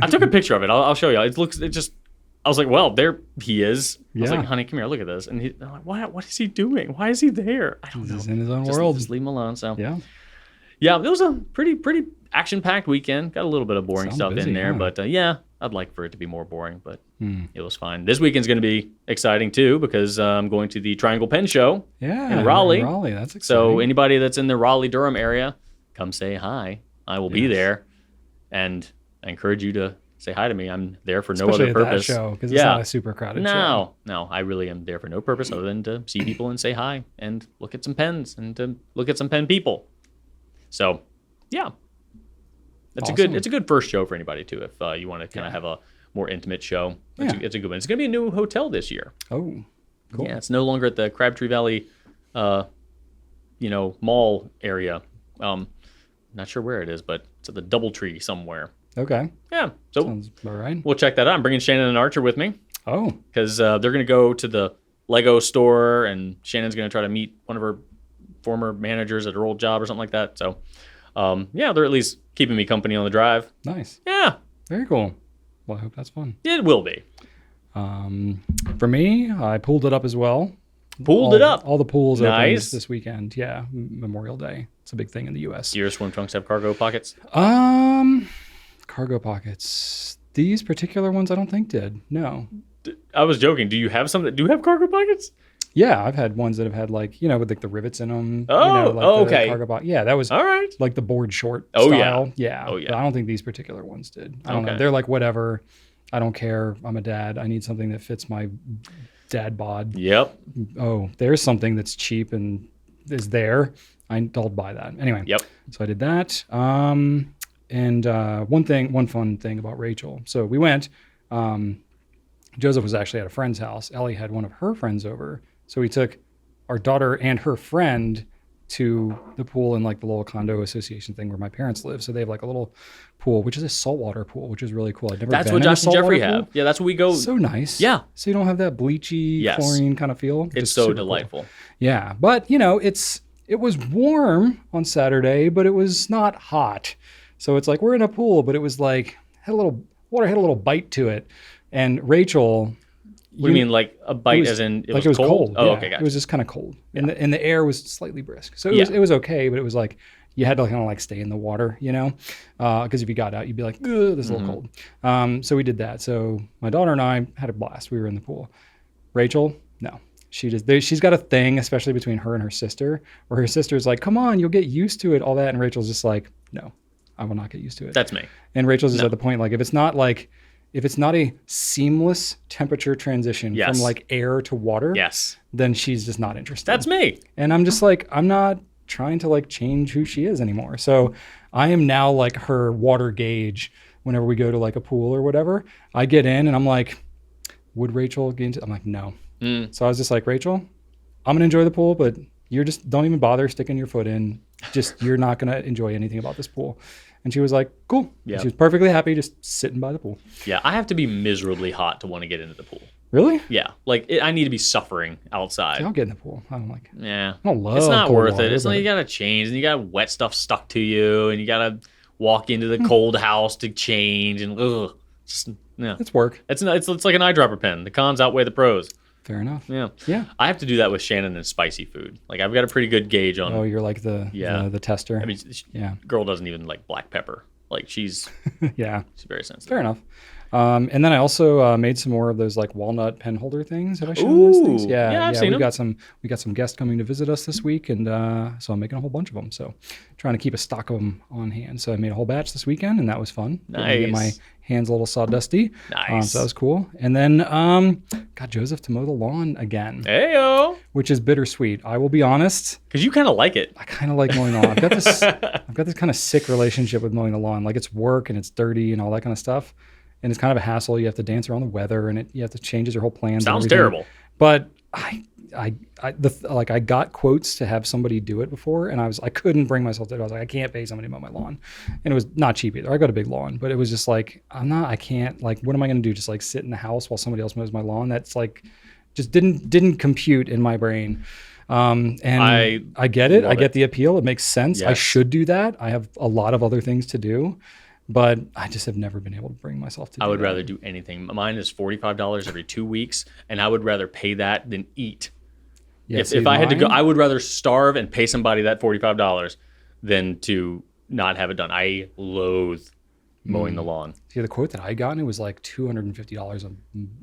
[SPEAKER 2] I took a picture of it. I'll show you. I was like, well, there he is. I was
[SPEAKER 1] Yeah.
[SPEAKER 2] like, honey, come here, look at this. And I'm like, what is he doing? Why is he there? I don't know.
[SPEAKER 1] He's in his own
[SPEAKER 2] Just
[SPEAKER 1] world.
[SPEAKER 2] leave him alone. So
[SPEAKER 1] Yeah.
[SPEAKER 2] yeah, it was a pretty action-packed weekend. Got a little bit of boring
[SPEAKER 1] Sounds
[SPEAKER 2] stuff
[SPEAKER 1] busy,
[SPEAKER 2] in there,
[SPEAKER 1] huh?
[SPEAKER 2] but yeah, I'd like for it to be more boring, but it was fine. This weekend's going to be exciting too because I'm going to the Triangle Pen Show
[SPEAKER 1] Yeah.
[SPEAKER 2] in Raleigh.
[SPEAKER 1] Raleigh, that's exciting.
[SPEAKER 2] So anybody that's in the Raleigh-Durham area, come say hi. I will be
[SPEAKER 1] Yes.
[SPEAKER 2] there, and I encourage you to say hi to me. I'm there for no
[SPEAKER 1] Especially
[SPEAKER 2] other
[SPEAKER 1] at
[SPEAKER 2] purpose.
[SPEAKER 1] that show, because it's not a super crowded show.
[SPEAKER 2] No, I really am there for no purpose other than to see people and say hi and look at some pens and to look at some pen people. So, yeah, it's
[SPEAKER 1] Awesome.
[SPEAKER 2] a good first show for anybody too. If you want to kind of have a more intimate show, it's a good one. It's going to be a new hotel this year.
[SPEAKER 1] Oh, cool.
[SPEAKER 2] Yeah, it's no longer at the Crabtree Valley, mall area. Not sure where it is, but it's at the DoubleTree somewhere.
[SPEAKER 1] Okay.
[SPEAKER 2] Yeah, so
[SPEAKER 1] Sounds about right.
[SPEAKER 2] we'll check that out. I'm bringing Shannon and Archer with me
[SPEAKER 1] Oh,
[SPEAKER 2] because they're going to go to the Lego store, and Shannon's going to try to meet one of her former managers at her old job or something like that. So, yeah, they're at least keeping me company on the drive.
[SPEAKER 1] nice.
[SPEAKER 2] Yeah,
[SPEAKER 1] Very cool. Well, I hope that's fun.
[SPEAKER 2] it will be.
[SPEAKER 1] For me, I pulled it up as well.
[SPEAKER 2] Pulled it up.
[SPEAKER 1] All the pools opened
[SPEAKER 2] Nice.
[SPEAKER 1] this weekend. Yeah, Memorial Day. It's a big thing in the U.S.
[SPEAKER 2] Do your swim trunks have cargo pockets?
[SPEAKER 1] Cargo pockets. These particular ones, I don't think did. No.
[SPEAKER 2] I was joking. Do you have some that do have cargo pockets?
[SPEAKER 1] Yeah, I've had ones that have had with like the rivets in them.
[SPEAKER 2] Oh,
[SPEAKER 1] the
[SPEAKER 2] okay.
[SPEAKER 1] Cargo pocket. Yeah, that was
[SPEAKER 2] All right.
[SPEAKER 1] like the board short
[SPEAKER 2] Oh, yeah.
[SPEAKER 1] style. Yeah.
[SPEAKER 2] Oh, yeah.
[SPEAKER 1] But I don't think these particular ones did. I don't know.
[SPEAKER 2] Okay.
[SPEAKER 1] They're like whatever. I don't care. I'm a dad. I need something that fits my dad bod.
[SPEAKER 2] Yep.
[SPEAKER 1] Oh, there's something that's cheap and is there. I'll buy that. Anyway.
[SPEAKER 2] Yep.
[SPEAKER 1] So I did that. And one fun thing about Rachel. So we went. Joseph was actually at a friend's house. Ellie had one of her friends over. So we took our daughter and her friend to the pool in like the little condo association thing where my parents live. So they have like a little pool, which is a saltwater pool, which is really cool. I've never
[SPEAKER 2] That's
[SPEAKER 1] been
[SPEAKER 2] what
[SPEAKER 1] in a
[SPEAKER 2] Josh and Jeffrey
[SPEAKER 1] saltwater
[SPEAKER 2] have.
[SPEAKER 1] pool.
[SPEAKER 2] Yeah, that's what we go.
[SPEAKER 1] So nice.
[SPEAKER 2] Yeah.
[SPEAKER 1] So you don't have that bleachy
[SPEAKER 2] Yes.
[SPEAKER 1] chlorine kind of feel.
[SPEAKER 2] It's so delightful.
[SPEAKER 1] Cool. Yeah. But you know, it was warm on Saturday, but it was not hot. So it's like we're in a pool, but it was like water had a little bite to it. And Rachel,
[SPEAKER 2] What do you mean, like a bite as in it was cold? Oh,
[SPEAKER 1] yeah.
[SPEAKER 2] okay, gotcha.
[SPEAKER 1] It was just kind of cold, and the air was slightly brisk, so
[SPEAKER 2] Yeah.
[SPEAKER 1] it was okay. But it was like you had to kind of like stay in the water, you know, because if you got out, you'd be like, "Ugh, this is a little cold." So we did that. So my daughter and I had a blast. We were in the pool. Rachel, no, she's got a thing, especially between her and her sister, where her sister's like, "Come on, you'll get used to it," all that, and Rachel's just like, "No, I will not get used to it."
[SPEAKER 2] That's me.
[SPEAKER 1] And Rachel's just at the point like if it's not a seamless temperature transition
[SPEAKER 2] Yes.
[SPEAKER 1] from like air to water,
[SPEAKER 2] Yes.
[SPEAKER 1] then she's just not interested.
[SPEAKER 2] That's me.
[SPEAKER 1] And I'm just like, I'm not trying to like change who she is anymore. So I am now like her water gauge whenever we go to like a pool or whatever. I get in and I'm like, would Rachel get into? I'm like, no. So I was just like, Rachel, I'm going to enjoy the pool, but you're just, don't even bother sticking your foot in. Just, you're not going to enjoy anything about this pool. And she was like, cool.
[SPEAKER 2] Yeah.
[SPEAKER 1] She was perfectly happy just sitting by the pool.
[SPEAKER 2] Yeah, I have to be miserably hot to want to get into the pool.
[SPEAKER 1] Really?
[SPEAKER 2] Yeah, like I need to be suffering outside.
[SPEAKER 1] See, I'll get in the pool. I don't like it.
[SPEAKER 2] Yeah,
[SPEAKER 1] I don't love
[SPEAKER 2] it's not
[SPEAKER 1] cold
[SPEAKER 2] worth
[SPEAKER 1] water,
[SPEAKER 2] it. It's
[SPEAKER 1] but-
[SPEAKER 2] like you gotta change, and you got wet stuff stuck to you, and you gotta walk into the cold house to change, and just yeah,
[SPEAKER 1] It's work.
[SPEAKER 2] it's like an eyedropper pen. The cons outweigh the pros.
[SPEAKER 1] Fair enough.
[SPEAKER 2] Yeah,
[SPEAKER 1] Yeah.
[SPEAKER 2] I have to do that with Shannon and spicy food. Like I've got a pretty good gauge on.
[SPEAKER 1] Oh, you're like the tester.
[SPEAKER 2] I mean,
[SPEAKER 1] yeah.
[SPEAKER 2] girl doesn't even like black pepper. Like she's
[SPEAKER 1] Yeah.
[SPEAKER 2] very sensitive.
[SPEAKER 1] Fair enough. And then I also made some more of those like walnut pen holder things. Have I shown those things?
[SPEAKER 2] Ooh,
[SPEAKER 1] Yeah,
[SPEAKER 2] yeah, I've seen
[SPEAKER 1] we
[SPEAKER 2] them.
[SPEAKER 1] got some guests coming to visit us this week, and so I'm making a whole bunch of them. So trying to keep a stock of them on hand. So I made a whole batch this weekend, and that was fun. Getting to get my
[SPEAKER 2] Nice.
[SPEAKER 1] hands a little sawdusty.
[SPEAKER 2] Nice.
[SPEAKER 1] So that was cool. And then got Joseph to mow the lawn again,
[SPEAKER 2] Heyo,
[SPEAKER 1] which is bittersweet. I will be honest.
[SPEAKER 2] because you kind of like it.
[SPEAKER 1] I kind of like mowing the lawn. I've got this kind of sick relationship with mowing the lawn. Like it's work and it's dirty and all that kind of stuff. And it's kind of a hassle. You have to dance around the weather and you have to change your whole plans. and
[SPEAKER 2] Sounds
[SPEAKER 1] everything.
[SPEAKER 2] terrible.
[SPEAKER 1] But I got quotes to have somebody do it before, and I couldn't bring myself to it. I was like, I can't pay somebody to mow my lawn, and it was not cheap either. I got a big lawn, but it was just like I can't. Like, what am I going to do? Just like sit in the house while somebody else mows my lawn? That's like, just didn't compute in my brain. And I get it. I get the appeal. It makes sense. I
[SPEAKER 2] Yes.
[SPEAKER 1] should do that. I have a lot of other things to do, but I just have never been able to bring myself to do
[SPEAKER 2] I would
[SPEAKER 1] that.
[SPEAKER 2] rather do anything. Mine is $45 every 2 weeks, and I would rather pay that than eat.
[SPEAKER 1] Yeah, see,
[SPEAKER 2] If I had to go,
[SPEAKER 1] mine-
[SPEAKER 2] I would rather starve and pay somebody that $45 than to not have it done. I loathe mowing the lawn.
[SPEAKER 1] See, the quote that I got, it was like $250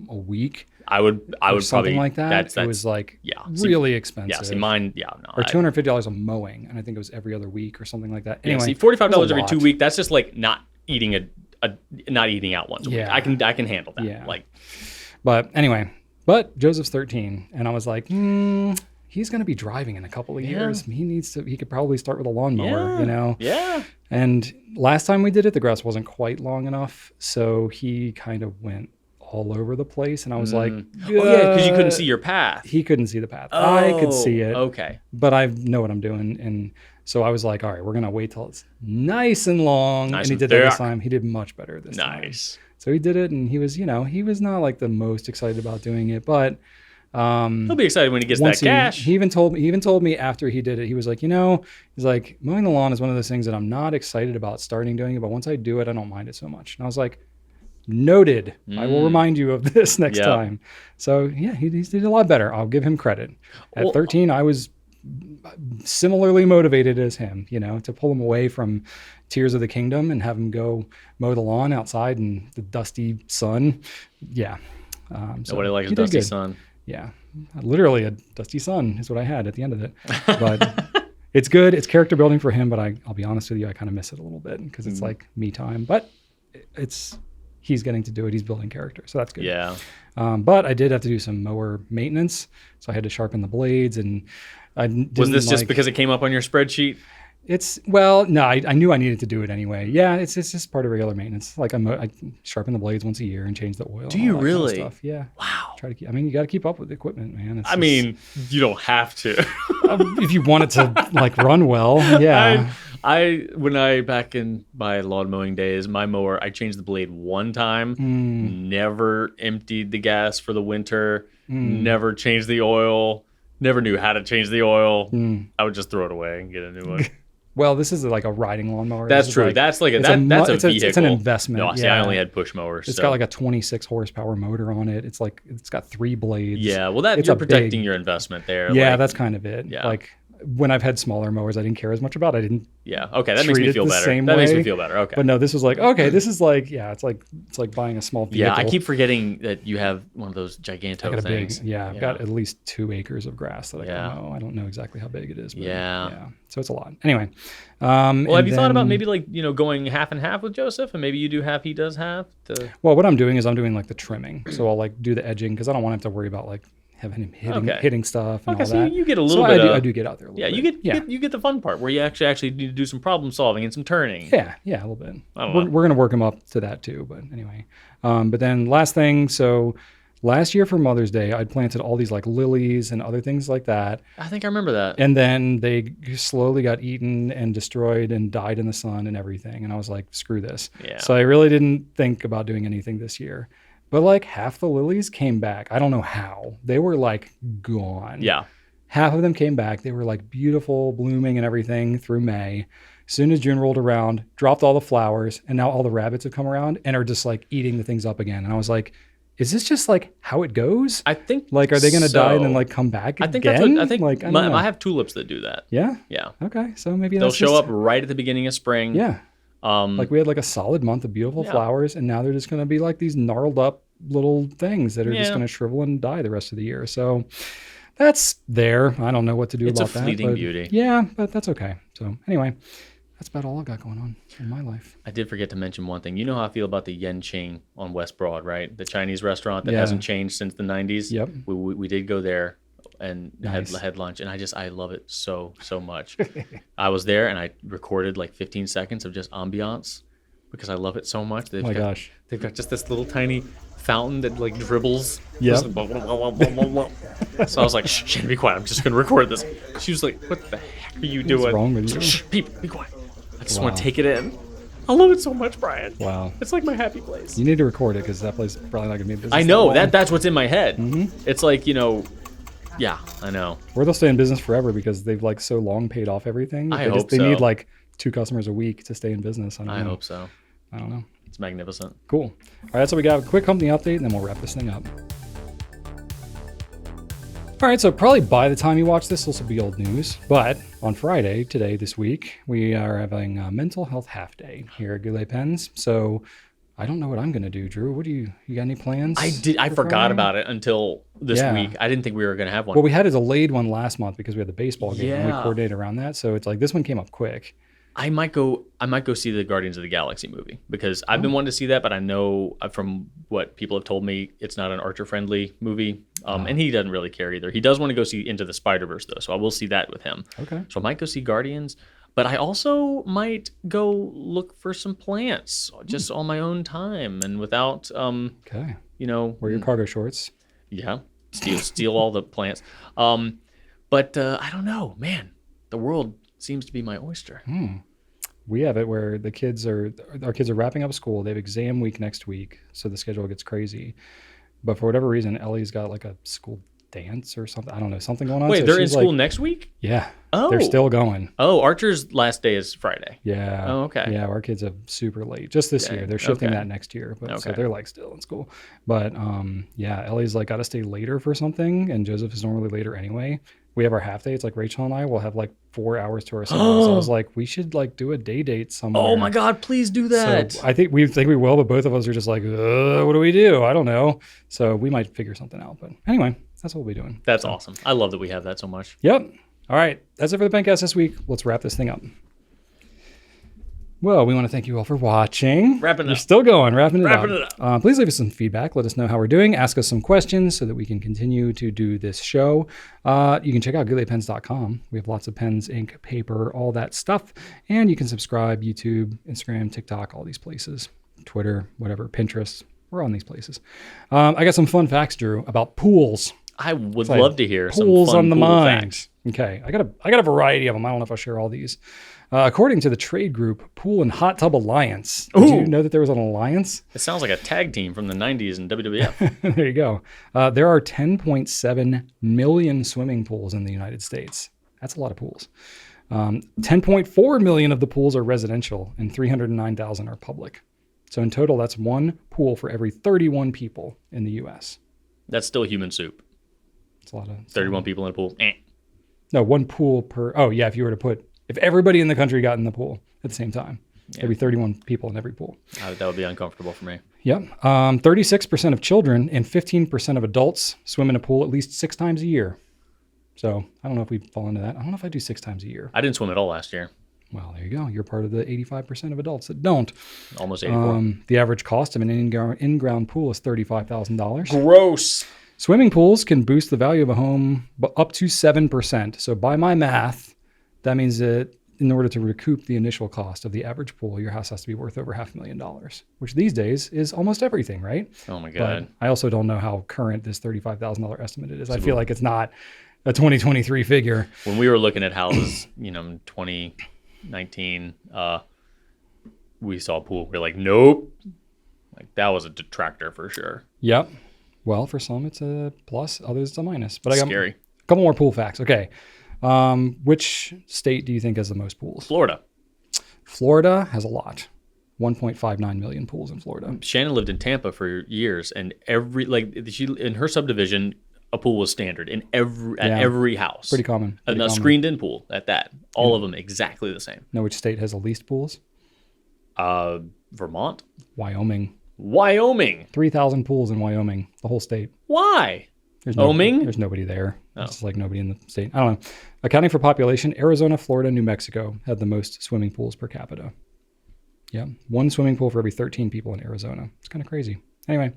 [SPEAKER 1] a week.
[SPEAKER 2] I would
[SPEAKER 1] Or something
[SPEAKER 2] probably
[SPEAKER 1] like that.
[SPEAKER 2] That's
[SPEAKER 1] it was like
[SPEAKER 2] yeah. See,
[SPEAKER 1] really expensive.
[SPEAKER 2] yeah. See, mine. Yeah, no.
[SPEAKER 1] Or $250 a mowing, and I think it was every other week or something like that.
[SPEAKER 2] Yeah,
[SPEAKER 1] Anyway,
[SPEAKER 2] see, $45
[SPEAKER 1] it was a
[SPEAKER 2] every
[SPEAKER 1] lot.
[SPEAKER 2] 2 weeks. That's just like not eating not eating out once a week.
[SPEAKER 1] Yeah.
[SPEAKER 2] I can handle that.
[SPEAKER 1] Yeah.
[SPEAKER 2] Like
[SPEAKER 1] But anyway, Joseph's 13, and I was like, he's going to be driving in a couple of years. He could probably start with a lawnmower, you know?
[SPEAKER 2] Yeah.
[SPEAKER 1] And last time we did it, the grass wasn't quite long enough, so he kind of went all over the place, and I was like,
[SPEAKER 2] Oh yeah, because you couldn't see your path.
[SPEAKER 1] He couldn't see the path. I could see it.
[SPEAKER 2] Okay.
[SPEAKER 1] But I know what I'm doing. And so I was like, all right, we're going to wait till it's nice and long.
[SPEAKER 2] Nice
[SPEAKER 1] and he
[SPEAKER 2] and
[SPEAKER 1] did that this
[SPEAKER 2] thick.
[SPEAKER 1] time. He did much better this time.
[SPEAKER 2] Nice.
[SPEAKER 1] So he did it, and he was not like the most excited about doing it, but
[SPEAKER 2] He'll be excited when he gets that
[SPEAKER 1] once
[SPEAKER 2] cash.
[SPEAKER 1] he even told me after he did it, he was like, he's like, mowing the lawn is one of those things that I'm not excited about starting doing it, but once I do it, I don't mind it so much. And I was like, noted. I will remind you of this next
[SPEAKER 2] Yep.
[SPEAKER 1] time. So yeah, he did a lot better. I'll give him credit. At 13, I was similarly motivated as him, to pull him away from Tears of the Kingdom and have him go mow the lawn outside in the dusty sun. Yeah. So
[SPEAKER 2] Nobody likes
[SPEAKER 1] he
[SPEAKER 2] a
[SPEAKER 1] did
[SPEAKER 2] dusty
[SPEAKER 1] good.
[SPEAKER 2] sun.
[SPEAKER 1] Yeah. Literally a dusty sun is what I had at the end of it. But it's good. It's character building for him, but I'll be honest with you, I kind of miss it a little bit because it's like me time. But it's he's getting to do it. He's building character, so that's good.
[SPEAKER 2] Yeah.
[SPEAKER 1] But I did have to do some mower maintenance, so I had to sharpen the blades, and I didn't
[SPEAKER 2] Was this just because it came up on your spreadsheet?
[SPEAKER 1] No, I knew I needed to do it anyway. Yeah, it's just part of regular maintenance. Like I sharpen the blades once a year and change the oil.
[SPEAKER 2] Do you really?
[SPEAKER 1] Kind of stuff. Yeah.
[SPEAKER 2] Wow.
[SPEAKER 1] Try to keep. I mean, you got to keep up with the equipment, man.
[SPEAKER 2] You don't have to.
[SPEAKER 1] If you want it to like run well, yeah.
[SPEAKER 2] When I back in my lawn mowing days, my mower, I changed the blade one time, never emptied the gas for the winter, never changed the oil, never knew how to change the oil. I would just throw it away and get a new one.
[SPEAKER 1] Well, this is like a riding lawnmower.
[SPEAKER 2] That's true.
[SPEAKER 1] Like,
[SPEAKER 2] that's a vehicle.
[SPEAKER 1] It's an investment.
[SPEAKER 2] No, see, I only had push mowers.
[SPEAKER 1] It's got like a 26 horsepower motor on it. It's got 3 blades.
[SPEAKER 2] Yeah, well, you're protecting your investment there.
[SPEAKER 1] Yeah, that's kind of it.
[SPEAKER 2] Yeah.
[SPEAKER 1] Like when I've had smaller mowers, I didn't care as much about. I didn't.
[SPEAKER 2] Yeah. Okay, that makes me feel better. Makes me feel better. Okay.
[SPEAKER 1] But no, this was like this is like it's like buying a small vehicle.
[SPEAKER 2] Yeah, I keep forgetting that you have one of those giganto things.
[SPEAKER 1] I've got at least 2 acres of grass that I can mow. I don't know exactly how big it is. But yeah. So it's a lot. Anyway.
[SPEAKER 2] Well, have you thought about maybe like going half and half with Joseph, and maybe you do half, he does half?
[SPEAKER 1] Well, what I'm doing is I'm doing like the trimming. So I'll like do the edging because I don't want to have to worry about like having him hitting stuff and all
[SPEAKER 2] so
[SPEAKER 1] that.
[SPEAKER 2] you get a little bit.
[SPEAKER 1] I do get out there a little bit.
[SPEAKER 2] You get the fun part where you actually need to do some problem solving and some turning.
[SPEAKER 1] Yeah, a little bit. We're going to work him up to that too. But anyway, but then last thing, so last year for Mother's Day, I'd planted all these like lilies and other things like that.
[SPEAKER 2] I think I remember that.
[SPEAKER 1] And then they slowly got eaten and destroyed and died in the sun and everything. And I was like, screw this.
[SPEAKER 2] Yeah.
[SPEAKER 1] So I really didn't think about doing anything this year. But like half the lilies came back. I don't know how. They were like gone.
[SPEAKER 2] Yeah.
[SPEAKER 1] Half of them came back. They were like beautiful, blooming and everything through May. As soon as June rolled around, dropped all the flowers, and now all the rabbits have come around and are just like eating the things up again. And I was like, is this just like how it goes?
[SPEAKER 2] I think
[SPEAKER 1] like, are they going to die and then like come back again?
[SPEAKER 2] I have tulips that do that.
[SPEAKER 1] Yeah.
[SPEAKER 2] Yeah.
[SPEAKER 1] Okay. So maybe
[SPEAKER 2] they'll show up right at the beginning of spring.
[SPEAKER 1] Yeah. Like we had like a solid month of beautiful flowers, and now they're just going to be like these gnarled up little things that are just going to shrivel and die the rest of the year. So that's there. I don't know what to do about that.
[SPEAKER 2] It's a fleeting beauty.
[SPEAKER 1] Yeah, but that's okay. So anyway, that's about all I've got going on in my life.
[SPEAKER 2] I did forget to mention one thing. You know how I feel about the Yanqing on West Broad, right? The Chinese restaurant that hasn't changed since the 90s.
[SPEAKER 1] Yep.
[SPEAKER 2] We did go there and had lunch, and I love it so much. I was there and I recorded like 15 seconds of just ambiance because I love it so much. They've got just this little tiny fountain that like dribbles.
[SPEAKER 1] Yeah.
[SPEAKER 2] So I was like, shh, Shannon, be quiet. I'm just gonna record this. She was like, what the heck are you doing?
[SPEAKER 1] What's wrong with you?
[SPEAKER 2] Shh, people, be quiet. I just want to take it in. I love it so much, Brian.
[SPEAKER 1] Wow.
[SPEAKER 2] It's like my happy place.
[SPEAKER 1] You need to record it because that place is probably not gonna be in business.
[SPEAKER 2] I know that's what's in my head. Mm-hmm. It's like, yeah, I know.
[SPEAKER 1] Or they'll stay in business forever because they've like so long paid off everything. They need like 2 customers a week to stay in business. I
[SPEAKER 2] hope so.
[SPEAKER 1] I don't know.
[SPEAKER 2] It's magnificent.
[SPEAKER 1] Cool. All right, so we got a quick company update, and then we'll wrap this thing up. All right, so probably by the time you watch this will be old news. But on Friday, this week, we are having a mental health half day here at Goulet Pens. So I don't know what I'm going to do, Drew. What do you got any plans?
[SPEAKER 2] I forgot about it until this week. I didn't think we were going to have one.
[SPEAKER 1] Well, we had a delayed one last month because we had the baseball game and we coordinated around that. So it's like this one came up quick.
[SPEAKER 2] I might go see the Guardians of the Galaxy movie because I've been wanting to see that, but I know from what people have told me, it's not an Archer-friendly movie, and he doesn't really care either. He does want to go see Into the Spider-Verse, though, so I will see that with him.
[SPEAKER 1] Okay.
[SPEAKER 2] So I might go see Guardians, but I also might go look for some plants just on my own time and without,
[SPEAKER 1] wear your cargo shorts.
[SPEAKER 2] Yeah, steal all the plants. But I don't know, man. The world seems to be my oyster.
[SPEAKER 1] We have it where our kids are wrapping up school. They have exam week next week, so the schedule gets crazy. But for whatever reason, Ellie's got like a school dance or something. I don't know, something going on.
[SPEAKER 2] Wait,
[SPEAKER 1] so
[SPEAKER 2] they're in school next week?
[SPEAKER 1] Yeah.
[SPEAKER 2] Oh.
[SPEAKER 1] They're still going.
[SPEAKER 2] Oh, Archer's last day is Friday.
[SPEAKER 1] Yeah.
[SPEAKER 2] Oh, okay.
[SPEAKER 1] Yeah, our kids are super late. Just this year. They're shifting that next year. But so they're like still in school. But Ellie's like got to stay later for something, and Joseph is normally later anyway. We have our half day. It's like Rachel and I will have like 4 hours to ourselves. So I was like, we should like do a day date somewhere.
[SPEAKER 2] Oh my God, please do that.
[SPEAKER 1] So I think we will, but both of us are just like, what do we do? I don't know. So we might figure something out. But anyway, that's what we'll be doing.
[SPEAKER 2] That's awesome. I love that we have that so much.
[SPEAKER 1] Yep. All right. That's it for the Pencast this week. Let's wrap this thing up. Well, we want to thank you all for watching.
[SPEAKER 2] Wrapping it
[SPEAKER 1] We're
[SPEAKER 2] up.
[SPEAKER 1] still going, wrapping it
[SPEAKER 2] Wrapping
[SPEAKER 1] up. Please leave us some feedback. Let us know how we're doing. Ask us some questions so that we can continue to do this show. You can check out gouletpens.com. We have lots of pens, ink, paper, all that stuff. And you can subscribe, YouTube, Instagram, TikTok, all these places. Twitter, whatever, Pinterest. We're on these places. I got some fun facts, Drew, about pools.
[SPEAKER 2] I would love to hear some
[SPEAKER 1] Pools
[SPEAKER 2] fun
[SPEAKER 1] on the
[SPEAKER 2] pool
[SPEAKER 1] mind.
[SPEAKER 2] facts.
[SPEAKER 1] Okay, I got a variety of them. I don't know if I'll share all these. According to the trade group Pool and Hot Tub Alliance, did you know that there was an alliance?
[SPEAKER 2] It sounds like a tag team from the 90s in WWF.
[SPEAKER 1] There you go. There are 10.7 million swimming pools in the United States. That's a lot of pools. 10.4 million of the pools are residential and 309,000 are public. So in total, that's one pool for every 31 people in the U.S.
[SPEAKER 2] That's still human soup.
[SPEAKER 1] It's a lot of
[SPEAKER 2] 31 people in a pool.
[SPEAKER 1] No, one pool per. Oh yeah, if everybody in the country got in the pool at the same time, there'd be 31 people in every pool.
[SPEAKER 2] That would be uncomfortable for me.
[SPEAKER 1] Yep. 36% of children and 15% of adults swim in a pool at least 6 times a year. So I don't know if we fall into that. I don't know if I do 6 times a year.
[SPEAKER 2] I didn't swim at all last year.
[SPEAKER 1] Well, there you go. You're part of the 85% of adults that don't.
[SPEAKER 2] Almost 84.
[SPEAKER 1] The average cost of an in-ground pool is $35,000.
[SPEAKER 2] Gross.
[SPEAKER 1] Swimming pools can boost the value of a home up to 7%. So by my math, that means that in order to recoup the initial cost of the average pool, your house has to be worth over $500,000, which these days is almost everything, right?
[SPEAKER 2] Oh my God.
[SPEAKER 1] But I also don't know how current this $35,000 estimate is. I feel like it's not a 2023 figure.
[SPEAKER 2] When we were looking at houses, in 2019, we saw a pool. We're like, nope. Like that was a detractor for sure.
[SPEAKER 1] Yep. Well, for some it's a plus, others it's a minus. But I got
[SPEAKER 2] Scary.
[SPEAKER 1] a couple more pool facts. Okay. Which state do you think has the most pools?
[SPEAKER 2] Florida.
[SPEAKER 1] Florida has a lot. 1.59 million pools in Florida.
[SPEAKER 2] Shannon lived in Tampa for years, and in her subdivision, a pool was standard at every house.
[SPEAKER 1] Pretty common.
[SPEAKER 2] A screened-in pool at that. All of them exactly the same.
[SPEAKER 1] Know which state has the least pools?
[SPEAKER 2] Vermont.
[SPEAKER 1] Wyoming.
[SPEAKER 2] 3,000
[SPEAKER 1] pools in Wyoming, the whole state.
[SPEAKER 2] Why?
[SPEAKER 1] There's nobody there.
[SPEAKER 2] Oh.
[SPEAKER 1] It's just like nobody in the state. I don't know. Accounting for population, Arizona, Florida, New Mexico had the most swimming pools per capita. Yeah, one swimming pool for every 13 people in Arizona. It's kind of crazy. Anyway,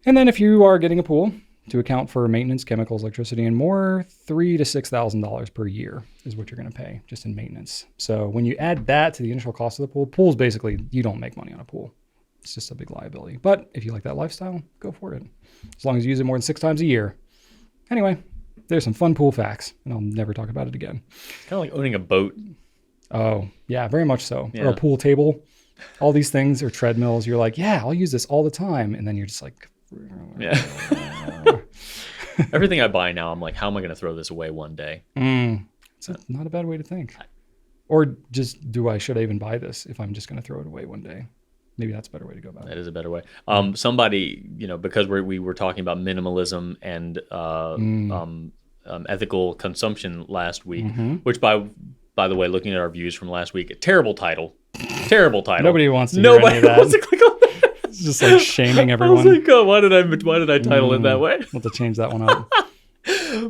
[SPEAKER 1] and then if you are getting a pool, to account for maintenance, chemicals, electricity, and more, $3,000 to $6,000 per year is what you're going to pay just in maintenance. So when you add that to the initial cost of the pool, basically, you don't make money on a pool. It's just a big liability. But if you like that lifestyle, go for it. As long as you use it more than 6 times a year. Anyway, there's some fun pool facts, and I'll never talk about it again.
[SPEAKER 2] Kind of like owning a boat.
[SPEAKER 1] Oh, yeah, very much so.
[SPEAKER 2] Yeah.
[SPEAKER 1] Or a pool table. All these things are treadmills. You're like, yeah, I'll use this all the time. And then you're just like...
[SPEAKER 2] Yeah. Everything I buy now, I'm like, how am I going to throw this away one day?
[SPEAKER 1] It's not a bad way to think. Or just, should I even buy this if I'm just going to throw it away one day? Maybe that's a better way to go about it.
[SPEAKER 2] That is a better way. Somebody, because we were talking about minimalism and ethical consumption last week, which by the way, looking at our views from last week, terrible title.
[SPEAKER 1] Nobody wants to hear any of that.
[SPEAKER 2] Wants to click on that.
[SPEAKER 1] It's just like shaming everyone.
[SPEAKER 2] I was like, oh, why did I title it that way?
[SPEAKER 1] We'll have to change that one up.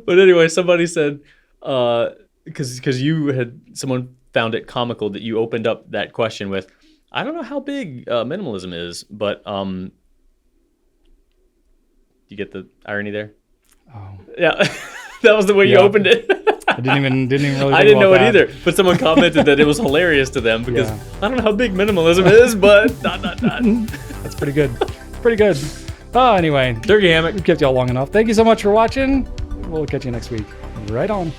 [SPEAKER 2] But anyway, somebody said, because someone found it comical that you opened up that question with, I don't know how big minimalism is, but you get the irony there?
[SPEAKER 1] Oh.
[SPEAKER 2] Yeah, that was the way you opened it.
[SPEAKER 1] I didn't even really think
[SPEAKER 2] I didn't know
[SPEAKER 1] about
[SPEAKER 2] it
[SPEAKER 1] that.
[SPEAKER 2] either, but someone commented that it was hilarious to them because I don't know how big minimalism is, but ...
[SPEAKER 1] That's pretty good. Pretty good. Anyway,
[SPEAKER 2] Turkey hammock.
[SPEAKER 1] We've kept y'all long enough. Thank you so much for watching. We'll catch you next week. Right on.